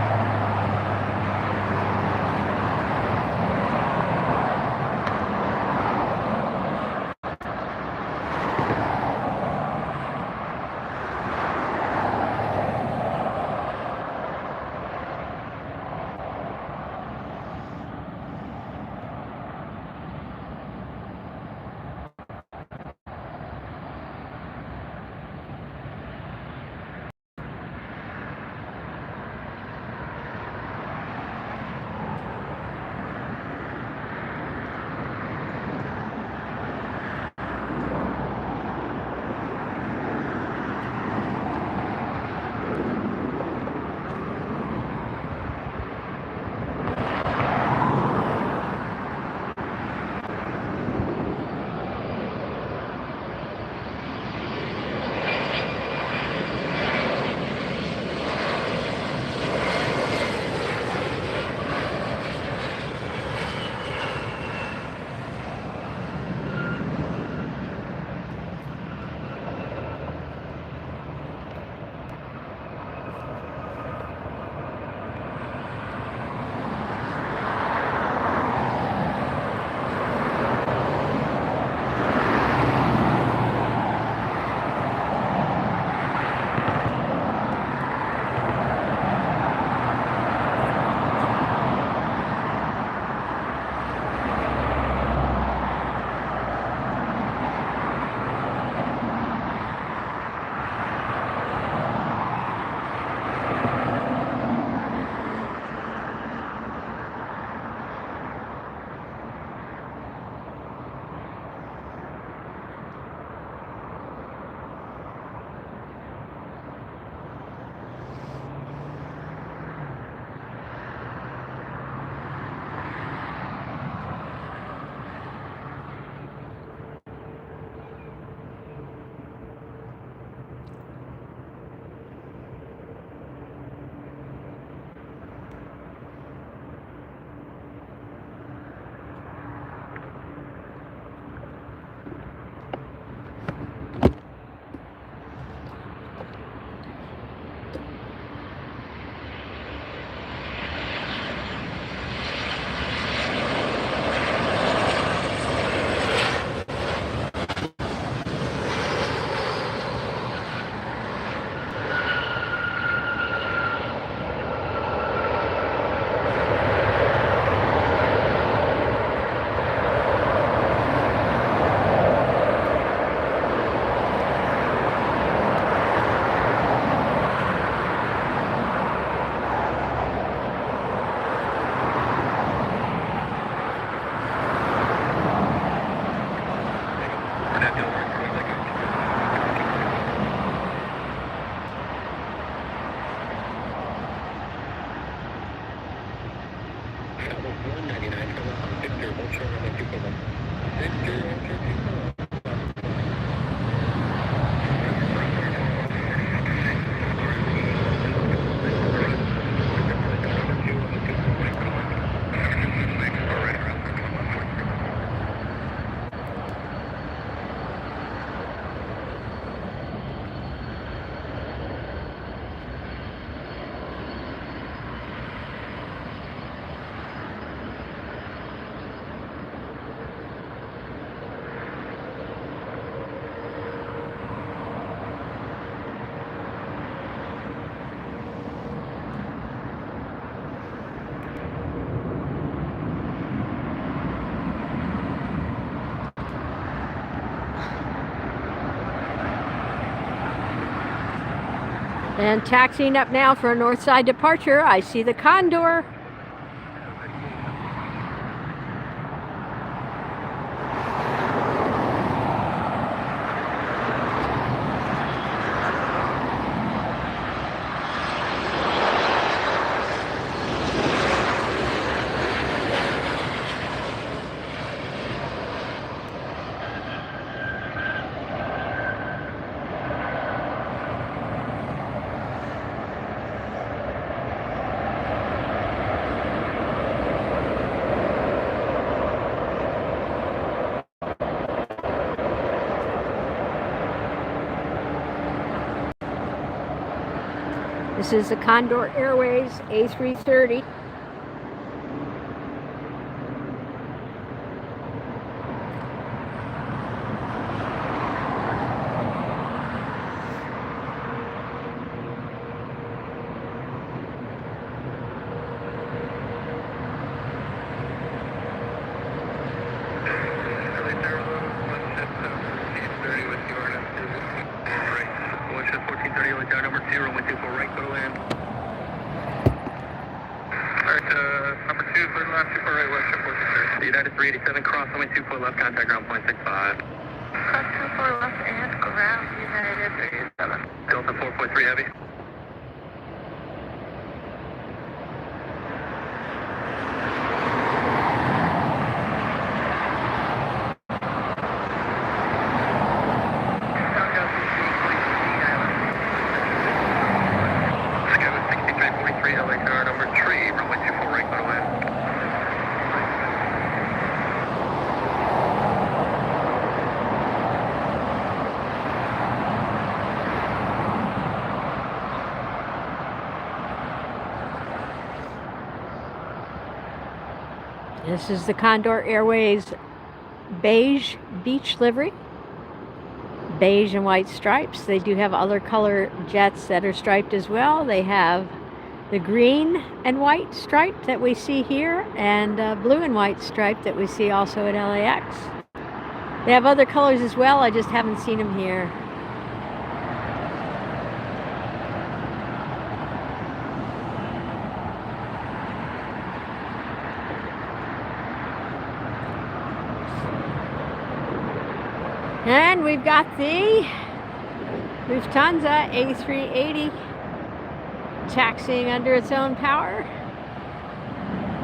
And taxiing up now for a north side departure, I see the Condor. This is the Condor Airways A330. United 387, cross runway 24 left, contact ground point 65. Cross 24 left and ground, United 387. Delta 4.3 heavy. Skyline 6343, LA tower number 3, runway 24 right, go ahead. This is the Condor Airways beige beach livery. Beige and white stripes. They do have other color jets that are striped as well. They have the green and white stripe that we see here, and blue and white stripe that we see also at LAX. They have other colors as well, I just haven't seen them here. And we've got the Lufthansa A380 taxiing under its own power.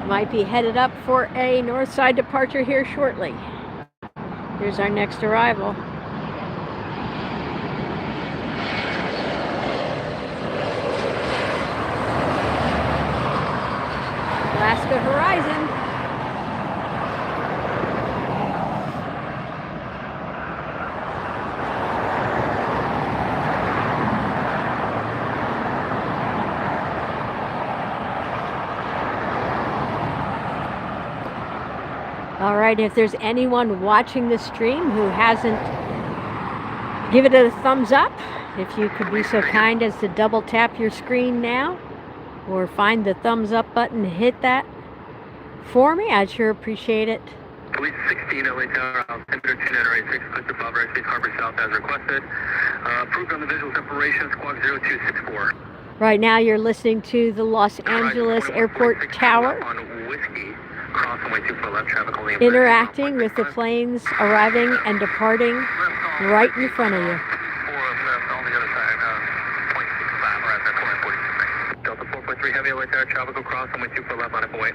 Might be headed up for a north side departure here shortly. Here's our next arrival. Alaska Horizon. All right, if there's anyone watching the stream who hasn't given it a thumbs up, if you could be so kind as to double tap your screen now or find the thumbs up button, hit that for me. I'd sure appreciate it. Police 16 LA Tower, altimeter 2986, click above airspace harbor south as requested. Approved on the visual separation, squawk 0264. Right now you're listening to the Los Angeles Airport Tower, on whiskey. Cross runway 24 left, traffic only. interacting with the planes arriving and departing right in front of you. 4 left on the other side, 0.65, right there, 446. Delta 4.3 heavy LA Tower, traffic cross runway 24 left, line up away.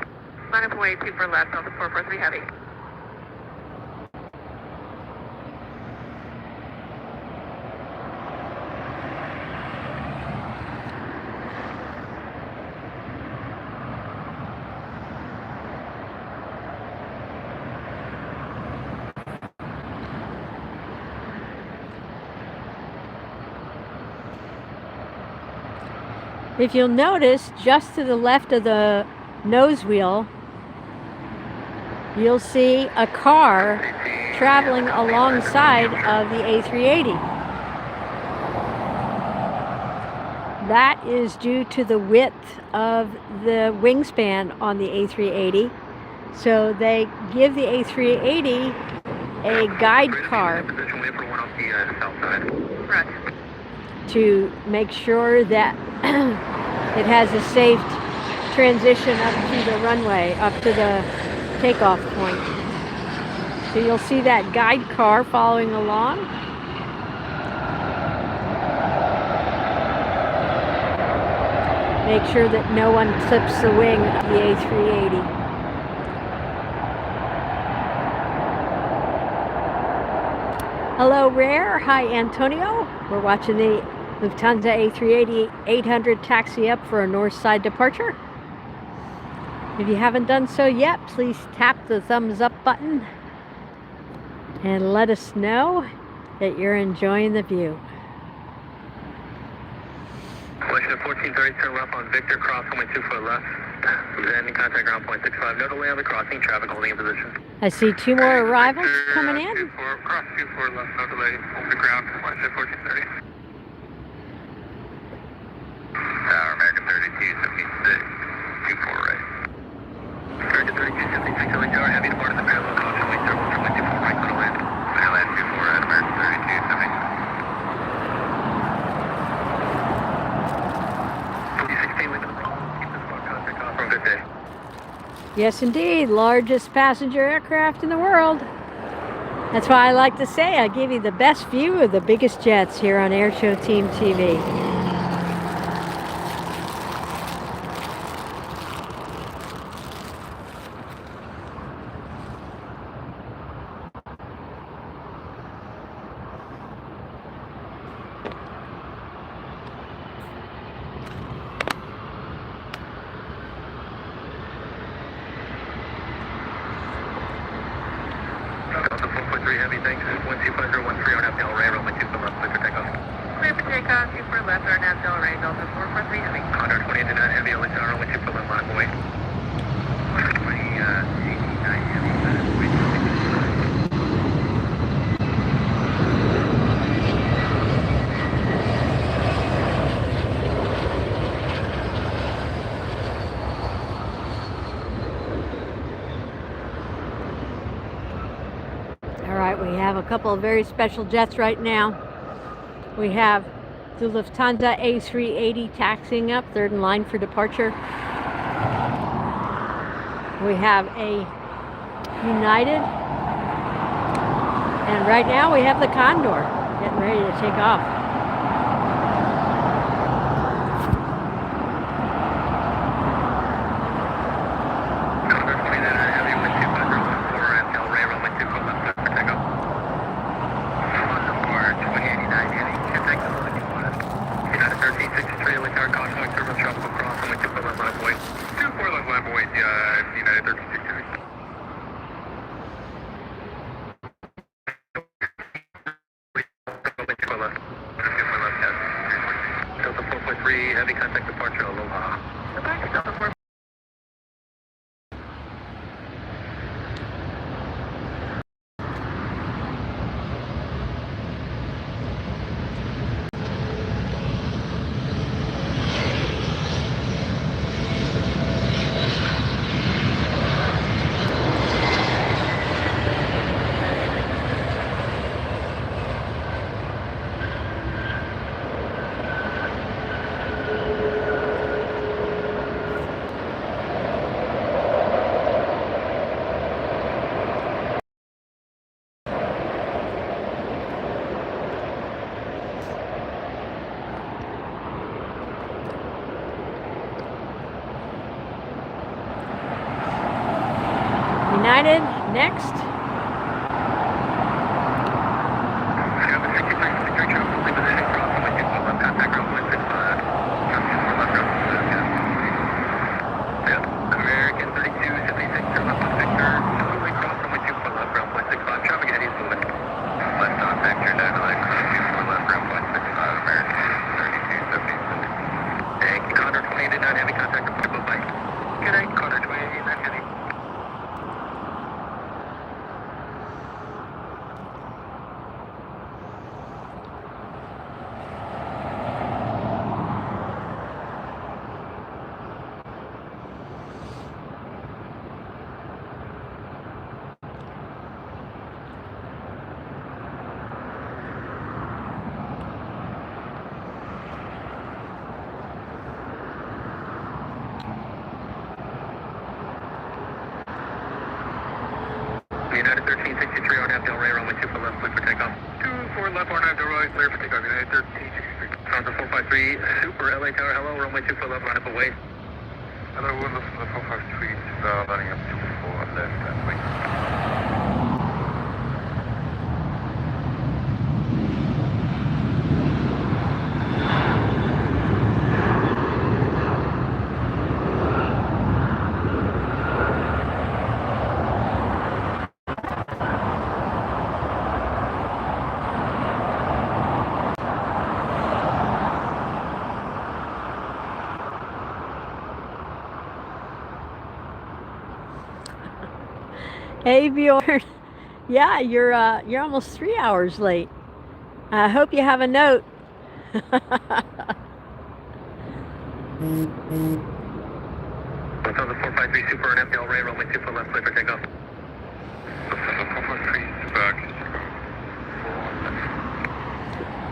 Line up away, 24 left, Delta 443 heavy. If you'll notice, just to the left of the nose wheel, you'll see a car traveling alongside of the A380. That is due to the width of the wingspan on the A380. So they give the A380 a guide car to make sure that it has a safe transition up to the runway, up to the takeoff point. So you'll see that guide car following along. Make sure that no one clips the wing of the A380. Hello, Rare. Hi, Antonio. We're watching the Lufthansa A380 800 taxi up for a north side departure. If you haven't done so yet, please tap the thumbs up button and let us know that you're enjoying the view. Question 1430, turn left on Victor, cross 1.24 left. Then contact ground point 65. No delay on the crossing, traffic holding in position. I see two more arrivals coming in. 24, cross 24 left, no delay, hold the ground, question 1430. Tower, American 3276, 24 right. American 3276, LA Tower, heavy depart in the parallel, caution, wait there, 1.24 right, clear land. Clear land 24 right, American 3276. Yes, indeed. Largest passenger aircraft in the world. That's why I like to say I give you the best view of the biggest jets here on AirshowTeamTV. Heavy, thanks. 125, 013 on FDL Ray, runway 2 for left, clear for takeoff. Clear for takeoff, 2 for left, or nav Delray, Delta 443 heavy. Condor 28 to 9 heavy, LA Tower, runway 2 for left, line away. 89 heavy, wait. We have a couple of very special jets right now. We have the Lufthansa A380 taxiing up, third in line for departure. We have a United. And right now we have the Condor getting ready to take off. Heavy contact departure, aloha. United, next. United 1363 on half Delray, runway 24 left, clear for takeoff. 24 left, on half Delray, clear for takeoff. United 1363. Lufthansa 453, Super LA Tower, hello, runway 24 left, line up away. Hello, Lufthansa 453, lining up 24 left, and wait. Hey Bjorn, yeah, you're almost 3 hours late. I hope you have a note. Lufthansa 453 Super and FDL Ray, runway 24 left, clear for takeoff. Lufthansa 453 back.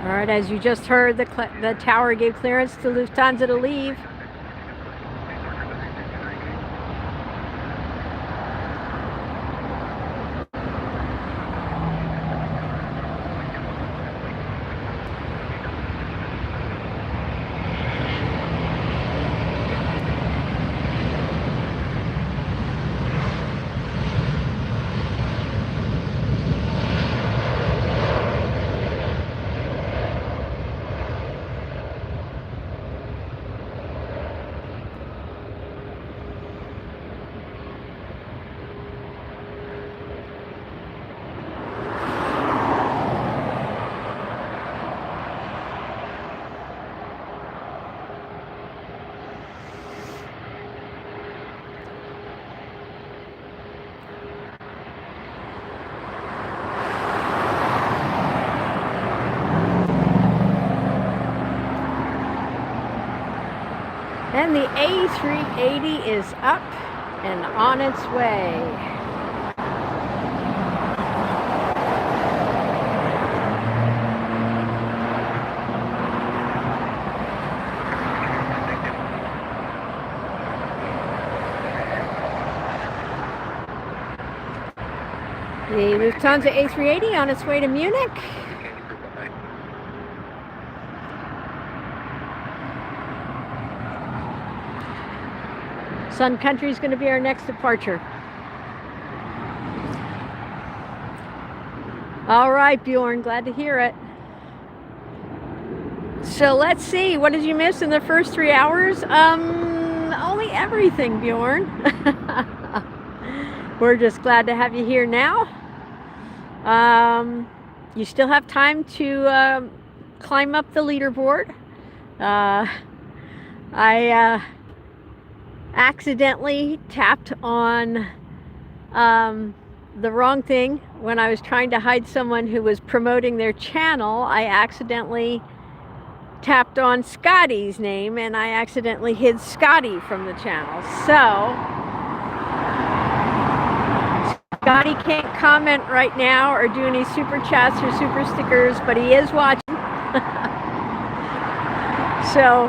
All right, as you just heard, the tower gave clearance to Lufthansa to leave. And the A380 is up and on its way. The Lufthansa A380 on its way to Munich. Sun Country is going to be our next departure. All right, Bjorn, glad to hear it. So let's see, what did you miss in the first 3 hours? Only everything, Bjorn. We're just glad to have you here now. You still have time to climb up the leaderboard. I accidentally tapped on the wrong thing when I was trying to hide someone who was promoting their channel. I accidentally tapped on Scotty's name and I accidentally hid Scotty from the channel. So Scotty can't comment right now or do any super chats or super stickers, but he is watching. So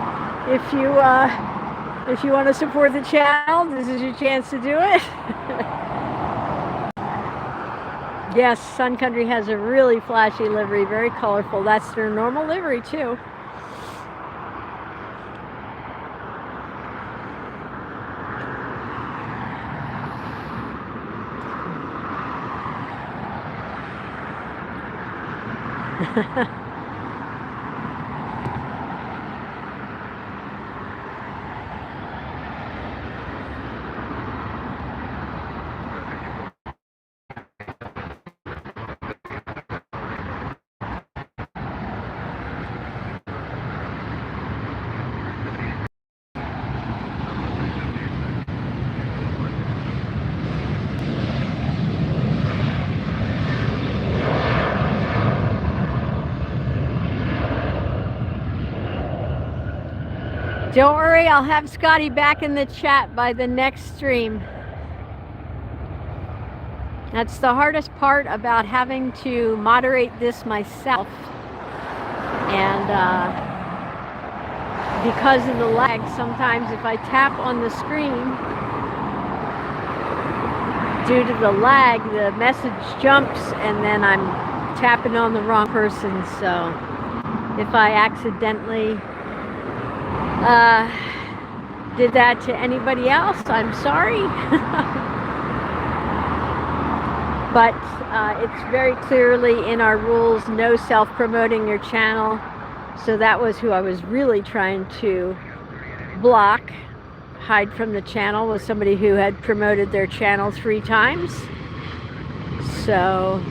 if you want to support the channel, this is your chance to do it. Yes, Sun Country has a really flashy livery, very colorful. That's their normal livery too. Don't worry, I'll have Scotty back in the chat by the next stream. That's the hardest part about having to moderate this myself. And because of the lag, sometimes if I tap on the screen due to the lag, the message jumps and then I'm tapping on the wrong person. So if I accidentally did that to anybody else, I'm sorry. But it's very clearly in our rules, no self-promoting your channel. So that was who I was really trying to block, hide from the channel, was somebody who had promoted their channel 3 times. So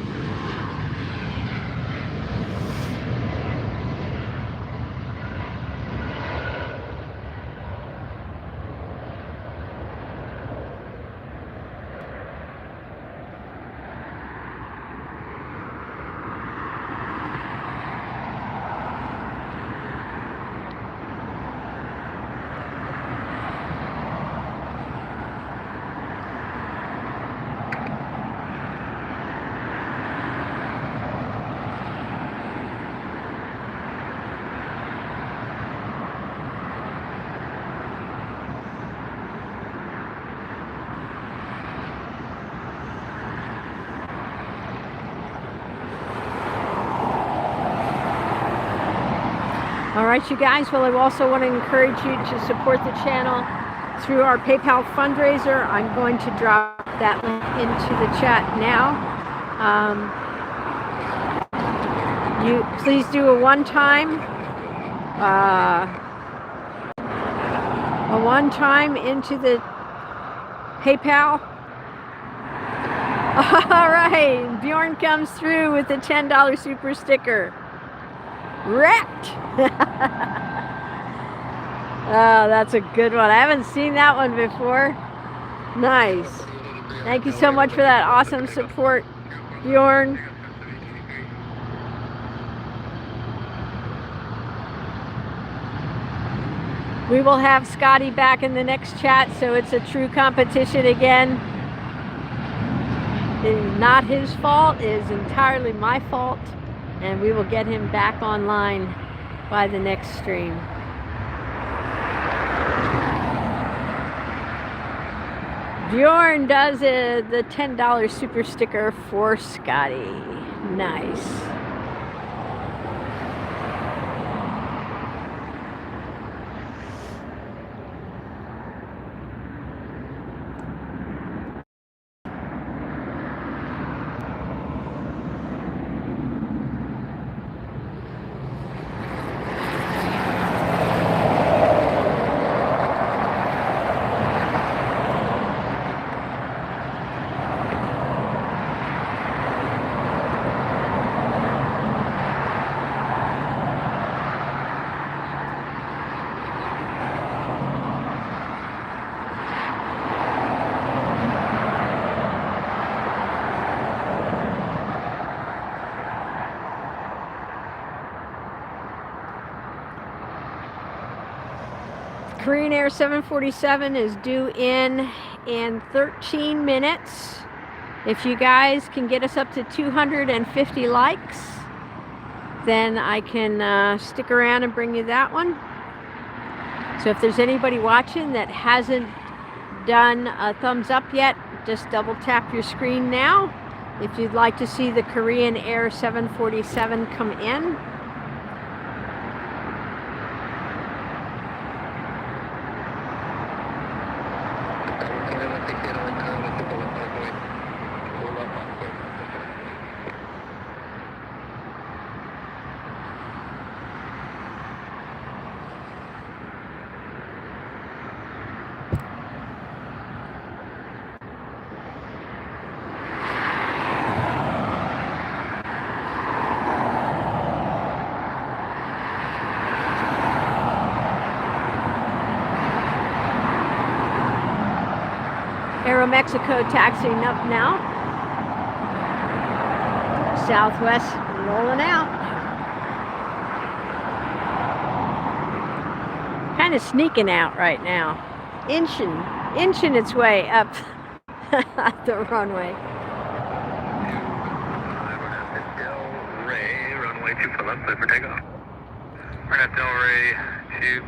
all right, you guys, well, I also want to encourage you to support the channel through our PayPal fundraiser. I'm going to drop that link into the chat now. You please do a one-time into the PayPal. All right, Bjorn comes through with the $10 super sticker. Wrecked. Oh, that's a good one. I haven't seen that one before. Nice. Thank you so much for that awesome support, Bjorn. We will have Scotty back in the next chat, so it's a true competition again. It is not his fault, it is entirely my fault. And we will get him back online by the next stream. Bjorn does the $10 super sticker for Scotty. Nice. Korean Air 747 is due in 13 minutes. If you guys can get us up to 250 likes, then I can stick around and bring you that one. So if there's anybody watching that hasn't done a thumbs up yet, just double tap your screen now if you'd like to see the Korean Air 747 come in. Mexico taxiing up now. Southwest rolling out. Kind of sneaking out right now. Inching its way up the runway. Runway 24 left, clear for takeoff. We're at Del Rey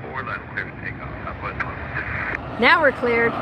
24 left, clear for takeoff. Southwest 12. Now we're cleared.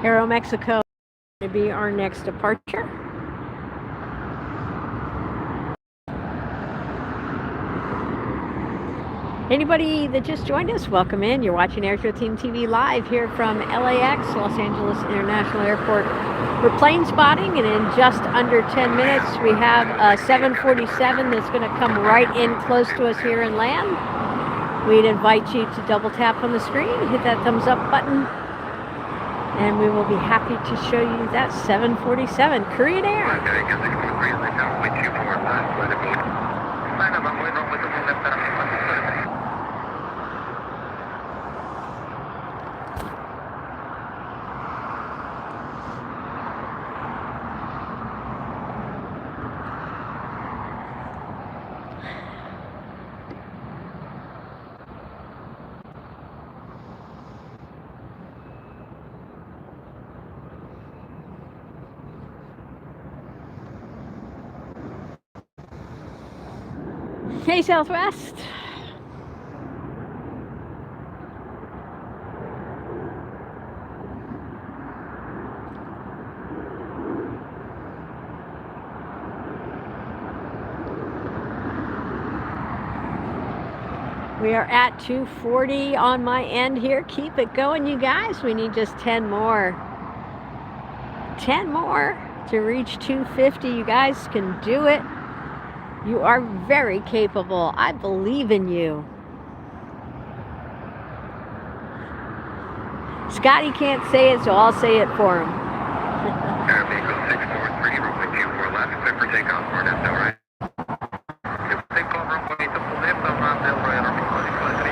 Aeromexico to be our next departure. Anybody that just joined us, welcome in. You're watching AirshowTeamTV live here from LAX, Los Angeles International Airport. We're plane spotting, and in just under 10 minutes, we have a 747 that's going to come right in close to us here and land. We'd invite you to double tap on the screen, hit that thumbs up button, and we will be happy to show you that 747, Korean Air. Hey, Southwest. We are at 240 on my end here. Keep it going, you guys. We need just 10 more. 10 more to reach 250. You guys can do it. You are very capable. I believe in you. Scotty can't say it, so I'll say it for him. Air Vehicle 643, runway 24 left, clear for takeoff, Hornets, all right. Takeoff, runway 24 left, around the right, runway 25 3.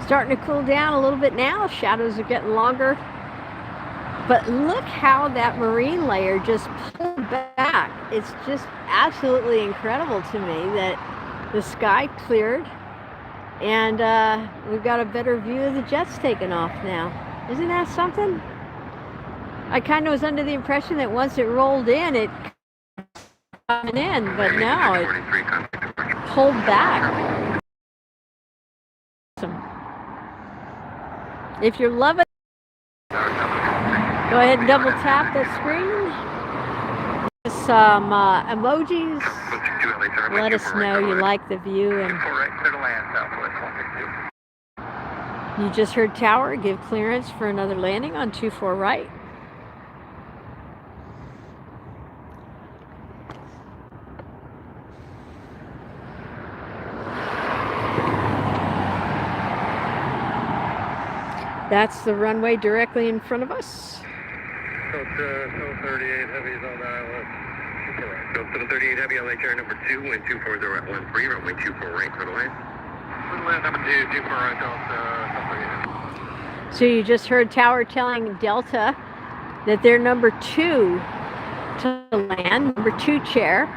Starting to cool down a little bit now. Shadows are getting longer. But look how that marine layer just pulled back. It's just absolutely incredible to me that the sky cleared and we've got a better view of the jets taking off now. Isn't that something? I kind of was under the impression that once it rolled in, it coming in, but no, it pulled back. Awesome. If you're loving it, go ahead and double tap the screen. Some emojis. Let us know you like the view. And you just heard tower give clearance for another landing on 24 right. That's the runway directly in front of us. Go 38 heavies on the island. Go 738 heavy on chair number 2, wind 240 at 13, runway 24 right, clear to land. Wind number 2, 24 right, Delta. So you just heard tower telling Delta that they're number 2 to land, number 2 chair.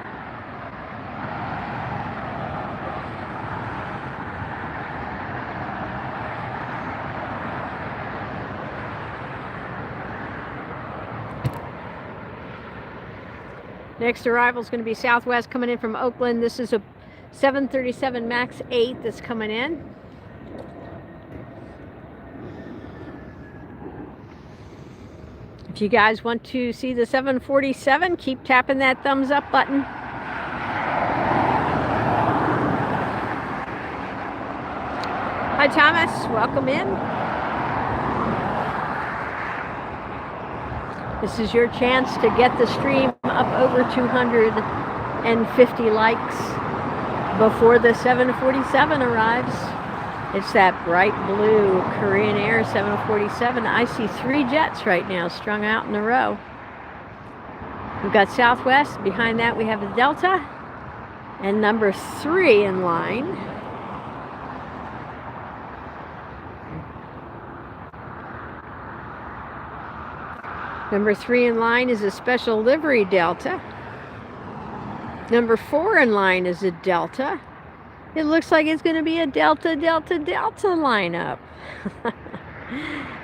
Next arrival is going to be Southwest coming in from Oakland. This is a 737 MAX 8 that's coming in. If you guys want to see the 747, keep tapping that thumbs up button. Hi Thomas, welcome in. This is your chance to get the stream up over 250 likes before the 747 arrives. It's that bright blue Korean Air 747. I see 3 jets right now strung out in a row. We've got Southwest. Behind that we have the Delta. And number 3 in line. Number 3 in line is a special livery Delta. Number 4 in line is a Delta. It looks like it's going to be a Delta, Delta, Delta lineup.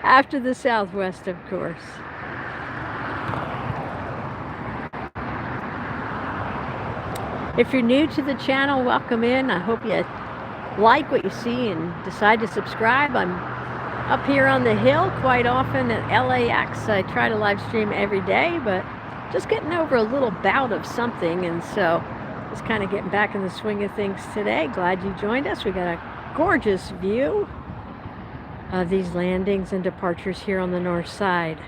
After the Southwest, of course. If you're new to the channel, welcome in. I hope you like what you see and decide to subscribe. I'm up here on the hill quite often at LAX. I try to live stream every day, but just getting over a little bout of something, and so just kind of getting back in the swing of things today. Glad you joined us. We got a gorgeous view of these landings and departures here on the north side.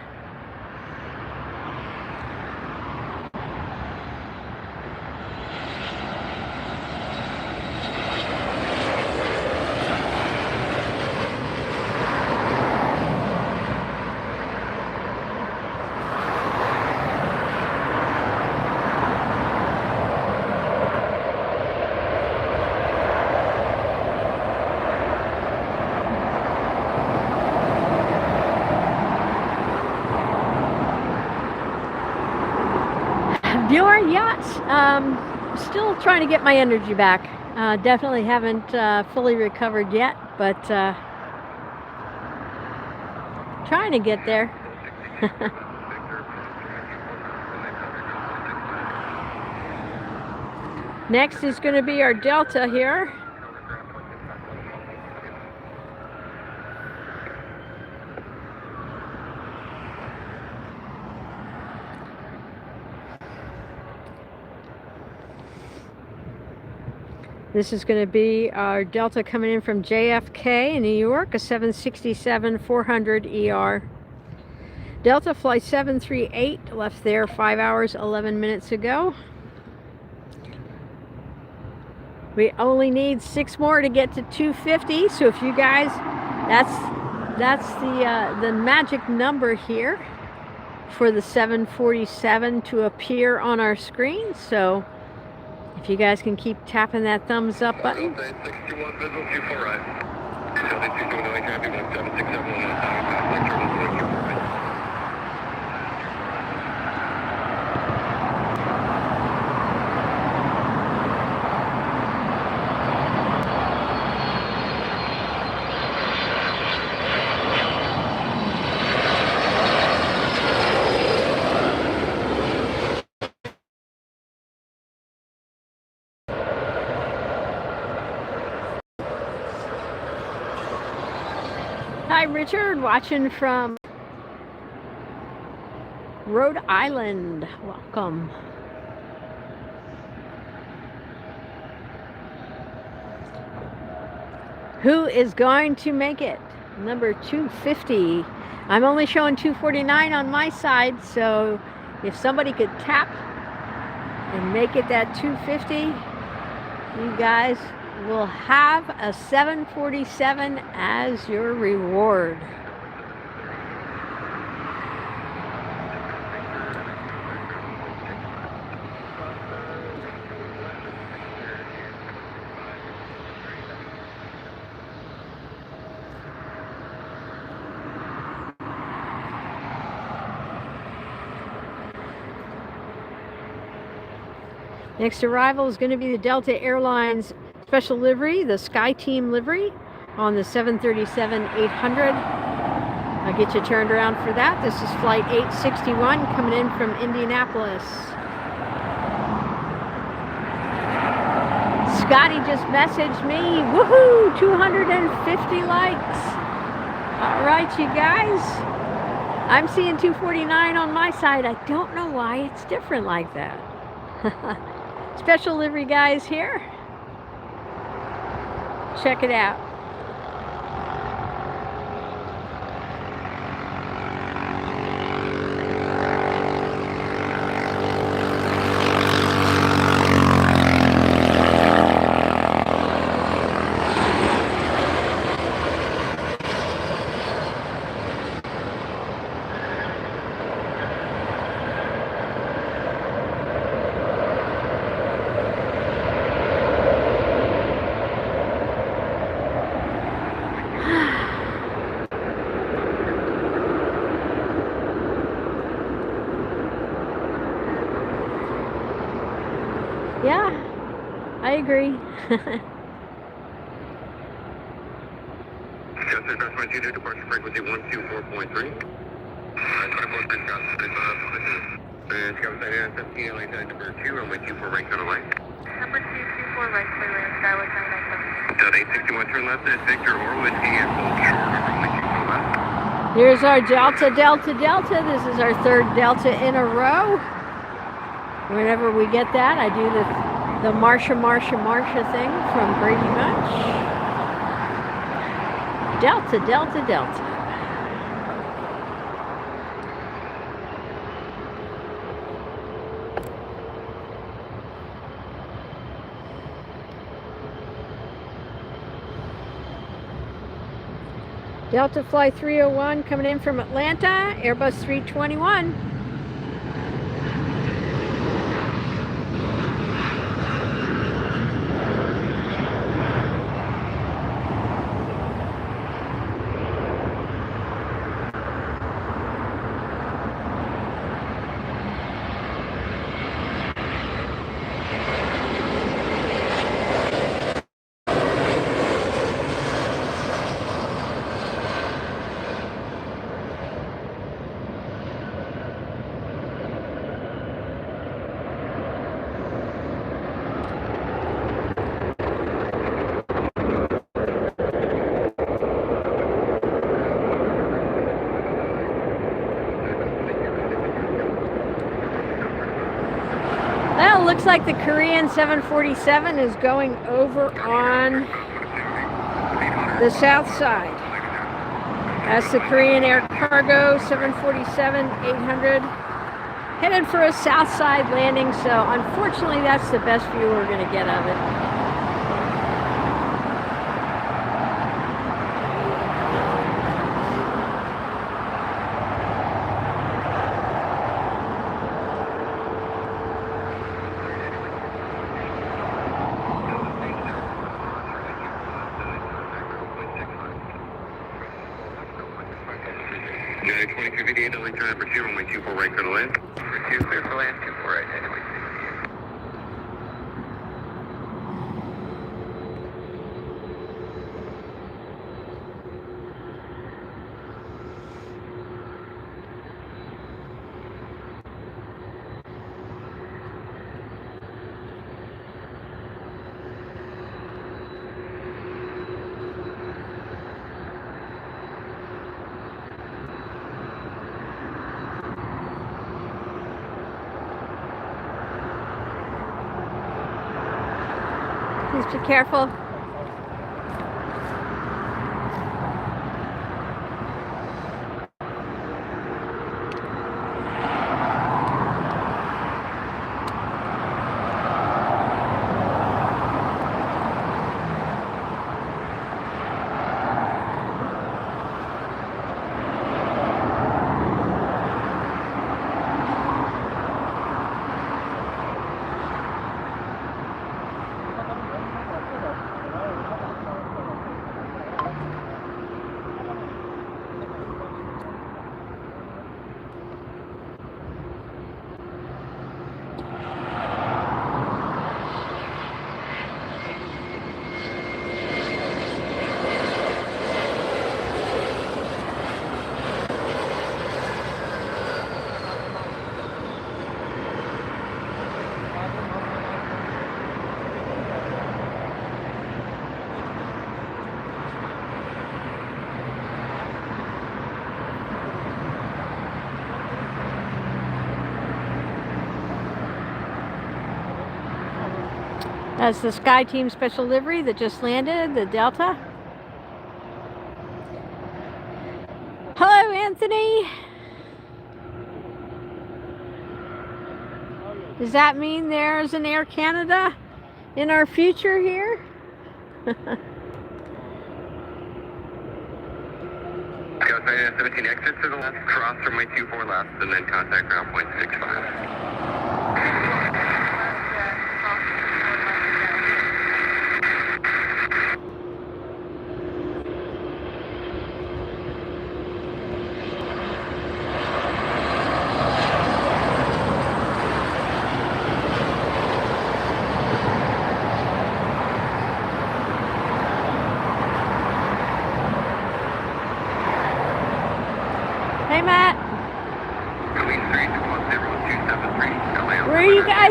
Bjorn Yachts, still trying to get my energy back. Definitely haven't fully recovered yet, but trying to get there. Next is going to be our Delta here. This is going to be our Delta coming in from JFK in New York, a 767-400 ER. Delta flight 738 left there 5 hours 11 minutes ago. We only need 6 more to get to 250. So if you guys, that's the magic number here for the 747 to appear on our screen. So if you guys can keep tapping that thumbs up button. Hi Richard, watching from Rhode Island. Welcome. Who is going to make it? Number 250. I'm only showing 249 on my side, so if somebody could tap and make it that 250, you guys will have a 747 as your reward. Next arrival is going to be the Delta Airlines special livery, the SkyTeam livery on the 737-800. I'll get you turned around for that. This is flight 861 coming in from Indianapolis. Scotty just messaged me, woohoo, 250 likes. All right, you guys. I'm seeing 249 on my side. I don't know why it's different like that. Special livery guys here. Check it out. hungry. Delta Cross 22, departure frequency 124.3. And Skyline Air 17, LA number 2, runway 24 right, turn left. Number 224 right, clear land, Skyline 997. Delta 861, turn left at Victor or Whiskey and hold short of runway 24 left. Here's our Delta, Delta, Delta. This is our third Delta in a row. Whenever we get that, I do the Marsha, Marsha, Marsha thing from Brady Bunch. Delta, Delta, Delta. Delta Flight 301 coming in from Atlanta, Airbus 321. Well, looks like the Korean 747 is going over on the south side. That's the Korean Air Cargo 747-800 headed for a south side landing. So unfortunately, that's the best view we're going to get of it. United 2358, LA turn number 2, runway 24 right, clear to land. Number 2, clear for land, 24 right, anyway. Please be careful. That's the SkyTeam special livery that just landed, the Delta. Hello, Anthony. Does that mean there's an Air Canada in our future here? Cathay 17, exit to the left, cross runway 24 left, and then contact ground point 65.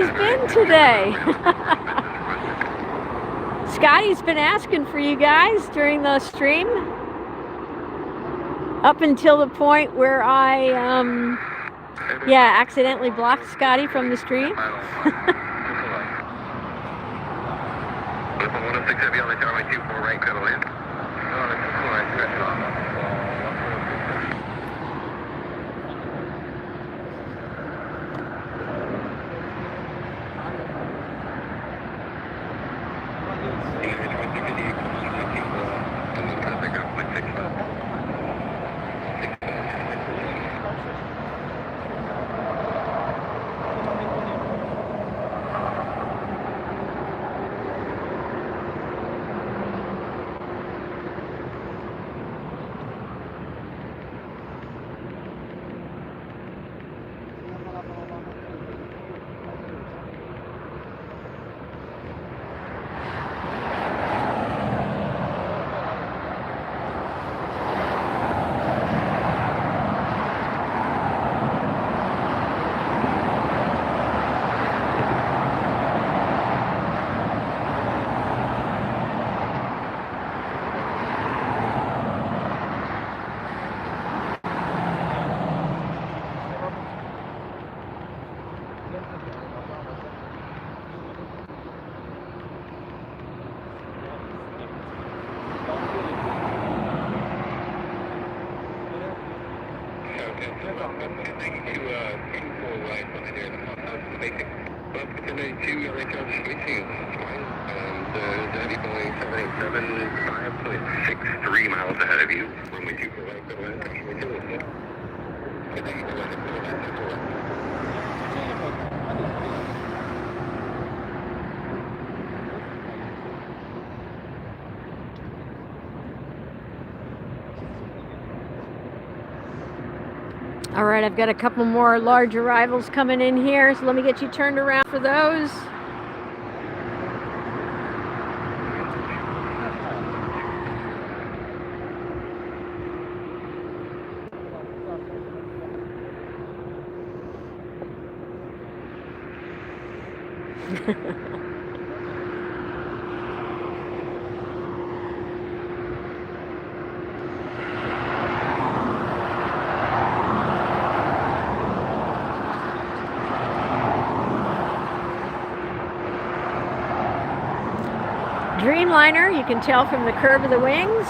guys been today? Scotty's been asking for you guys during the stream. Up until the point where I, accidentally blocked Scotty from the stream. All right, I've got a couple more large arrivals coming in here, so let me get you turned around for those. Dreamliner, you can tell from the curve of the wings.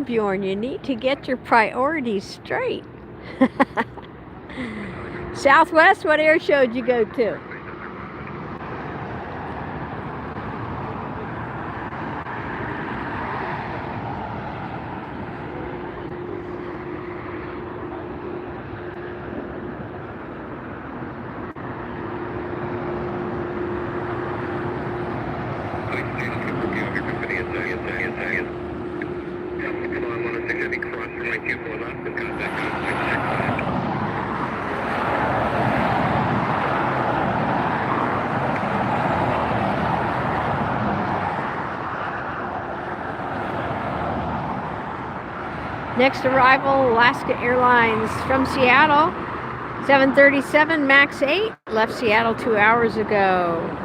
Bjorn, you need to get your priorities straight. Southwest, what air show did you go to? Next arrival, Alaska Airlines from Seattle, 737 MAX 8, left Seattle 2 hours ago.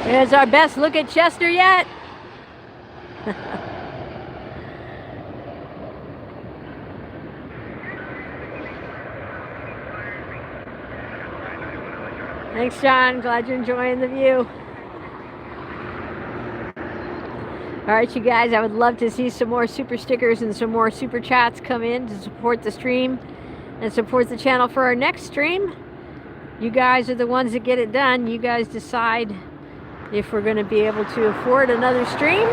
There's our best look at Chester yet. Thanks, John. Glad you're enjoying the view. All right, you guys, I would love to see some more super stickers and some more super chats come in to support the stream and support the channel for our next stream. You guys are the ones that get it done. You guys decide if we're going to be able to afford another stream.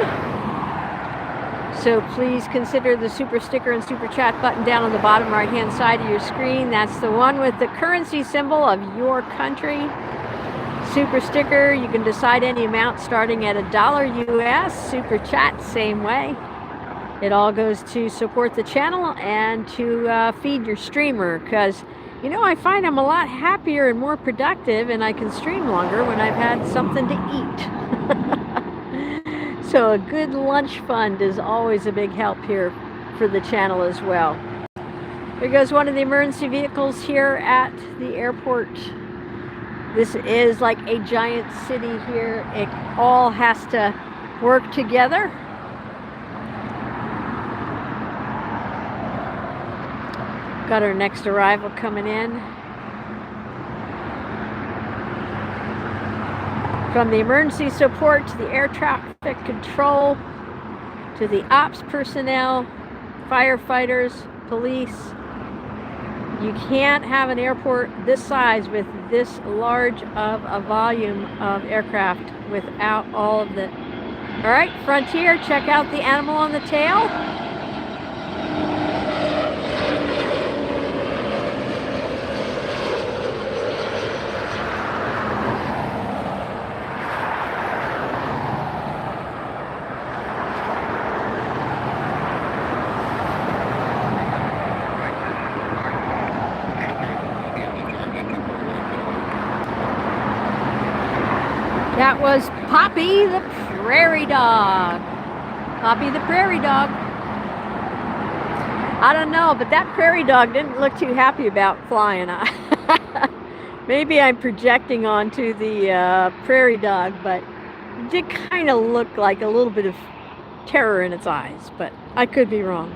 So please consider the super sticker and super chat button down on the bottom right hand side of your screen. That's the one with the currency symbol of your country. Super sticker, you can decide any amount starting at $1 US. Super chat, same way. It all goes to support the channel and to feed your streamer, because you know, I find I'm a lot happier and more productive, and I can stream longer when I've had something to eat. So a good lunch fund is always a big help here for the channel as well. Here goes one of the emergency vehicles here at the airport. This is like a giant city here. It all has to work together. Got our next arrival coming in. From the emergency support to the air traffic control to the ops personnel, firefighters, police. You can't have an airport this size with this large of a volume of aircraft without all of the... All right, Frontier, check out the animal on the tail. That was Poppy the prairie dog. Poppy the prairie dog. I don't know, but that prairie dog didn't look too happy about flying. Maybe I'm projecting onto the prairie dog, but it did kind of look like a little bit of terror in its eyes, but I could be wrong.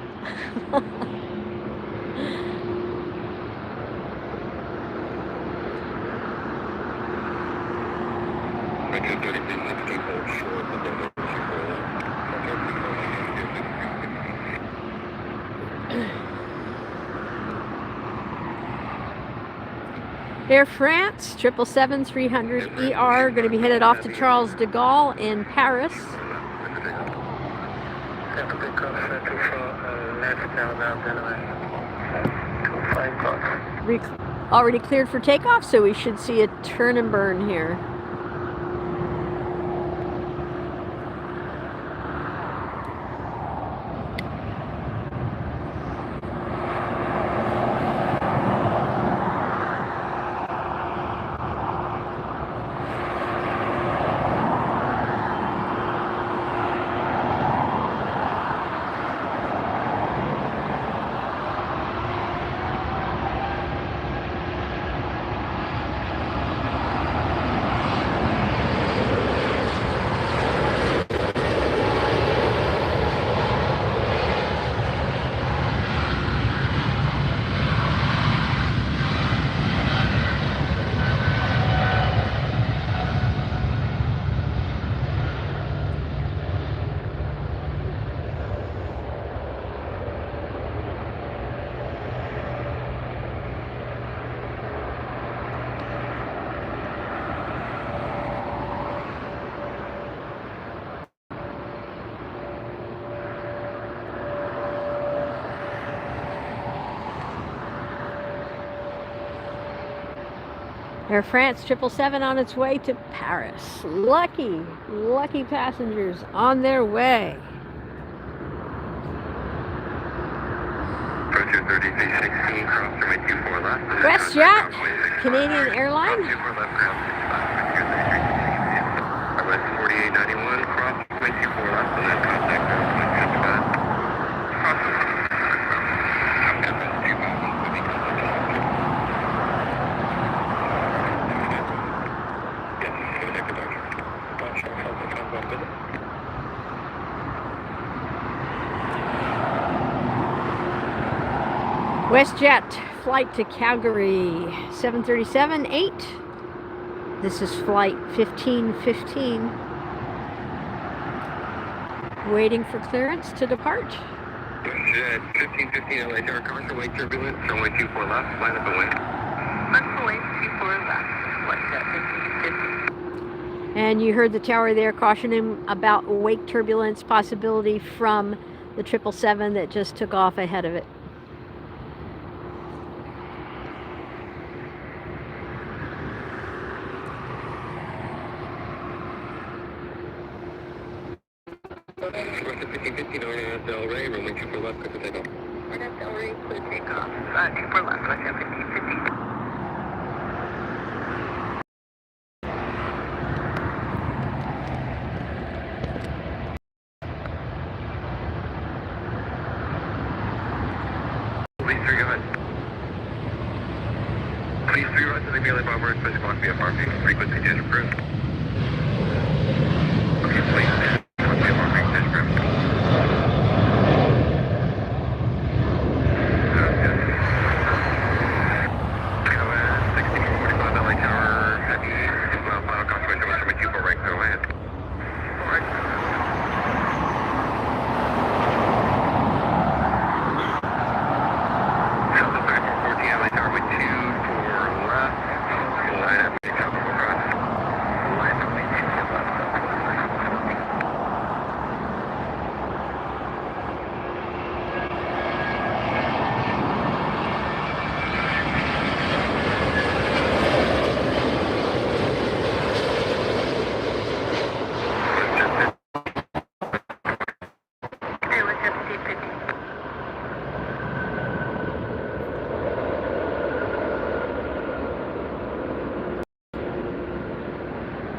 Air France 777-300ER going to be headed off to Charles de Gaulle in Paris. Already cleared for takeoff, so we should see a turn and burn here. Air France 777 on its way to Paris. Lucky, lucky passengers on their way. WestJet, Canadian Airline. WestJet flight to Calgary, 737-8. This is flight 1515. Waiting for clearance to depart. WestJet 1515 LA Tower, commercial wake turbulence, runway 24 left, line up and wind. Runway 24 left, WestJet 1550. And you heard the tower there cautioning about wake turbulence possibility from the 777 that just took off ahead of it. WestJet 1515, RNS Del Rey, runway 24 left, clear for takeoff. RNS Del Rey, clear takeoff. 24 left, WestJet 1550. Please 3, go ahead. Please 3, right to the Melee Bomber, special block VFR, frequency change approved. Okay, please, VFR, change approved.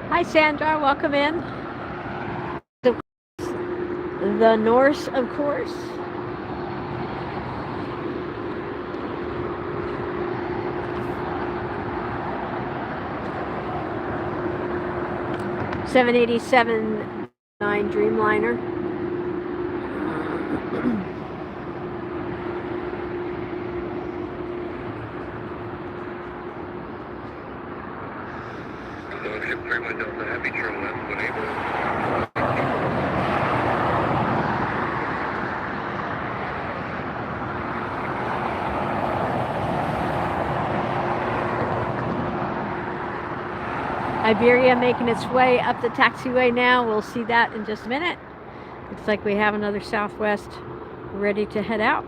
Hi Sandra, welcome in. The Norse, of course. (787-9) Dreamliner. Ship 31 Delta Heavy, turn left when able. Iberia making its way up the taxiway now. We'll see that in just a minute. Looks like we have another Southwest ready to head out.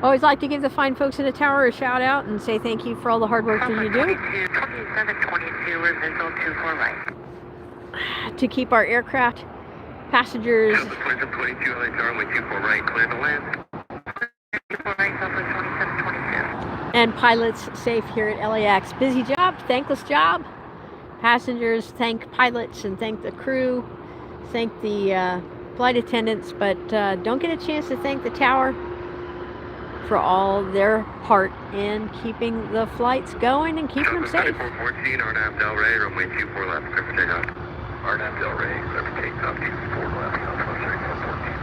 Always like to give the fine folks in the tower a shout out and say thank you for all the hard work that you do 2722, reversal 24 right. to keep our aircraft, passengers, 22 LA Tower, runway 24 right, clear to land. 24 right, Southwest 2722. and pilots safe here at LAX. Busy job, thankless job. Passengers thank pilots and thank the crew, thank the flight attendants, but don't get a chance to thank the tower for all their part in keeping the flights going and keeping them safe. 414, RNAV Del Rey, runway 24 left, clear for takeoff. RNAV Del Rey, clear for takeoff, 24 left, Southwest 3414.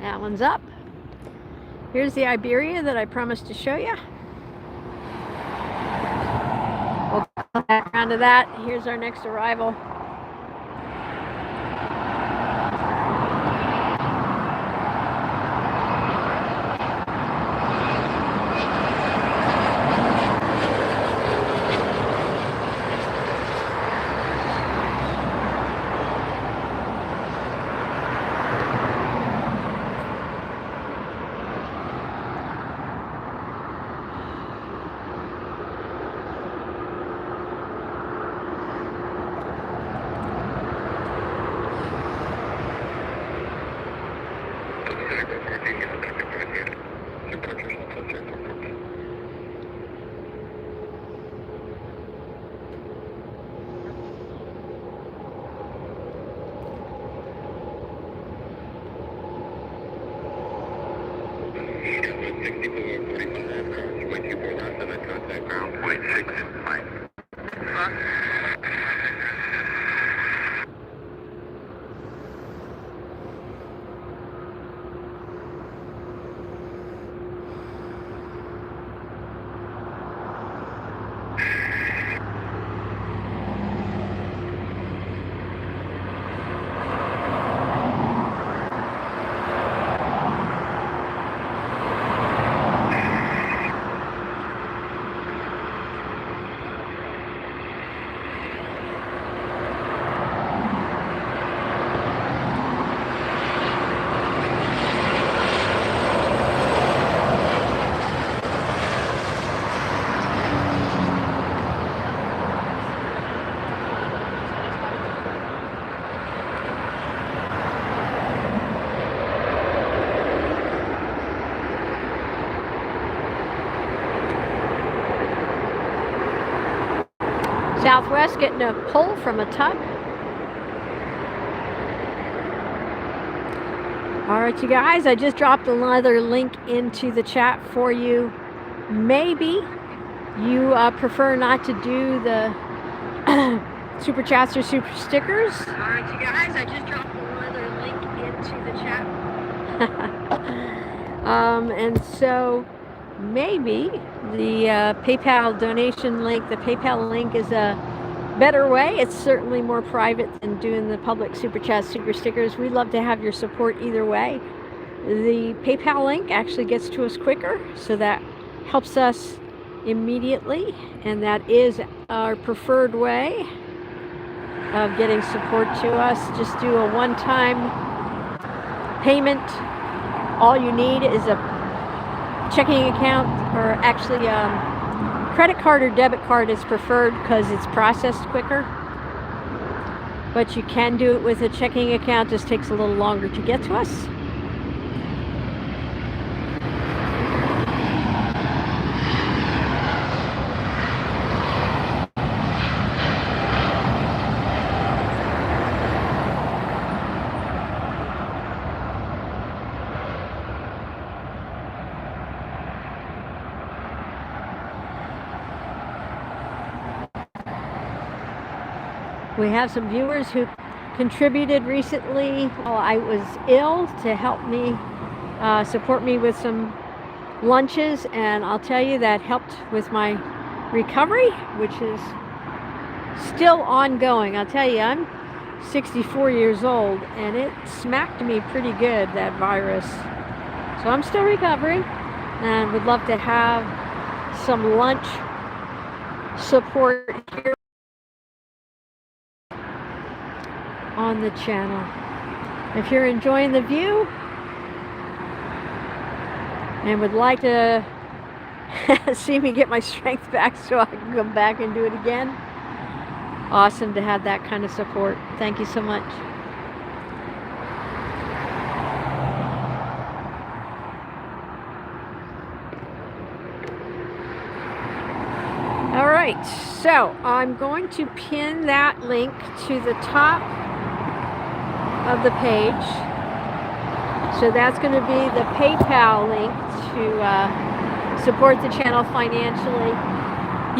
That one's up. Here's the Iberia that I promised to show you. We'll come back around to that. Here's our next arrival. Southwest getting a pull from a tug. All right, you guys, I just dropped another link into the chat for you. Maybe you prefer not to do the super chats or super stickers. All right, you guys, I just dropped another link into the chat. And so maybe the PayPal donation link, the PayPal link is a better way. It's certainly more private than doing the public super chats, super stickers. We'd love to have your support either way. The PayPal link actually gets to us quicker, so that helps us immediately, and that is our preferred way of getting support to us. Just do a one-time payment. All you need is a checking account, or actually credit card or debit card is preferred because it's processed quicker. But you can do it with a checking account, just takes a little longer to get to us. We have some viewers who contributed recently while I was ill to help me, support me with some lunches, and I'll tell you that helped with my recovery, which is still ongoing. I'll tell you, I'm 64 years old, and it smacked me pretty good, that virus. So I'm still recovering, and would love to have some lunch support here on the channel. If you're enjoying the view and would like to see me get my strength back so I can come back and do it again, awesome to have that kind of support. Thank you so much. All right, so I'm going to pin that link to the top of the page. So that's going to be the PayPal link to support the channel financially.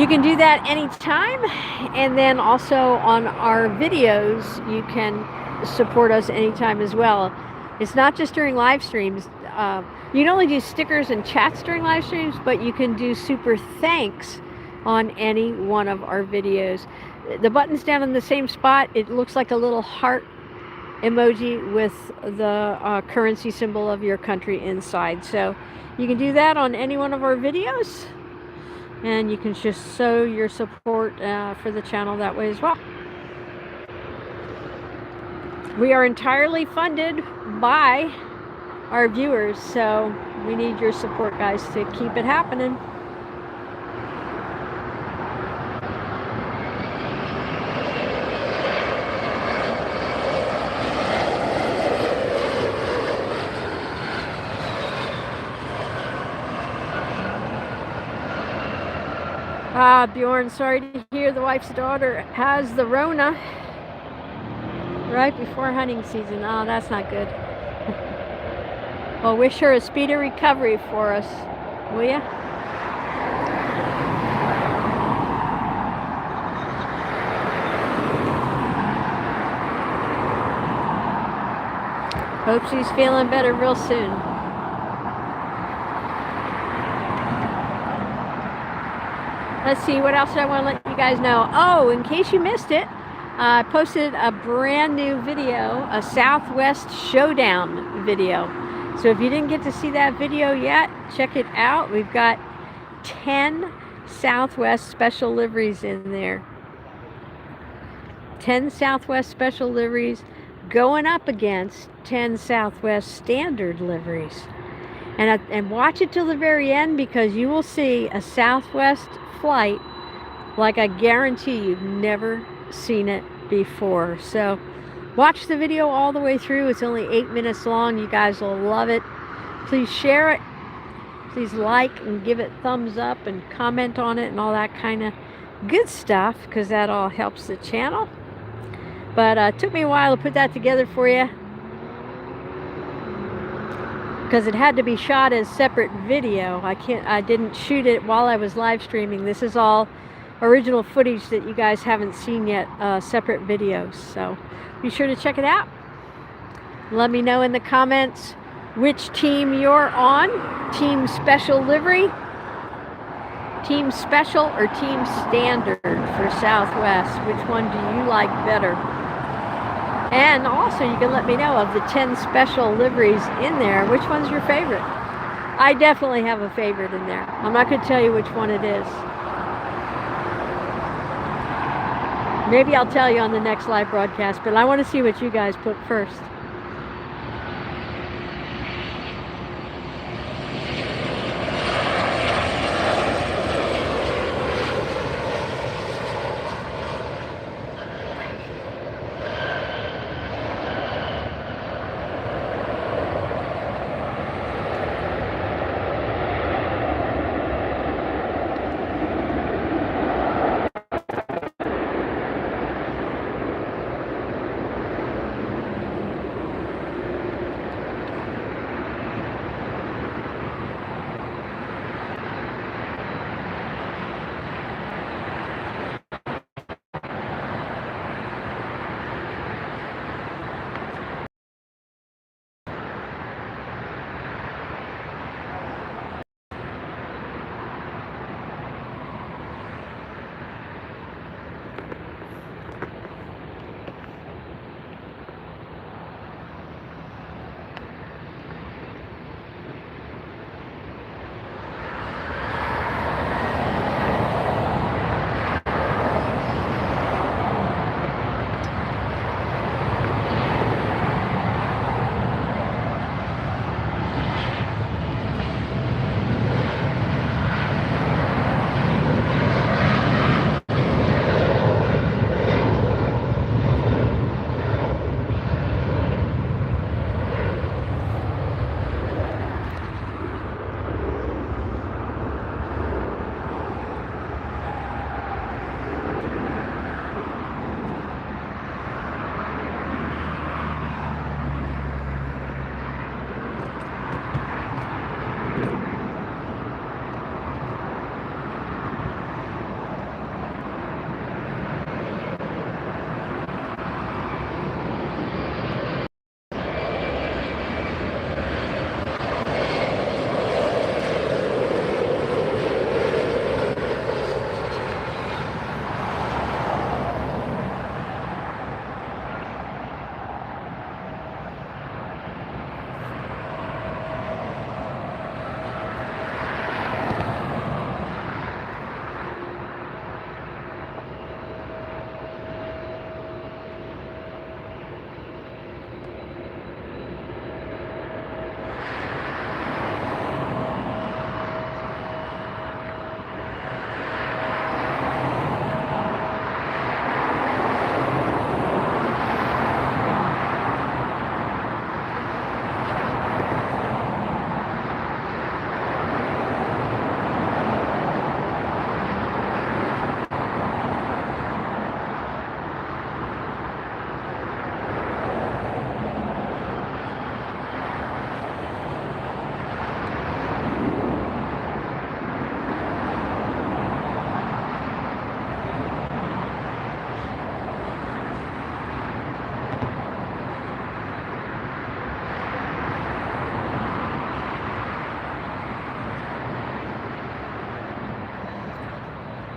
You can do that anytime, and then also on our videos you can support us anytime as well. It's not just during live streams. You can only do stickers and chats during live streams, but you can do super thanks on any one of our videos. The button's down in the same spot. It looks like a little heart emoji with the currency symbol of your country inside. So you can do that on any one of our videos, and you can just show your support for the channel that way as well. We are entirely funded by our viewers, so we need your support, guys, to keep it happening. Bjorn, sorry to hear the wife's daughter has the Rona right before hunting season. Oh, that's not good. Well, wish her a speedy recovery for us, will ya? Hope she's feeling better real soon. Let's see, what else I want to let you guys know. Oh, in case you missed it, I posted a brand new video, a Southwest Showdown video. So if you didn't get to see that video yet, check it out. We've got 10 Southwest special liveries in there. 10 Southwest special liveries going up against 10 Southwest standard liveries. And watch it till the very end, because you will see a Southwest flight like I guarantee you've never seen it before. So watch the video all the way through. It's only 8 minutes long. You guys will love it. Please share it. Please like and give it thumbs up and comment on it and all that kind of good stuff, because that all helps the channel. But it took me a while to put that together for you, because it had to be shot as separate video. I didn't shoot it while I was live streaming. This is all original footage that you guys haven't seen yet, separate videos. So be sure to check it out. Let me know in the comments which team you're on. Team Special Livery, Team Special, or Team Standard for Southwest. Which one do you like better? And also you can let me know, of the 10 special liveries in there, which one's your favorite? I definitely have a favorite in there. I'm not going to tell you which one it is. Maybe I'll tell you on the next live broadcast, but I want to see what you guys put first.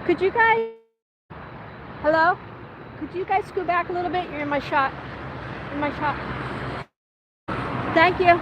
Could you guys, hello? Could you guys scoot back a little bit? You're in my shot. In my shot. Thank you.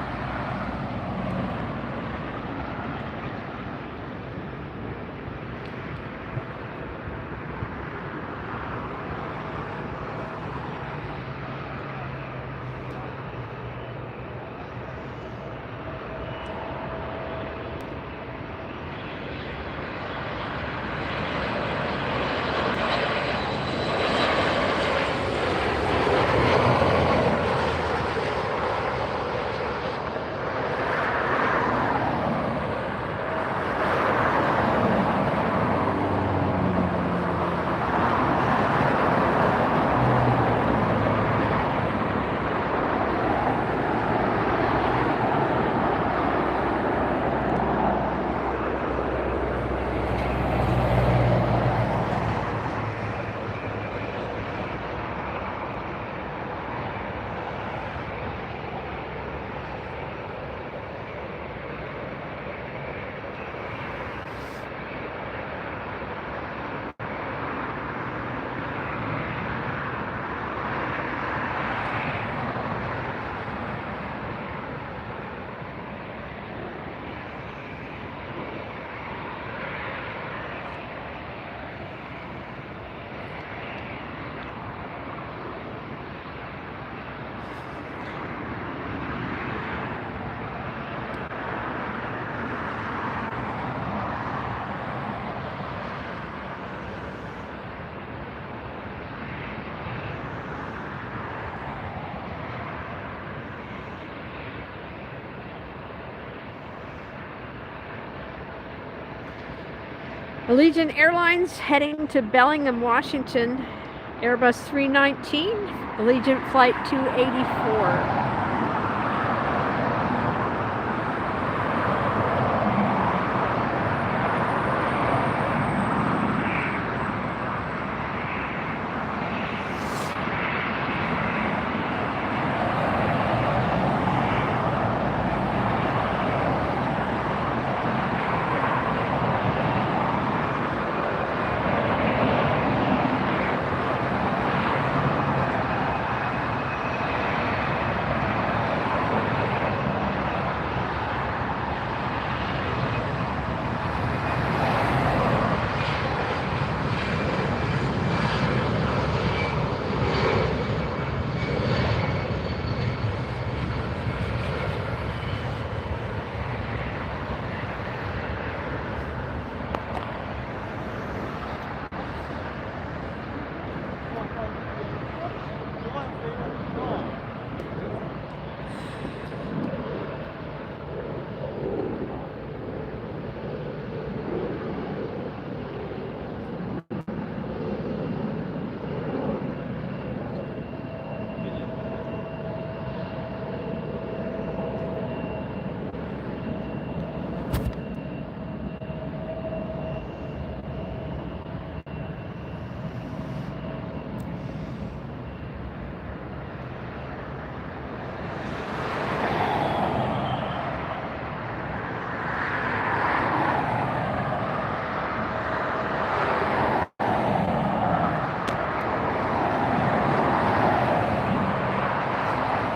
Allegiant Airlines heading to Bellingham, Washington. Airbus 319, Allegiant Flight 284.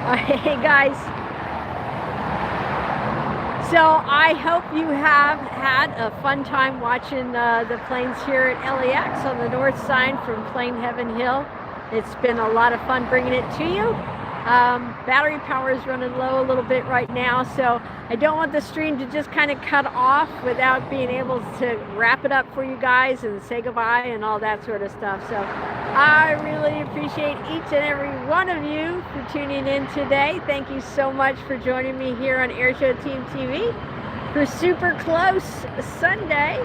Hey guys, so I hope you have had a fun time watching the planes here at LAX on the north side from Plane Heaven Hill. It's been a lot of fun bringing it to you. Battery power is running low a little bit right now, so I don't want the stream to just kind of cut off without being able to wrap it up for you guys and say goodbye and all that sort of stuff. So I really appreciate each and every one of you for tuning in today. Thank you so much for joining me here on AirshowTeamTV for Super Close Sunday.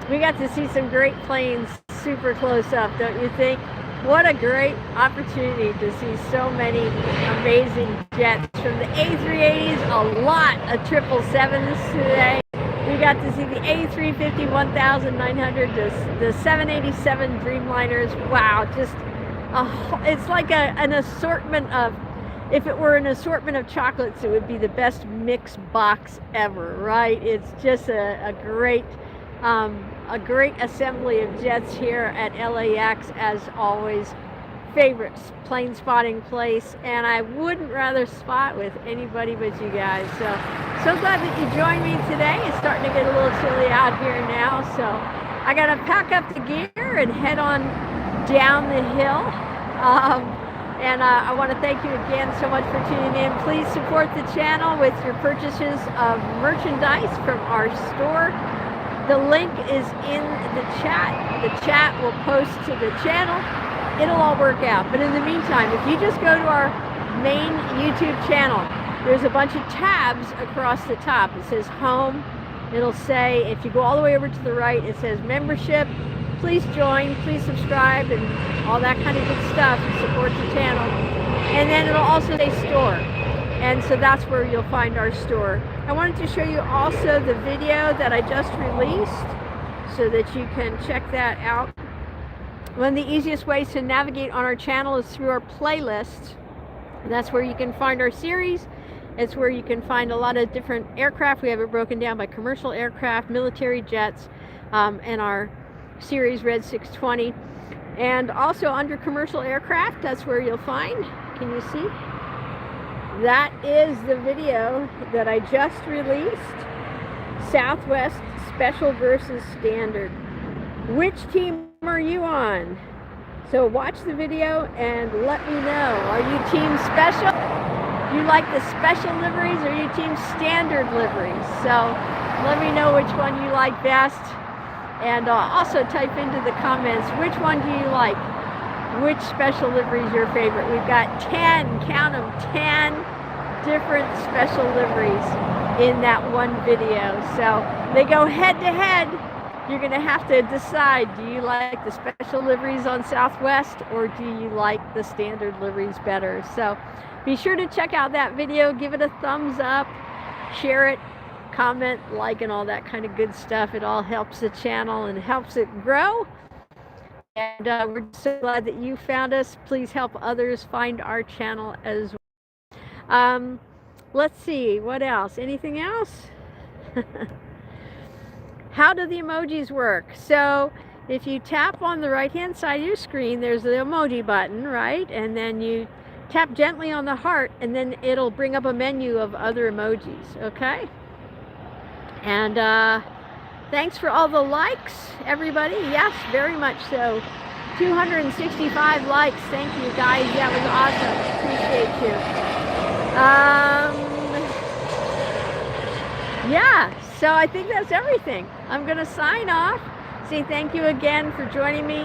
We got to see some great planes super close up, don't you think? What a great opportunity to see so many amazing jets from the A380s, a lot of 777s today. We got to see the A350 1900, the 787 Dreamliners. Wow, just it's like an assortment of, if it were an assortment of chocolates, it would be the best mixed box ever, right? It's just a great assembly of jets here at LAX, as always. Favorite plane spotting place, and I wouldn't rather spot with anybody but you guys. So glad that you joined me today. It's starting to get a little chilly out here now, so I gotta pack up the gear and head on down the hill. I want to thank you again so much for tuning in. Please support the channel with your purchases of merchandise from our store. The link is in the chat. The chat will post to the channel. It'll all work out. But in the meantime, if you just go to our main YouTube channel, there's a bunch of tabs across the top. It says home. It'll say, if you go all the way over to the right, it says membership. Please join, please subscribe, and all that kind of good stuff to support the channel. And then it'll also say store. And so that's where you'll find our store. I wanted to show you also the video that I just released so that you can check that out. One of the easiest ways to navigate on our channel is through our playlist. That's where you can find our series. It's where you can find a lot of different aircraft. We have it broken down by commercial aircraft, military jets, and our series Red 620. And also under commercial aircraft, that's where you'll find, can you see? That is the video that I just released, Southwest Special versus Standard. Which team are you on? So watch the video and let me know. Are you team special? You like the special liveries, or you team standard liveries? So let me know which one you like best. And also type into the comments, which one do you like? Which special livery is your favorite? We've got 10, count them, 10 different special liveries in that one video. So they go head to head. you're going to have to decide, do you like the special liveries on Southwest or do you like the standard liveries better? So be sure to check out that video, give it a thumbs up, share it, comment, like, and all that kind of good stuff. It all helps the channel and helps it grow. And we're so glad that you found us. Please help others find our channel as well. Let's see, what else? Anything else? How do the emojis work? So if you tap on the right hand side of your screen, there's the emoji button, right? And then you tap gently on the heart, and then it'll bring up a menu of other emojis, okay? And thanks for all the likes, everybody. Yes, very much so. 265 likes. Thank you, guys. That was awesome. Appreciate you. Yeah, so I think that's everything. I'm going to sign off. Say thank you again for joining me.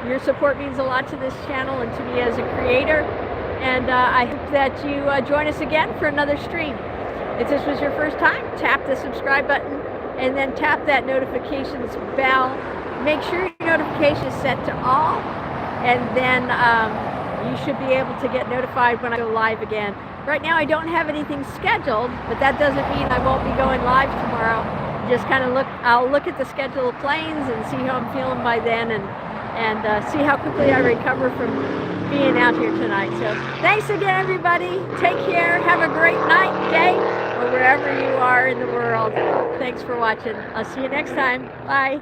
Your support means a lot to this channel and to me as a creator. And I hope that you join us again for another stream. If this was your first time, tap the subscribe button and then tap that notifications bell. Make sure your notification is set to all, and then you should be able to get notified when I go live again. Right now I don't have anything scheduled, but that doesn't mean I won't be going live tomorrow. Just kind of I'll look at the schedule of planes and see how I'm feeling by then, and see how quickly I recover from being out here tonight. So thanks again, everybody. Take care. Have a great night, day, or wherever you are in the world. Thanks for watching. I'll see you next time. Bye.